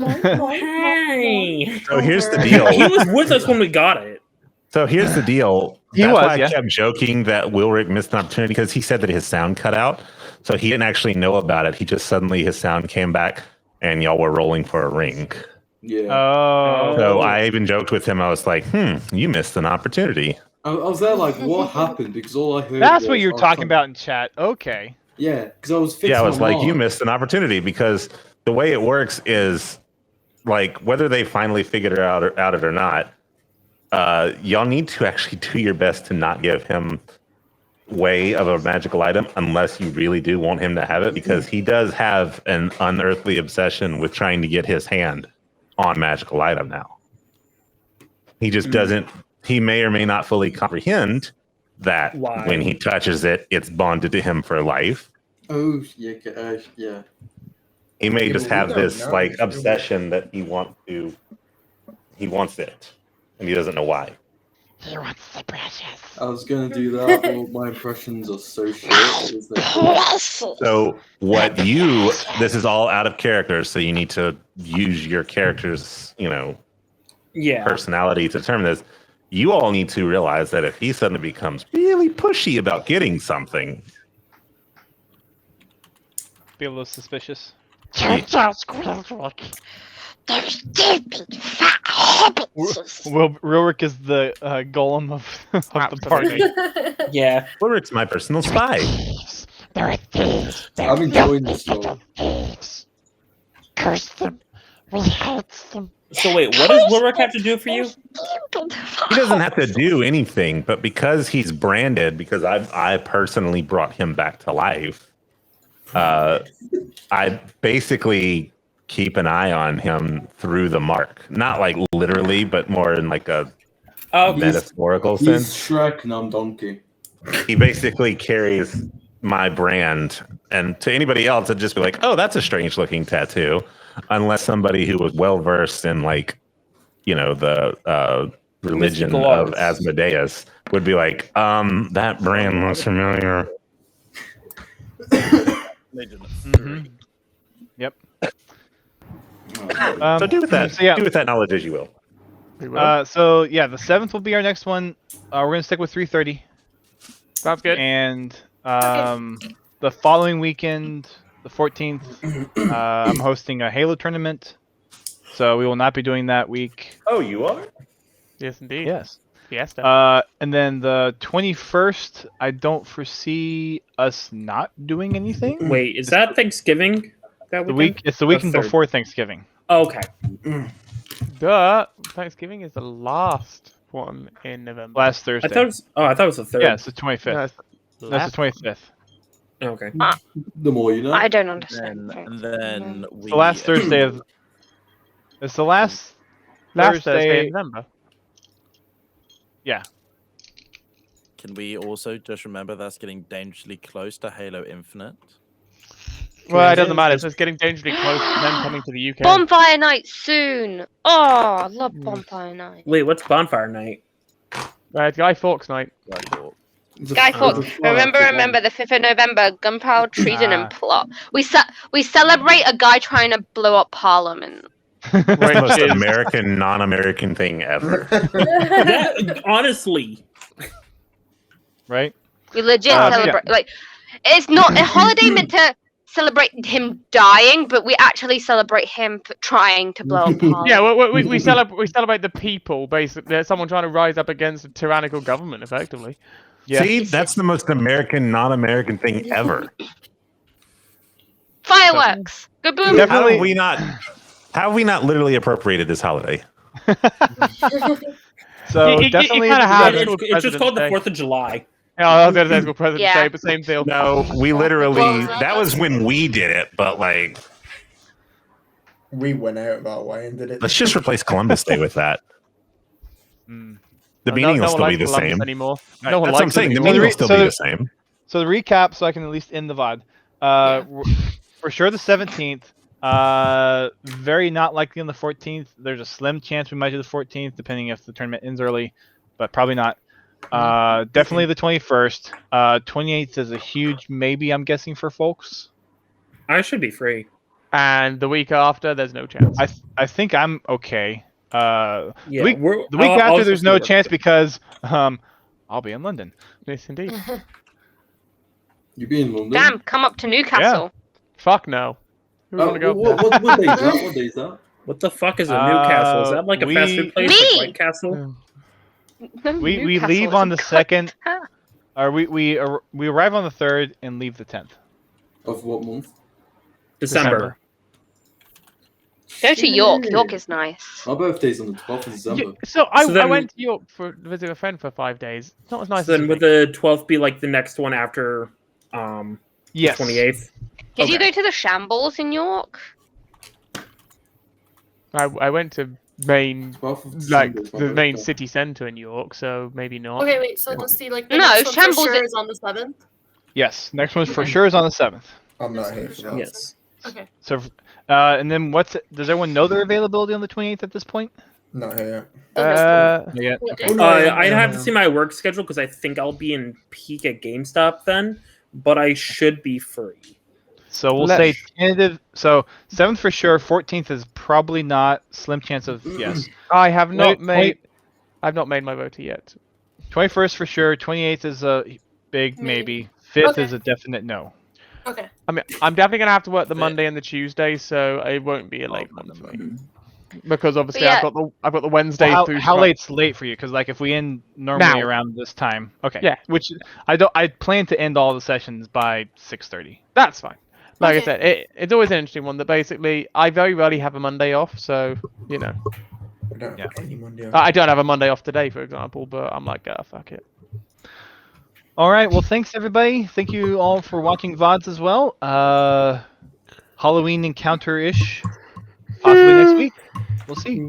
Hey. So here's the He deal. was with us when we got it. So here's the deal. He That's was, why yeah. I kept joking that Wilrick missed an opportunity because he said that his sound cut out. So he didn't actually know about it. He just suddenly his sound came back and y'all were rolling for a ring. Yeah. Oh. So I even joked with him. I was like, you missed an opportunity. I was there like, what happened? Because all I heard. That's was, what you're I was talking trying- about in chat. Okay. Yeah, because I was fixing. Yeah, I was my like, you mark. missed an opportunity because the way it works is like whether they finally figured it out or not, y'all need to actually do your best to not give him way of a magical item unless you really do want him to have it, because he does have an unearthly obsession with trying to get his hand on magical item now. He just doesn't, he may or may not fully comprehend that Why? when he touches it, it's bonded to him for life. Oh yeah, yeah. He may Yeah, just but we have don't this know. like obsession that he wants it, and he doesn't know why. He wants the precious. I was gonna do that, but my impressions are so short. Isn't it? So this is all out of character, so you need to use your character's, Yeah. personality to determine this. You all need to realize that if he suddenly becomes really pushy about getting something, Be a little suspicious. Turns out Squirrelrock. They're stupid fat hobbits. Rilrick is the golem of the party. Yeah. Ulrich's my personal spy. Thieves. They're thieves. They're I'm enjoying filthy this little thieves. Curse them. We hate them. So wait, what does Wilrick have to do for you? He doesn't have to do anything, but because he's branded, because I personally brought him back to life, I basically keep an eye on him through the mark. Not like literally, but more in like a metaphorical He's sense. Shrek and I'm Donkey. He basically carries my brand, and to anybody else, it'd just be like, oh, that's a strange looking tattoo. Unless somebody who was well versed in like, the religion Mystical of arts. Asmodeus would be like, that brand looks familiar. Mm-hmm. Yep. So do with that. So yeah. Do with that knowledge as you will. We will. So yeah, the 7th will be our next one. We're gonna stick with 3:30. Sounds good. And the following weekend, the 14th, I'm hosting a Halo tournament. So we will not be doing that week. Oh, you are? Yes, indeed. Yes. Fiesta. And then the 21st, I don't foresee us not doing anything. Wait, is that Thanksgiving? That The weekend? week it's the weekend third. before Thanksgiving. Oh, okay. Duh. Thanksgiving is the last one in November. Last Thursday. I thought it was the third. Yeah, it's the 25th. No, it's That's the 25th. Okay. The more you know. I don't understand. And then we The last Thursday of. It's the last Thursday in November. Yeah. Can we also just remember that's getting dangerously close to Halo Infinite? Well, it doesn't matter. It's getting dangerously close to them coming to the UK. Bonfire Night soon. Oh, I love Bonfire Night. Wait, what's Bonfire Night? It's Guy Fawkes night. Guy Fawkes. Remember the 5th of November, gunpowder, treason, and plot. We celebrate a guy trying to blow up Parliament. It's the most is- American, non-American thing ever. Honestly. Right? We legit Yeah. celebrate. Like, it's not a holiday meant to celebrate him dying, but we actually celebrate him for trying to blow up Parliament. Yeah, we celebrate the people, basically. There's someone trying to rise up against a tyrannical government, effectively. Yeah. See, that's the most American, non-American thing ever. Fireworks. Go boom. Definitely- How have we not literally appropriated this holiday? So You definitely. kinda have It's, called it's just called the President's 4th of July. Yeah, I was going to say it's called President's Yeah. Day, but same deal. No, we literally, Well, that was when we did it, but like, We went out that way and did it. let's just replace Columbus Day with that. Mm. The meaning will still be the Columbus same. Anymore. Right, No one That's what I'm likes saying. it The anymore. meaning will re- still so be the- the same. So the recap, so I can at least end the VOD. For sure the 17th. Very not likely on the 14th. There's a slim chance we might do the 14th, depending if the tournament ends early, but probably not. Definitely the 21st. 28th is a huge maybe, I'm guessing, for folks. I should be free. And the week after, there's no chance. I think I'm okay. Yeah, the week after, there's no chance because I'll be in London. Yes, indeed. You be in London? Damn, come up to Newcastle. Fuck no. Who want to go? What day is that? What day is that? What the fuck is a Newcastle? Is that like a fast food place like White Castle? We leave on the 2nd, or we arrive on the 3rd and leave the 10th. Of what month? December. Go to York. York is nice. My birthday's on the 12th of December. Yeah, so I went to York to visit a friend for 5 days. It's not as nice. So then would the 12th be like the next one after yes. the 28th? Did you go to the Shambles in York? I went to the main city centre in York, so maybe not. Okay, wait. So does the like the No, next one for Shambles sure is- is on the 7th? Yes, next one's for sure is on the 7th. I'm not here for that. Yes. Okay. So, and then does everyone know their availability on the 28th at this point? Not here. Yeah. I'd have to see my work schedule because I think I'll be in peak at GameStop then, but I should be free. So we'll say tentative. So 7th for sure. 14th is probably not. Slim chance of yes. I have not made. I've not made my vote yet. 21st for sure. 28th is a big maybe. 5th is a definite no. Okay. I mean, I'm definitely gonna have to work the Monday and the Tuesday, so it won't be a late one for me. Because obviously yeah. I've got the Wednesday through. How late's late for you? Because like if we end normally around this time, okay. Yeah. Which I plan to end all the sessions by 6:30. That's fine. Like I said, it's always an interesting one. That basically I very rarely have a Monday off, so you know. I don't have any Monday off. I don't have a Monday off today, for example, but I'm like, fuck it. All right. Well, thanks everybody. Thank you all for watching VODs as well. Halloween encounter-ish, possibly next week. We'll see.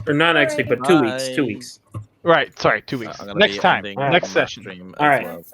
Or not next week, but 2 weeks. 2 weeks. Right. Sorry, 2 weeks. Next time. Next session. All right.